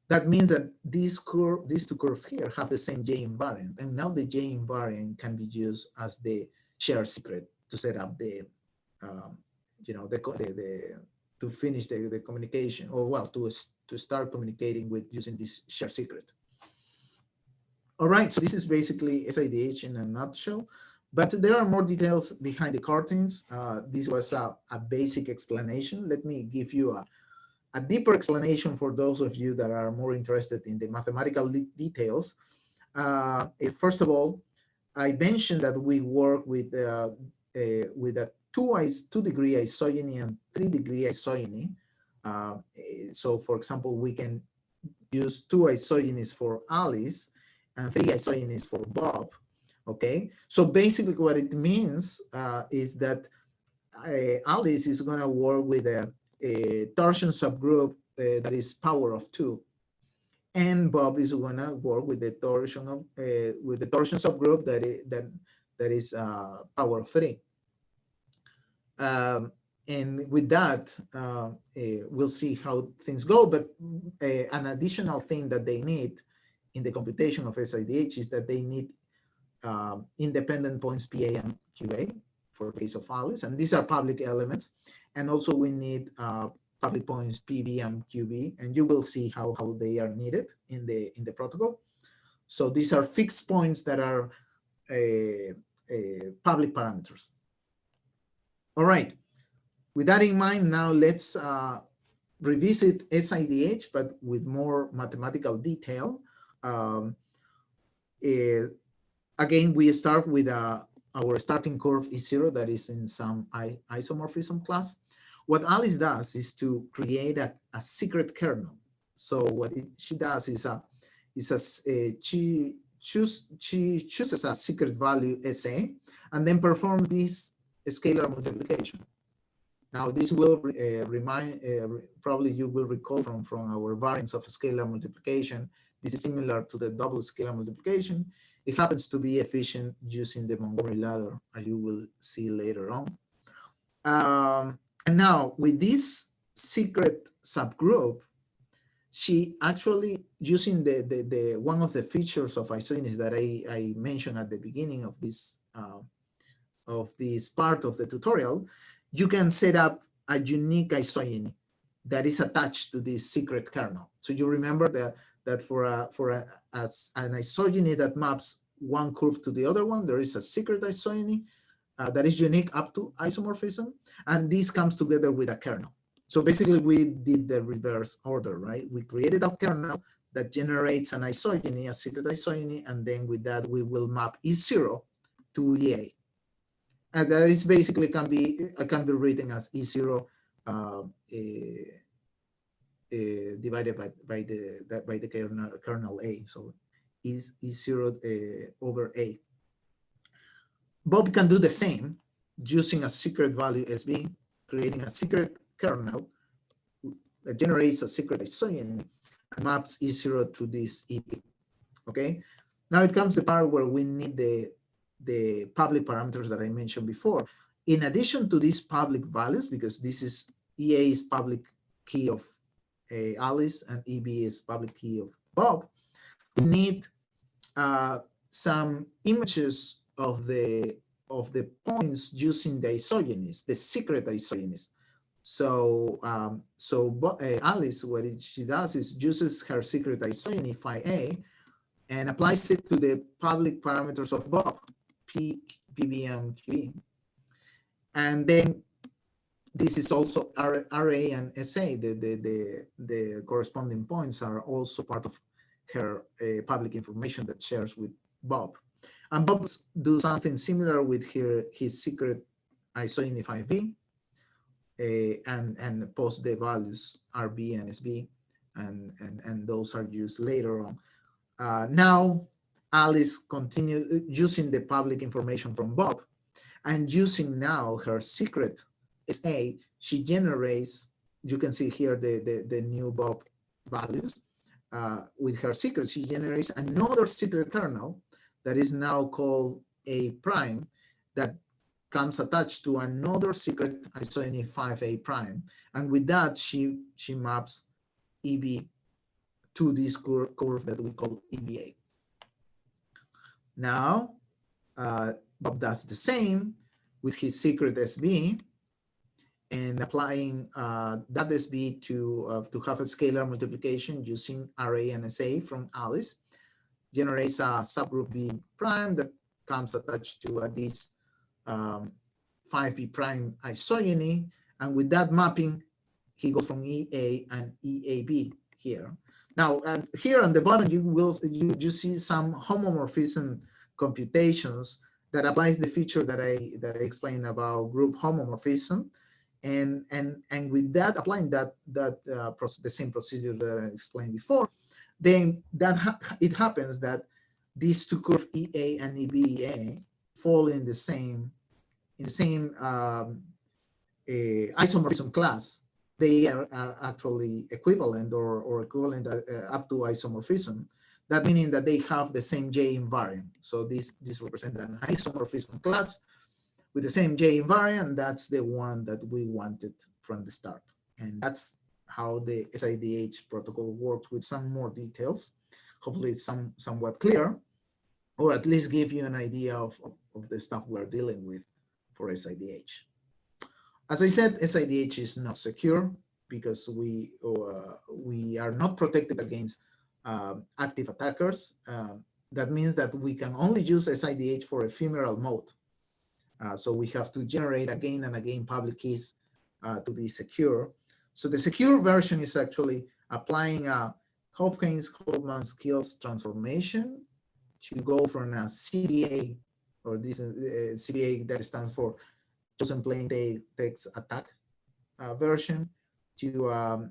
That means that these two curves here have the same J invariant, and now the J invariant can be used as the shared secret to set up the, to finish the communication, or well, to start communicating with using this shared secret. All right, so this is basically SIDH in a nutshell, but there are more details behind the curtains. This was a basic explanation. Let me give you a deeper explanation for those of you that are more interested in the mathematical details. First of all, I mentioned that we work with a 2-degree isogeny and 3-degree isogeny. So for example, we can use 2 isogenies for Alice and 3 isogenies for Bob. Okay, so basically what it means is that Alice is going to work with a torsion subgroup that is power of 2, and Bob is going to work with the torsion subgroup that is power of 3. And with that, we'll see how things go. But an additional thing that they need in the computation of SIDH is that they need independent points PA and QA for the case of Alice, and these are public elements. And also we need public points PB and QB, and you will see how they are needed in the protocol. So these are fixed points that are public parameters. All right, with that in mind, now let's revisit SIDH, but with more mathematical detail. Again, we start with our starting curve E0 that is in some isomorphism class. What Alice does is to create a secret kernel. So what she does is she chooses a secret value SA and then perform this scalar multiplication. Now this will probably you will recall from our variants of scalar multiplication This is similar to the double scalar multiplication. It happens to be efficient using the Montgomery ladder, as you will see later on. And now with this secret subgroup, she actually, using the one of the features of isogenies that I mentioned at the beginning of this part of the tutorial, you can set up a unique isogeny that is attached to this secret kernel. So you remember that for an isogeny that maps one curve to the other one, there is a secret isogeny that is unique up to isomorphism, and this comes together with a kernel. So basically we did the reverse order, right? We created a kernel that generates an isogeny, a secret isogeny, and then with that we will map E0 to EA. And that is basically can be written as E0 divided by the kernel A. So is E0 over A. Bob can do the same using a secret value SB, creating a secret kernel that generates a secret isogeny and maps E0 to this EP. Okay. Now it comes the part where we need the public parameters that I mentioned before. In addition to these public values, because this is EA is public key of Alice and EB is public key of Bob, we need some images of the points using the isogenies, the secret isogenies. So Alice, what she does is uses her secret isogeny phi A and applies it to the public parameters of Bob, P, PBM, QB. And then this is also RA and SA, the corresponding points are also part of her public information that shares with Bob. And Bob do something similar with his secret isogeny phi B and post the values RB and SB, and those are used later on. Now Alice continues using the public information from Bob and using now her secret SA, she generates, you can see here the new Bob values. With her secret, she generates another secret kernel that is now called A prime that comes attached to another secret isogeny 5A prime. And with that, she maps EB to this curve that we call EBA. Now, Bob does the same with his secret SB and applying that SB to have a scalar multiplication using RA and SA from Alice, generates a subgroup B prime that comes attached to this 5B prime isogeny. And with that mapping, he goes from EA and EAB here. Now, here on the bottom, you see some homomorphism computations that applies the feature that I explained about group homomorphism. And with that, applying the same procedure that I explained before, then it happens that these two curves EA and EBA fall in the same isomorphism class. They are actually equivalent or equivalent up to isomorphism. That meaning that they have the same J invariant. So this represents an isomorphism class with the same J invariant. That's the one that we wanted from the start. And that's how the SIDH protocol works with some more details. Hopefully it's somewhat clear, or at least give you an idea of the stuff we're dealing with for SIDH. As I said, SIDH is not secure because we are not protected against active attackers. That means that we can only use SIDH for ephemeral mode. So we have to generate again and again public keys to be secure. So the secure version is actually applying a Hofheinz-Holtmann-Skills transformation to go from a CBA, or this CBA that stands for chosen plain text attack version, to a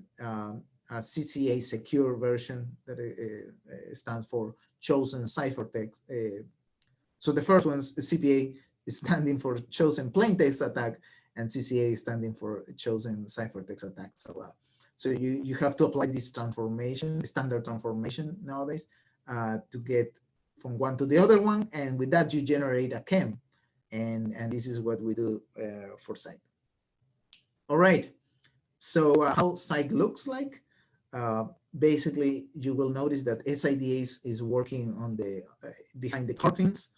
CCA secure version that stands for chosen ciphertext. So the first one, CPA, is standing for chosen plain text attack, and CCA is standing for chosen ciphertext attack. So you have to apply this transformation, standard transformation nowadays, to get from one to the other one. And with that, you generate a chem. And this is what we do for psych. All right. So how psych looks like? Basically, you will notice that SIDA is working on the behind the curtains.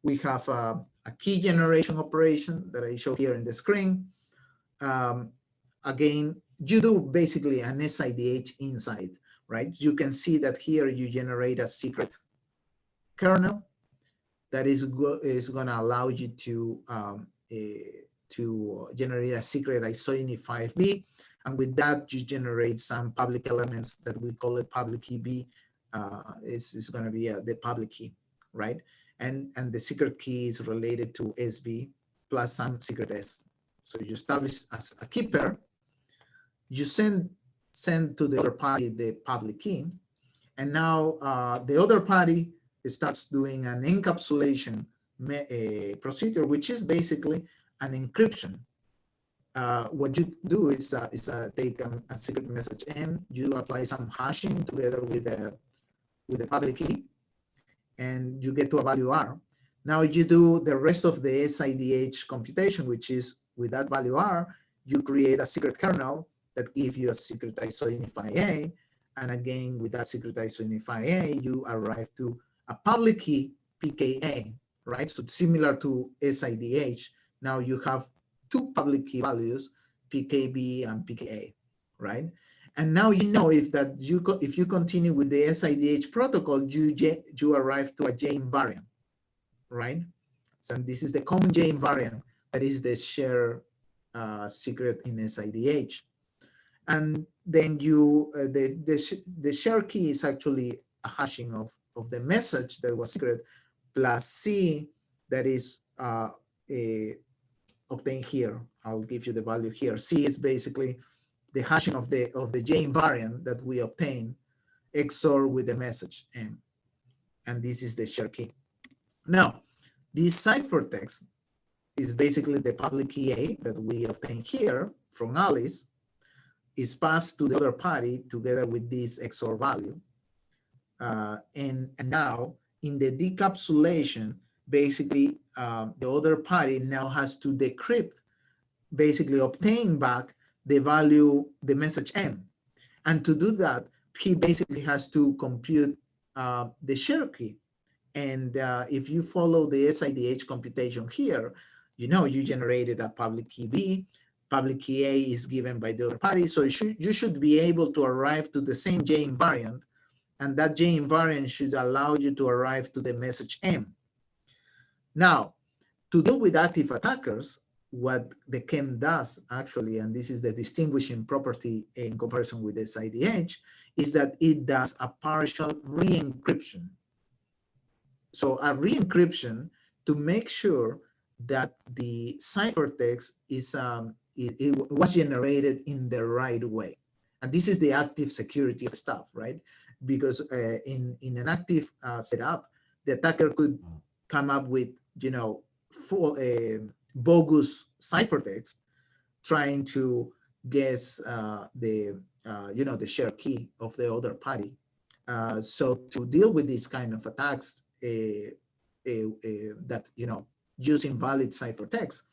We have a key generation operation that I show here in the screen. Again, you do basically an SIDH inside, right? You can see that here you generate a secret kernel that is going to allow you to generate a secret isogeny 5B. And with that, you generate some public elements that we call it public key B. It's going to be the public key, right? And the secret key is related to SB plus some secret S. So you establish as a key pair. You send to the other party the public key. And now the other party starts doing an encapsulation procedure, which is basically an encryption. What you do is take a secret message M, you apply some hashing together with the public key, and you get to a value R. Now you do the rest of the SIDH computation, which is with that value R, you create a secret kernel that gives you a secret isogeny phi A. And again, with that secret isogeny phi A, you arrive to a public key PKA, right? So similar to SIDH, now you have two public key values, PKB and PKA, right? And now you know if you continue with the SIDH protocol, you arrive to a J invariant, right? So this is the common J invariant that is the share secret in SIDH. And then the share key is actually a hashing of the message that was secret plus C that is obtained here. I'll give you the value here. C is basically the hashing of the J invariant that we obtain XOR with the message M. And this is the share key. Now, this ciphertext is basically the public key A that we obtain here from Alice is passed to the other party together with this XOR value. And now in the decapsulation, basically the other party now has to decrypt, basically obtain back the value, the message M. And to do that, he basically has to compute the share key. And if you follow the SIDH computation here, you know you generated a public key B, public key A is given by the other party. So you should be able to arrive to the same J invariant, and that J invariant should allow you to arrive to the message M. Now, to deal with active attackers, what the chem does actually, and this is the distinguishing property in comparison with SIDH, is that it does a partial re-encryption. So a re-encryption to make sure that the ciphertext is it was generated in the right way. And this is the active security stuff, right? Because in an active setup, the attacker could come up with, full bogus ciphertext, trying to guess the share key of the other party. So to deal with these kind of attacks that use invalid ciphertext,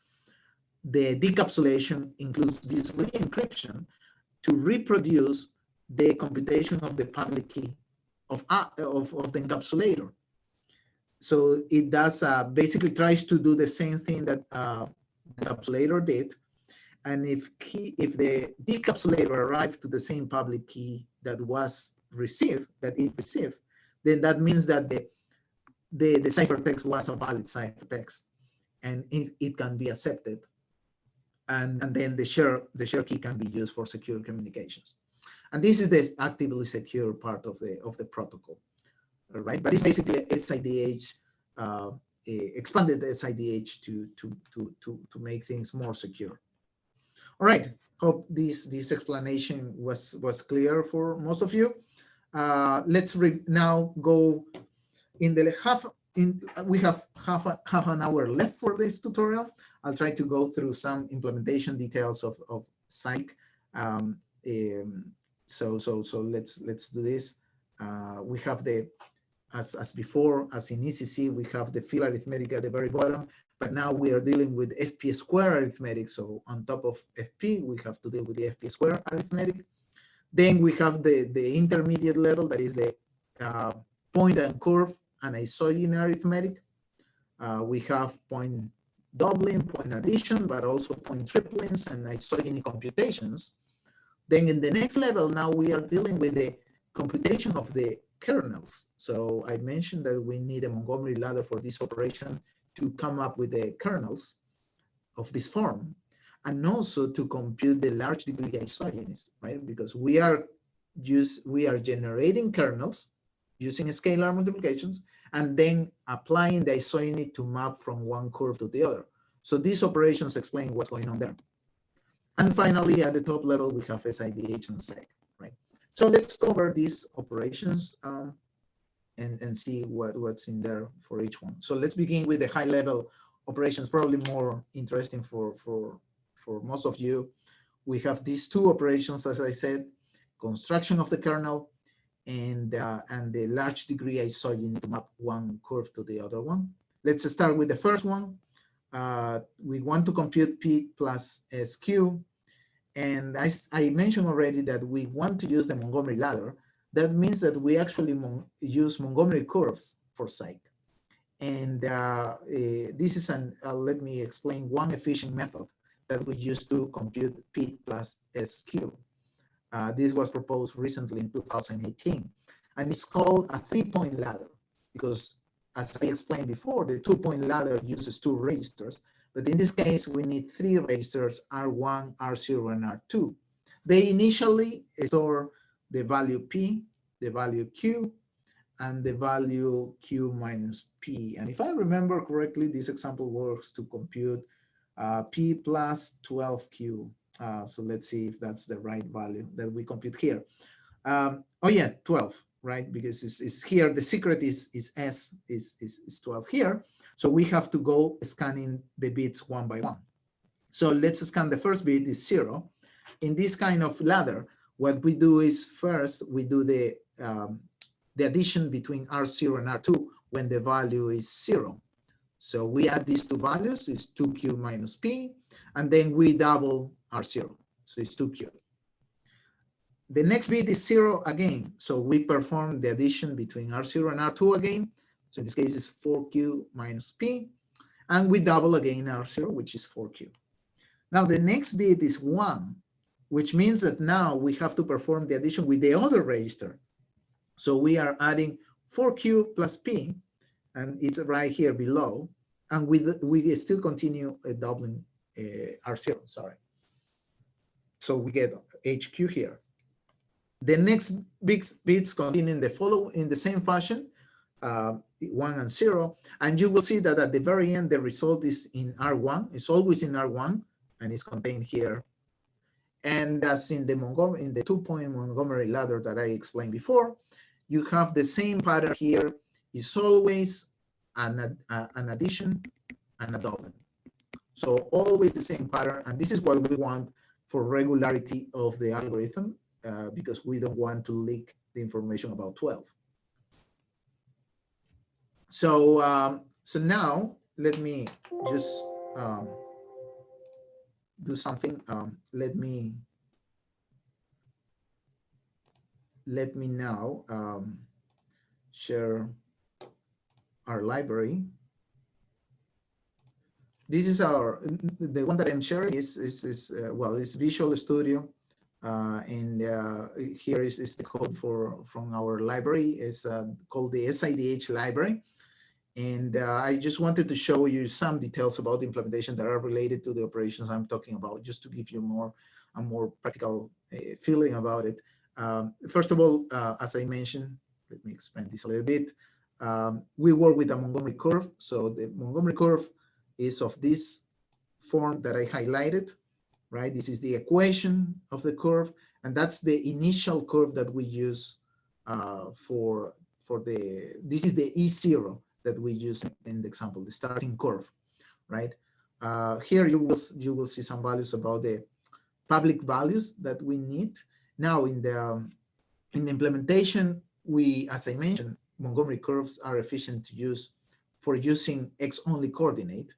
the decapsulation includes this re-encryption to reproduce the computation of the public key of the encapsulator. So it does basically tries to do the same thing that the encapsulator did. And if the decapsulator arrives to the same public key that it received, then that means that the ciphertext was a valid ciphertext, and it can be accepted. And then the share key can be used for secure communications. And this is the actively secure part of the protocol, right? But it's basically SIDH, expanded SIDH to make things more secure. All right, hope this explanation was clear for most of you. Let's now go in the we have half an hour left for this tutorial. I'll try to go through some implementation details of Psych. So let's do this. We have the, as before, as in ECC, we have the field arithmetic at the very bottom, but now we are dealing with FP square arithmetic. So on top of FP, we have to deal with the FP square arithmetic. Then we have the intermediate level, that is the point and curve and isogeny arithmetic. We have point doubling, point addition, but also point triplings and isogeny computations. Then in the next level, now we are dealing with the computation of the kernels. So I mentioned that we need a Montgomery ladder for this operation to come up with the kernels of this form, and also to compute the large degree isogenies, right? Because we are generating kernels using scalar multiplications and then applying the isogeny to map from one curve to the other. So these operations explain what's going on there. And finally, at the top level, we have SIDH and SEC, right? So let's cover these operations and see what's in there for each one. So let's begin with the high level operations, probably more interesting for most of you. We have these two operations, as I said, construction of the kernel and the large degree isogeny to map one curve to the other one. Let's start with the first one. We want to compute P plus SQ. And I mentioned already that we want to use the Montgomery ladder. That means that we actually use Montgomery curves for psych. And this is let me explain one efficient method that we use to compute P plus SQ. This was proposed recently in 2018. And it's called a 3-point ladder because, as I explained before, the 2-point ladder uses 2 registers. But in this case, we need 3 registers, R1, R0, and R2. They initially store the value P, the value Q, and the value Q minus P. And if I remember correctly, this example works to compute P plus 12Q. So let's see if that's the right value that we compute here. Oh yeah, 12, right? Because it's here, the secret is S, is 12 here. So we have to go scanning the bits one by one. So let's scan the first bit is 0. In this kind of ladder, what we do is first we do the addition between R0 and R2 when the value is 0. So we add these 2 values, it's 2Q minus P, and then we double R0, so it's 2Q. The next bit is 0 again, so we perform the addition between R0 and R2 again. So in this case, it's 4Q minus P, and we double again R0, which is 4Q. Now the next bit is 1, which means that now we have to perform the addition with the other register. So we are adding 4Q plus P, and it's right here below, and we still continue doubling R0, sorry. So we get HQ here. The next bits continue in the same fashion, 1 and 0, and you will see that at the very end, the result is in R1. It's always in R1, and it's contained here. And as in the 2-point Montgomery ladder that I explained before, you have the same pattern here. It's always an addition and a doubling. So always the same pattern, and this is what we want for regularity of the algorithm, because we don't want to leak the information about 12. So so now let me just do something. Let me now share our library. This is the one that I'm sharing is well, it's Visual Studio, and here is the code from our library. It's called the SIDH library. And I just wanted to show you some details about the implementation that are related to the operations I'm talking about, just to give you a more practical feeling about it. First of all, as I mentioned, let me expand this a little bit. We work with a Montgomery curve. So the Montgomery curve is of this form that I highlighted, right? This is the equation of the curve, and that's the initial curve that we use this is the E0 that we use in the example, the starting curve, right? Here you will see some values about the public values that we need. Now in the implementation, we, as I mentioned, Montgomery curves are efficient to use for using X-only coordinate,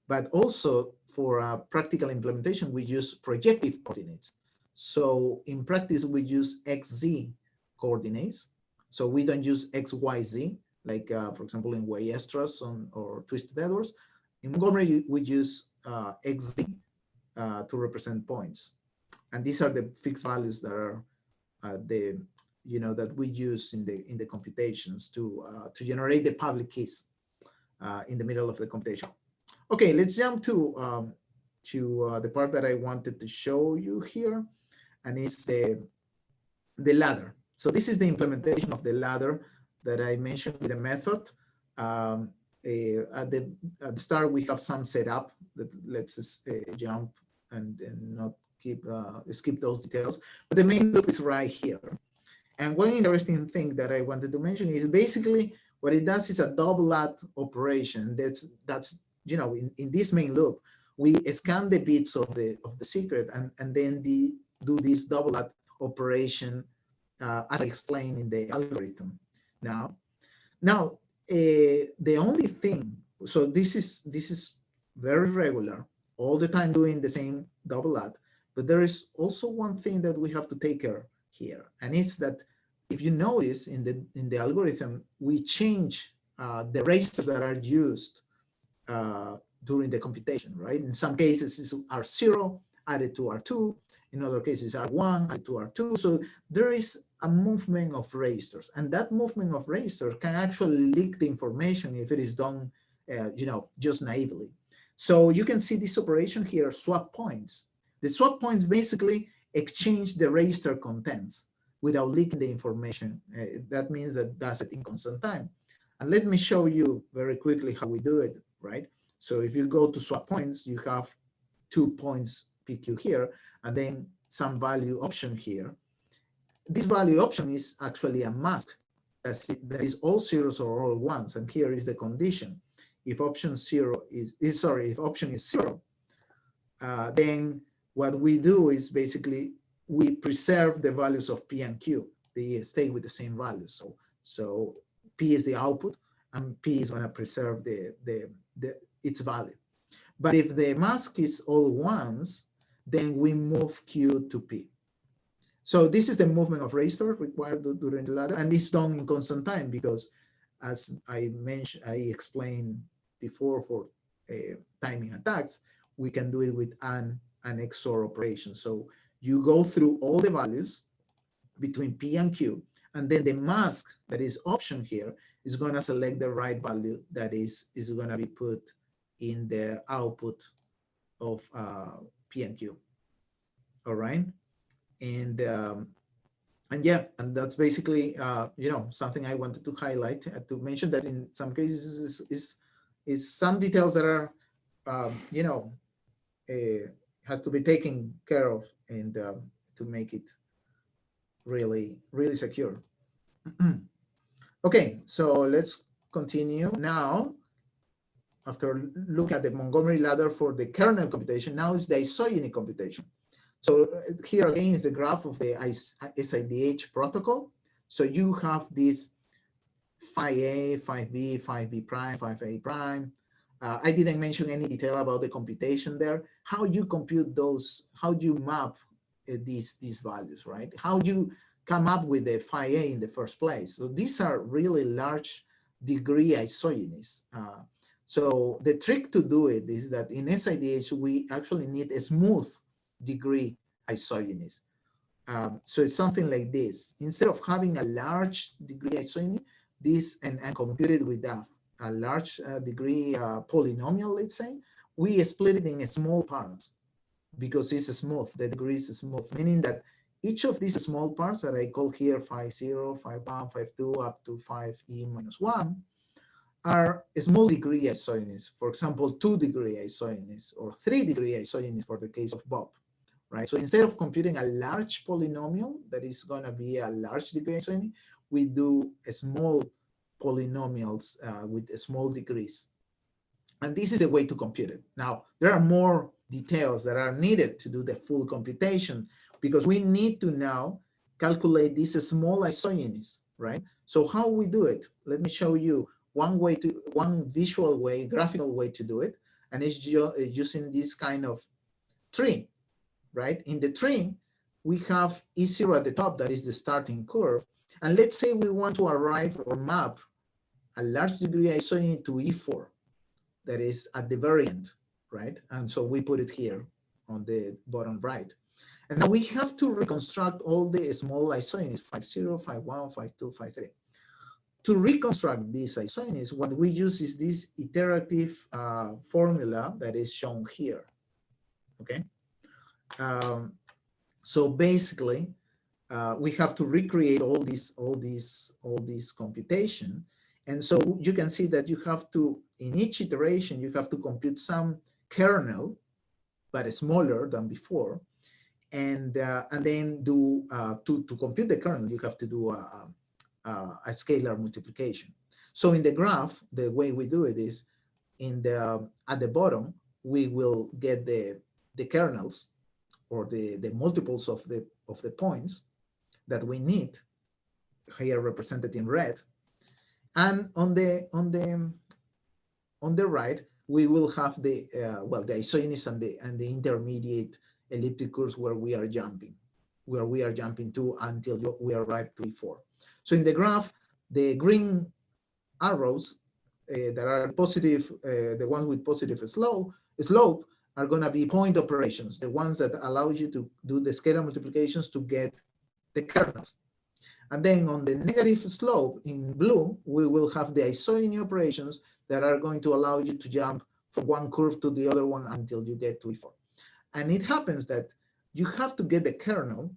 but also for practical implementation, we use projective coordinates. So in practice, we use XZ coordinates. So we don't use XYZ, like for example, in Weierstrass or Twisted Edwards. In Montgomery, we use XZ to represent points. And these are the fixed values that are that we use in the computations to generate the public keys in the middle of the computation. Okay, let's jump to the part that I wanted to show you here, and it's the ladder. So this is the implementation of the ladder that I mentioned with the method. At the start, we have some setup that let's jump and not skip those details. But the main loop is right here. And one interesting thing that I wanted to mention is basically what it does is a double add operation. That's in this main loop, we scan the bits of the secret and then do this double add operation as I explained in the algorithm. Now the only thing, so this is very regular, all the time doing the same double add, but there is also one thing that we have to take care here, and it's that if you notice in the algorithm, we change the registers that are used during the computation, right? In some cases, it's R0 added to R2. In other cases, R1 added to R2. So there is a movement of registers, and that movement of registers can actually leak the information if it is done, just naively. So you can see this operation here, swap points. The swap points basically exchange the register contents without leaking the information. That means that does it in constant time. And let me show you very quickly how we do it, right? So if you go to swap points, you have 2 points PQ here, and then some value option here. This value option is actually a mask that is all zeros or all ones, and here is the condition. If option if option is 0, then what we do is basically we preserve the values of P and Q. They stay with the same values. So P is the output, and P is going to preserve its value. But if the mask is all ones, then we move Q to P. So this is the movement of register required during the ladder, and it's done in constant time because, as I mentioned, I explained before for timing attacks, we can do it with an XOR operation. So you go through all the values between P and Q, and then the mask that is option here is going to select the right value that is going to be put in the output of P and Q. All right, and yeah, and that's basically something I wanted to highlight to mention that in some cases is some details that are has to be taken care of and to make it really secure. Okay, so let's continue now. After looking at the Montgomery ladder for the kernel computation, now is the isogeny computation. So here again is the graph of the SIDH protocol. So you have this phi A, phi B, phi B prime, phi A prime. I didn't mention any detail about the computation there. How you compute those, how do you map these values, right? How do you come up with the phi A in the first place? So these are really large degree isogenies. So the trick to do it is that in SIDH, we actually need a smooth degree isogenies. So it's something like this. Instead of having a large degree isogeny, this and computed with a large degree polynomial, let's say, we split it in small parts because it's smooth, the degree is smooth, meaning that each of these small parts that I call here phi 0, phi 1, phi 2, up to 5e minus 1, are small degree isogenies. For example, 2 degree isogenies or 3 degree isogenies for the case of Bob, right? So instead of computing a large polynomial that is going to be a large degree isogeny, we do a small polynomials with small degrees. And this is a way to compute it. Now, there are more details that are needed to do the full computation because we need to now calculate these small isogenies, right? So how we do it? Let me show you one visual way, graphical way to do it, and it's using this kind of tree, right? In the tree, we have E0 at the top, that is the starting curve, and let's say we want to arrive or map a large degree isogeny to E4, that is at the very end, right? And so we put it here on the bottom right. And now we have to reconstruct all the small isogenies, 50, 51, 52, 53. To reconstruct these isogenies, what we use is this iterative formula that is shown here, okay? So basically, we have to recreate all these computation. And so you can see that you have to, in each iteration, you have to compute some kernel, but smaller than before. And then do, to compute the kernel, you have to do a scalar multiplication. So in the graph, the way we do it is at the bottom, we will get the kernels or the multiples of the points that we need, here represented in red. And on the right, we will have the the isogenies and the intermediate elliptic curves where we are jumping to until we arrive to E4. So in the graph, the green arrows that are positive, the ones with positive slope are going to be point operations, the ones that allow you to do the scalar multiplications to get the kernels. And then on the negative slope in blue, we will have the isogeny operations that are going to allow you to jump from one curve to the other one until you get to E4. And it happens that you have to get the kernel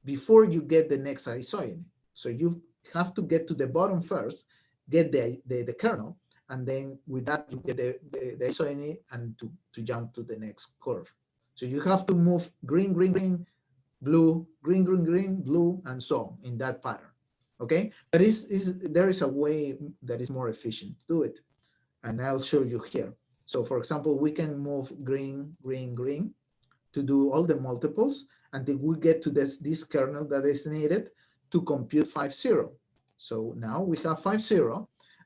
before you get the next isogeny. So you have to get to the bottom first, get the kernel, and then with that you get the isogeny and to jump to the next curve. So you have to move green, green, green, blue, green, green, green, blue, and so on in that pattern. Okay, but there is a way that is more efficient to do it, and I'll show you here. So for example, we can move green, green, green to do all the multiples until we get to this kernel that is needed to compute 50. So now we have 50,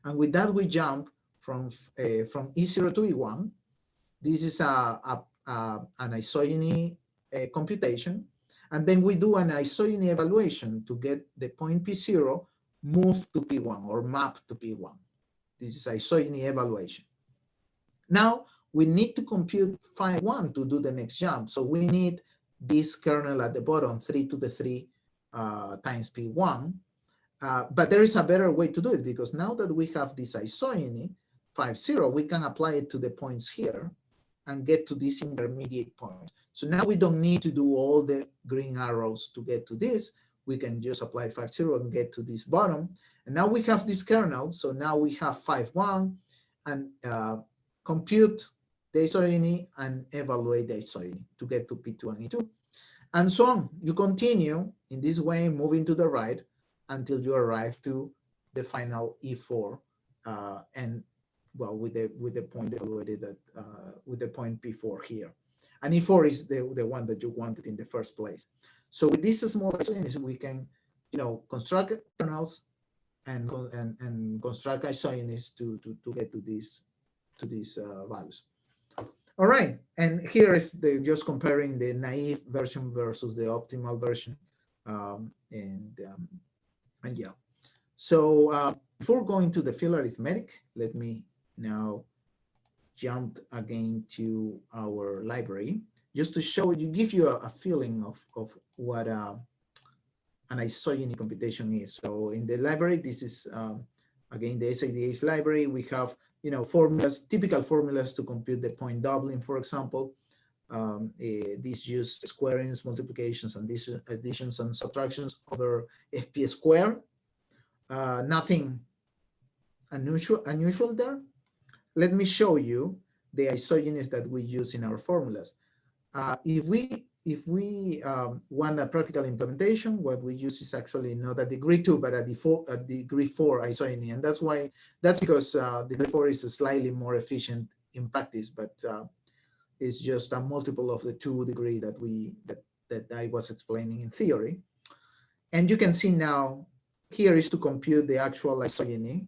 and with that we jump from E0 to E1. This is an isogeny computation, and then we do an isogeny evaluation to get the point P0 moved to P1 or mapped to P1. This is isogeny evaluation. Now we need to compute phi1 to do the next jump. So we need this kernel at the bottom, 3 to the 3 times P1. But there is a better way to do it, because now that we have this isogeny, 50, we can apply it to the points here and get to these intermediate points. So now we don't need to do all the green arrows to get to this. We can just apply 50 and get to this bottom. And now we have this kernel. So now we have 51 and compute the isogeny and evaluate the isogeny to get to P2 and E2. And so on. You continue in this way, moving to the right until you arrive to the final E4 and well, with the point evaluated at, with the point P4 here. And E4 is the one that you wanted in the first place. So with these small isogenies, we can, construct kernels and construct isogenies to get to these values. All right, and here is just comparing the naive version versus the optimal version, and yeah. So before going to the field arithmetic, let me now jump again to our library, just to show you, give you a feeling of what an isogeny computation is. So in the library, this is again the SIDH library. We have formulas, typical formulas to compute the point doubling, for example. These use squarings, multiplications, and these additions and subtractions over FP square. Nothing unusual there. Let me show you the isogenies that we use in our formulas. If we want a practical implementation, what we use is actually not a degree 2, but a degree 4 isogeny, and that's because degree 4 is slightly more efficient in practice, but it's just a multiple of the 2 degree that I was explaining in theory. And you can see now, here is to compute the actual isogeny.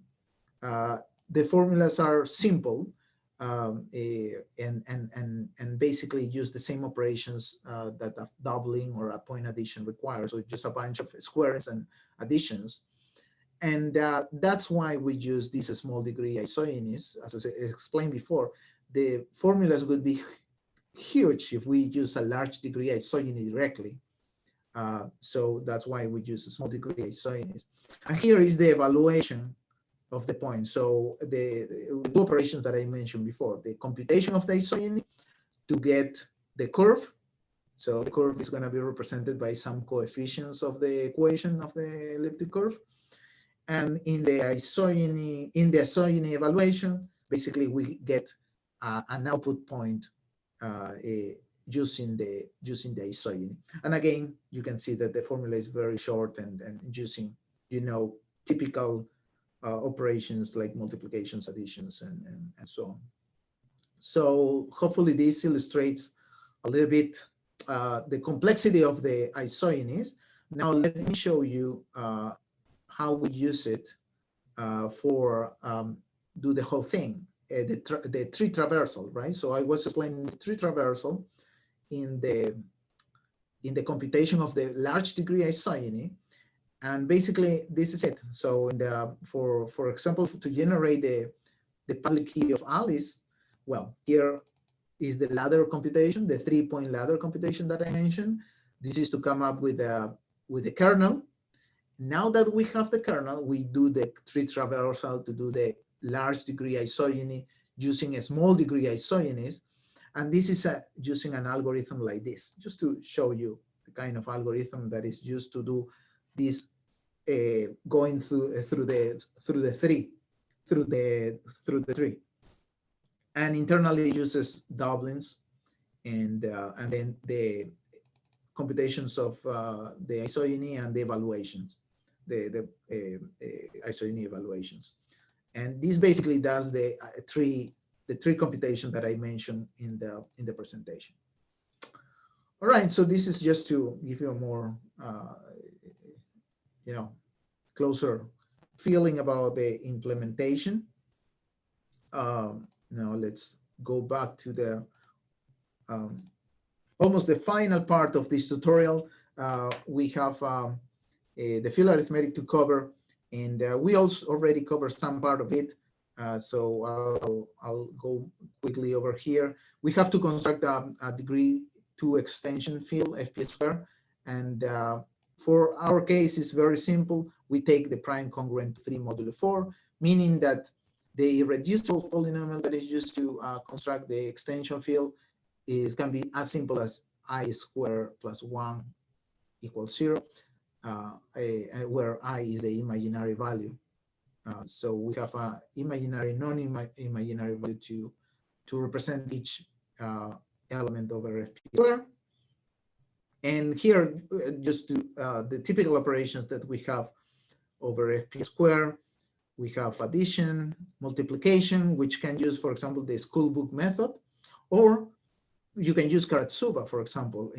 The formulas are simple, and basically use the same operations that a doubling or a point addition requires. So just a bunch of squares and additions. And that's why we use these small degree isogenies. As I explained before, the formulas would be huge if we use a large degree isogeny directly. So that's why we use a small degree isogenies. And here is the evaluation of the point. So the two operations that I mentioned before, the computation of the isogeny to get the curve. So the curve is going to be represented by some coefficients of the equation of the elliptic curve. And in the isogeny evaluation, basically we get an output point using the isogeny. And again, you can see that the formula is very short and using, typical operations like multiplications, additions, and so on. So hopefully this illustrates a little bit the complexity of the isogenies. Now let me show you how we use it for do the whole thing, the tree traversal, right? So I was explaining the tree traversal in the computation of the large degree isogeny. And basically this is it. So in the, for example, to generate the public key of Alice, well, here is the ladder computation, the 3-point ladder computation that I mentioned. This is to come up with the kernel. Now that we have the kernel, we do the tree traversal to do the large degree isogeny using a small degree isogenies. And this is using an algorithm like this, just to show you the kind of algorithm that is used to do this going through the tree. And internally it uses doublings and then the computations of the isogeny and the evaluations, the isogeny evaluations. And this basically does the tree computation that I mentioned in the presentation. All right, so this is just to give you a more closer feeling about the implementation. Now let's go back to the almost the final part of this tutorial. We have the field arithmetic to cover, and we also already covered some part of it. So I'll go quickly over here. We have to construct a degree 2 extension field, FP square. And for our case, it's very simple. We take the prime congruent 3 modulo 4, meaning that the irreducible polynomial that is used to construct the extension field can be as simple as I squared plus 1 equals 0, where I is the imaginary value. So we have an imaginary, non-imaginary value to represent each element over FP square. And here, just to the typical operations that we have over FP square, we have addition, multiplication, which can use, for example, the school book method, or you can use Karatsuba, for example,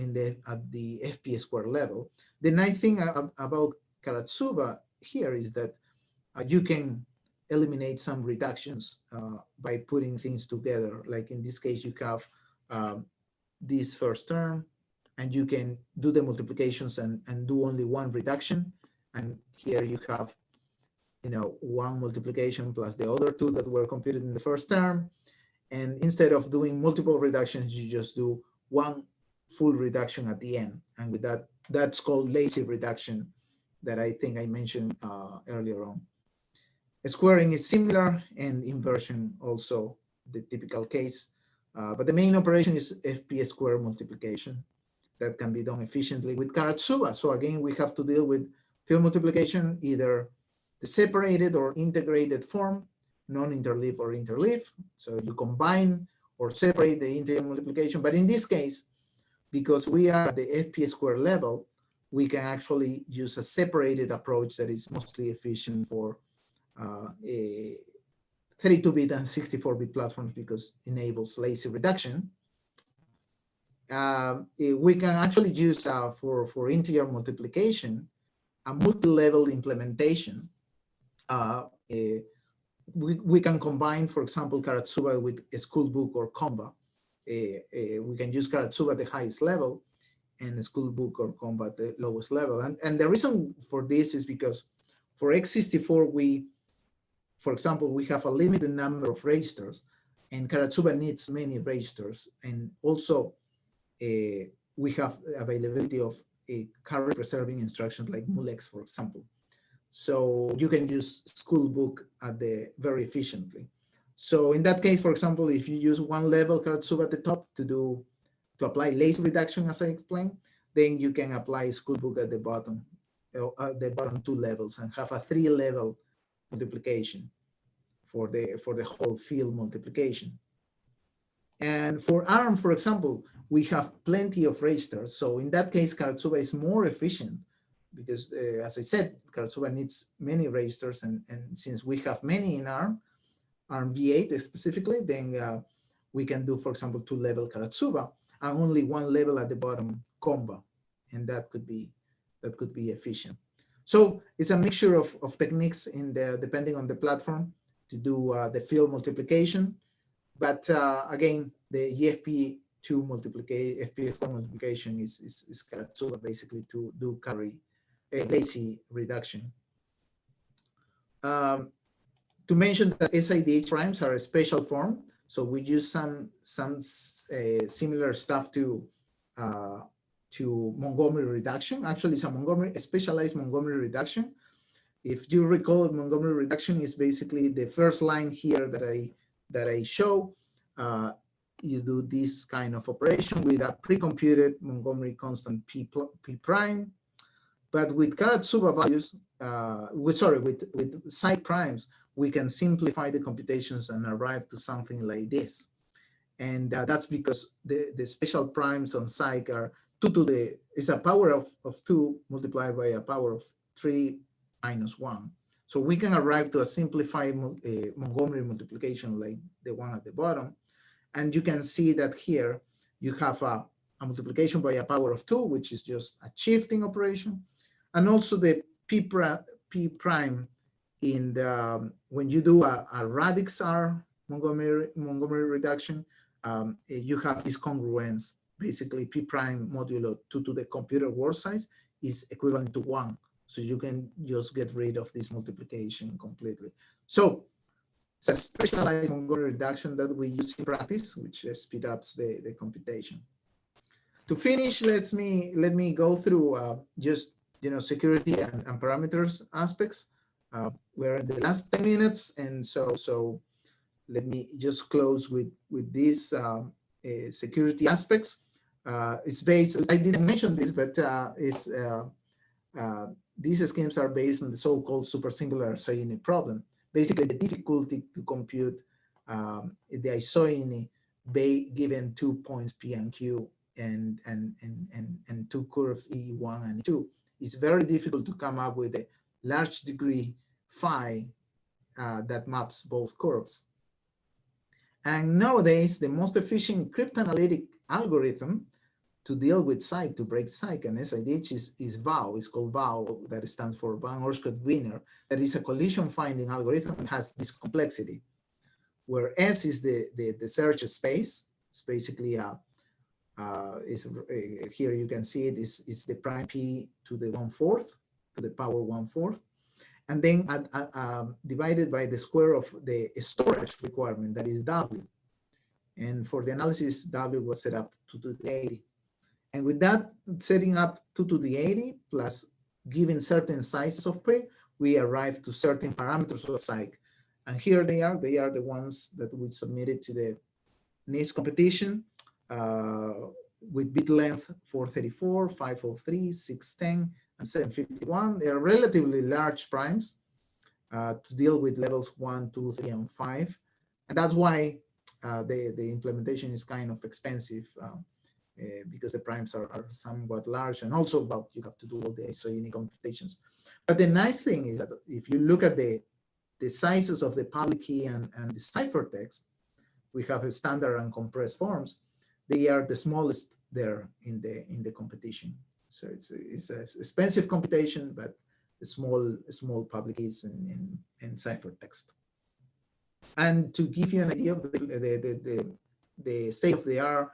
at the FP square level. The nice thing about Karatsuba here is that you can eliminate some reductions by putting things together. Like in this case, you have this first term, and you can do the multiplications and do only one reduction. And here you have, one multiplication plus the other two that were computed in the first term. And instead of doing multiple reductions, you just do one full reduction at the end. And with that, that's called lazy reduction that I think I mentioned earlier on. Squaring is similar, and inversion also the typical case. But the main operation is FP square multiplication that can be done efficiently with Karatsuba. So again, we have to deal with field multiplication, either the separated or integrated form, non-interleave or interleave. So you combine or separate the integer multiplication. But in this case, because we are at the FP square level, we can actually use a separated approach that is mostly efficient for 32-bit and 64-bit platforms because it enables lazy reduction. We can actually use for integer multiplication, a multi-level implementation. We can combine, for example, Karatsuba with a school book or Comba. We can use Karatsuba at the highest level and a school book or Comba at the lowest level. And the reason for this is because for x64, for example, we have a limited number of registers, and Karatsuba needs many registers. And also, we have availability of a carry preserving instructions like MULEX, for example. So you can use school book at very efficiently. So in that case, for example, if you use one level Karatsuba at the top to apply lazy reduction, as I explained, then you can apply school book at the bottom two levels, and have a 3-level multiplication for the whole field multiplication. And for ARM, for example, we have plenty of registers. So in that case, Karatsuba is more efficient because, as I said, Karatsuba needs many registers. And since we have many in ARM V8 specifically, then we can do, for example, 2-level Karatsuba and only 1 level at the bottom Comba. And that could be efficient. So it's a mixture of techniques depending on the platform to do the field multiplication. But again, the EFP2 multiplication, FP2 multiplication is Karatsuba basically to do carry lazy reduction. To mention that SIDH primes are a special form, so we use some similar stuff to Montgomery reduction. Actually, it's a specialized Montgomery reduction. If you recall, Montgomery reduction is basically the first line here that I show. You do this kind of operation with a pre-computed Montgomery constant P prime, but with Karatsuba values, with psi primes, we can simplify the computations and arrive to something like this. And that's because the special primes on psi are 2 to the, it's a power of 2 multiplied by a power of 3 minus 1. So we can arrive to a simplified Montgomery multiplication like the one at the bottom. And you can see that here you have a multiplication by a power of 2, which is just a shifting operation. And also the P prime in the, when you do a radix R Montgomery reduction, you have this congruence. Basically, P prime modulo 2 to the computer word size is equivalent to 1. So you can just get rid of this multiplication completely. So it's a specialized Montgomery reduction that we use in practice, which speeds up the computation. To finish, let me go through just security and parameters aspects. We're in the last 10 minutes, and so let me just close with these security aspects. It's based, I didn't mention this, but these schemes are based on the so-called supersingular isogeny problem. Basically, the difficulty to compute the isogeny given 2 points P and Q and 2 curves E1 and 2. It's very difficult to come up with a large degree phi that maps both curves. And nowadays, the most efficient cryptanalytic algorithm to deal with psi, to break psi and SIDH is VOW. It's called VOW, that stands for Van Oorschot-Wiener. That is a collision finding algorithm and has this complexity, where S is the search space. It's basically here you can see it is the prime P to the 1/4, to the power 1/4. And then divided by the square of the storage requirement, that is W. And for the analysis, W was set up 2 to the 80. And with that, setting up 2 to the 80 plus giving certain sizes of P, we arrive to certain parameters of psi. And here they are the ones that we submitted to the NIST competition with bit length 434, 503, 610, and 751. They are relatively large primes to deal with levels 1, 2, 3, and 5. And that's why the implementation is kind of expensive because the primes are somewhat large, and also, well, you have to do all the isogeny computations. But the nice thing is that if you look at the sizes of the public key and the ciphertext, we have a standard and compressed forms. They are the smallest there in the competition. So it's an expensive computation, but small public keys and ciphertext. And to give you an idea of the state of the art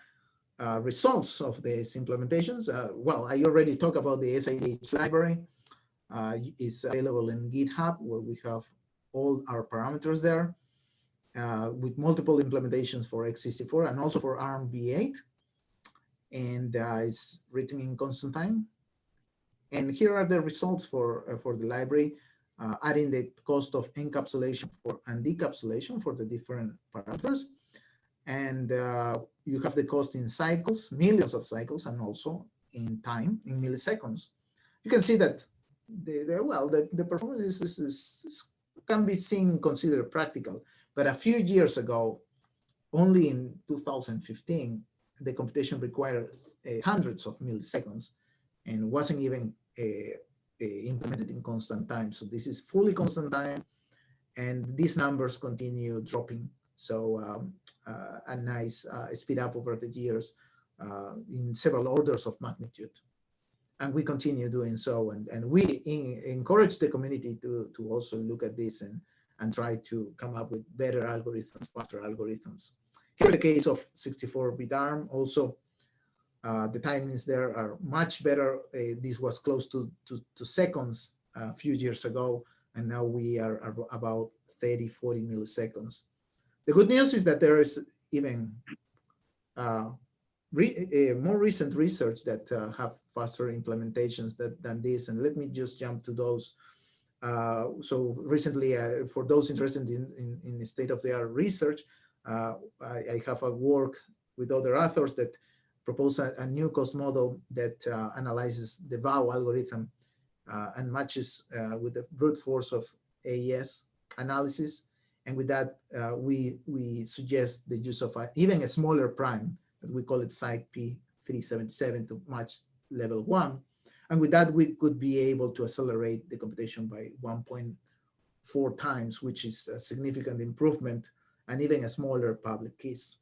results of these implementations, well, I already talked about the SIDH library. It's available in GitHub, where we have all our parameters there, with multiple implementations for x64 and also for ARMv8. And it's written in constant time. And here are the results for the library, adding the cost of encapsulation and decapsulation for the different parameters. And you have the cost in cycles, millions of cycles, and also in time, in milliseconds. You can see that the performance can be considered practical. But a few years ago, only in 2015, the computation required hundreds of milliseconds and wasn't even implemented in constant time. So this is fully constant time, and these numbers continue dropping. So a nice speed up over the years in several orders of magnitude. And we continue doing so. And we encourage the community to also look at this and try to come up with better algorithms, faster algorithms. Here's the case of 64-bit ARM. Also, the timings there are much better. This was close to seconds a few years ago, and now we are about 30, 40 milliseconds. The good news is that there is even more recent research that have faster implementations than this. And let me just jump to those. So recently, for those interested in the state-of-the-art research, I have a work with other authors that propose a new cost model that analyzes the VAU algorithm and matches with the brute force of AES analysis. And with that, we suggest the use of even a smaller prime, that we call it P377, to match level 1. And with that, we could be able to accelerate the computation by 1.4 times, which is a significant improvement, and even a smaller public keys.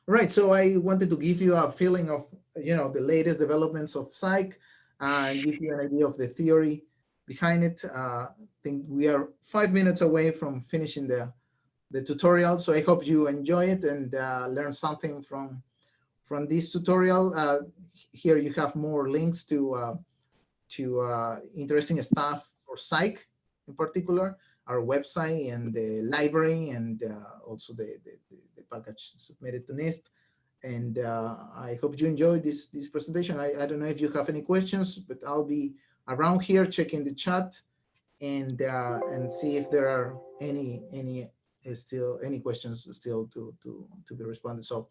All right, so I wanted to give you a feeling of, the latest developments of Psych, and give you an idea of the theory behind it. I think we are 5 minutes away from finishing the tutorial, so I hope you enjoy it and learn something from this tutorial. Here you have more links to interesting stuff for Psych in particular, our website and the library, and also the package submitted to NIST. And I hope you enjoyed this presentation. I don't know if you have any questions, but I'll be around here checking the chat and see if there are any questions still to be responded. So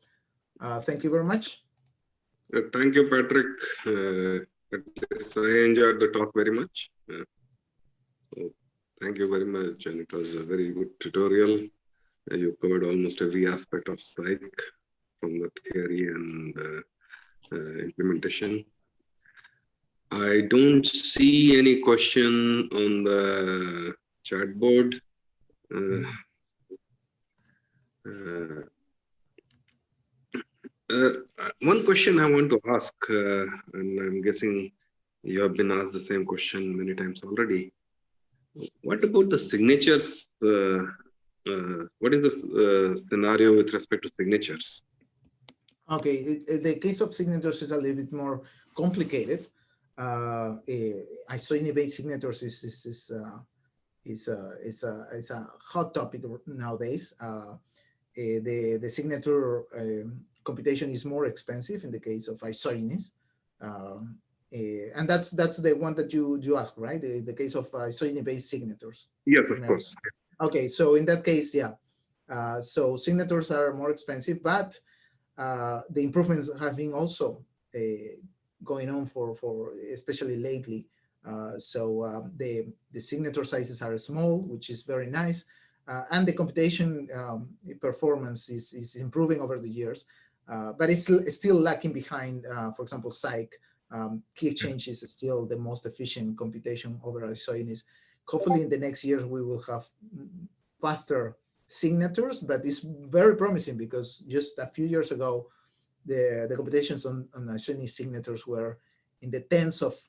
thank you very much. Thank you, Patrick. I enjoyed the talk very much. So thank you very much, and it was a very good tutorial. You covered almost every aspect of Psych, from the theory and implementation. I don't see any question on the chat board. One question I want to ask, and I'm guessing you have been asked the same question many times already. What about the signatures? What is the scenario with respect to signatures? Okay, the case of signatures is a little bit more complicated. Isogeny-based signatures is a hot topic nowadays. The signature computation is more expensive in the case of isogenies. And that's the one that you asked, right? The case of isogeny-based signatures. Yes, of course. Okay, so in that case, yeah. So signatures are more expensive, but the improvements have been also going on for especially lately. So the signature sizes are small, which is very nice. And the computation performance is improving over the years, but it's still lacking behind, for example, Psych. Key exchange is still the most efficient computation over isogenies. Hopefully in the next years, we will have faster signatures, but it's very promising because just a few years ago, the computations on isogeny signatures were in the tens of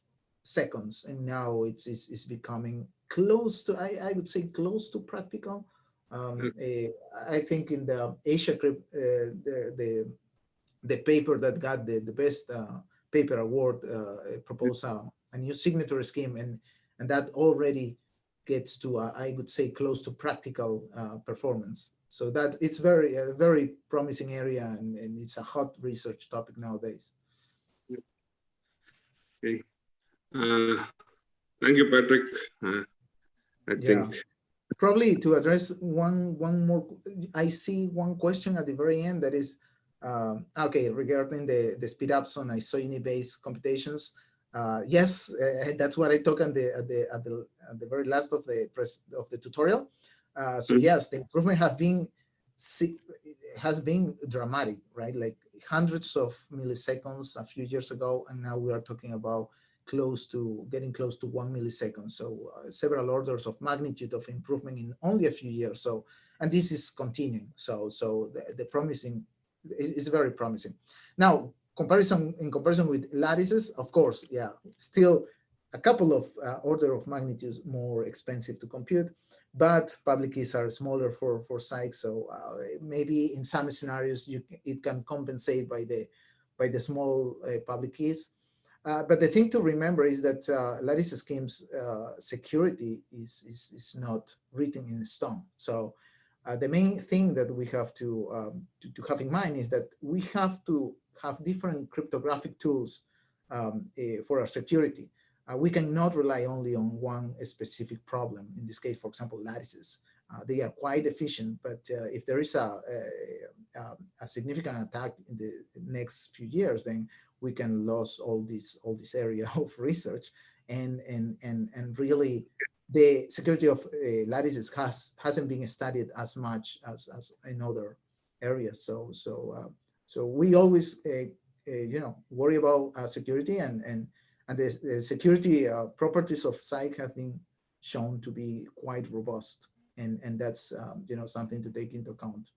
seconds, and now it's becoming close to, I would say close to practical. I think in the Asia the paper that got the best paper award proposed a new signature scheme, and that already gets to I would say close to practical performance. So that it's a very promising area, and it's a hot research topic nowadays. Okay. Thank you, Patrick. I think probably to address one more, I see one question at the very end that is okay, regarding the speed ups on isogeny-based computations. Yes, that's what I talked at the very last of the tutorial. So yes, the improvement has been dramatic, right? Like hundreds of milliseconds a few years ago, and now we are talking about getting close to 1 millisecond. So several orders of magnitude of improvement in only a few years. So, and this is continuing. So the promising is very promising. Now, in comparison with lattices, of course, yeah, still a couple of order of magnitudes more expensive to compute, but public keys are smaller for SIG. So maybe in some scenarios it can compensate by the small public keys. But the thing to remember is that lattice schemes security is not written in stone. So the main thing that we have to have in mind is that we have to have different cryptographic tools for our security. We cannot rely only on one specific problem. In this case, for example, lattices. They are quite efficient, but if there is a significant attack in the next few years, then we can lose all this area of research, and really the security of lattices hasn't been studied as much as in other areas. So we always worry about security, and the security properties of SIG have been shown to be quite robust, and that's something to take into account.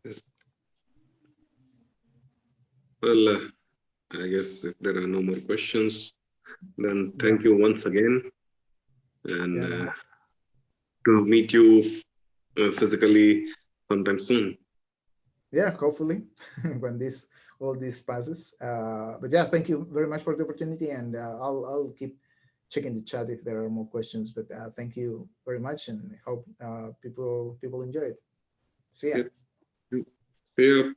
Yes. Well, I guess if there are no more questions, then thank you once again, and to meet you physically sometime soon. Yeah, hopefully when all this passes. But yeah, thank you very much for the opportunity, and I'll keep checking the chat if there are more questions. But thank you very much, and hope people enjoy it. See ya. Yep. See you.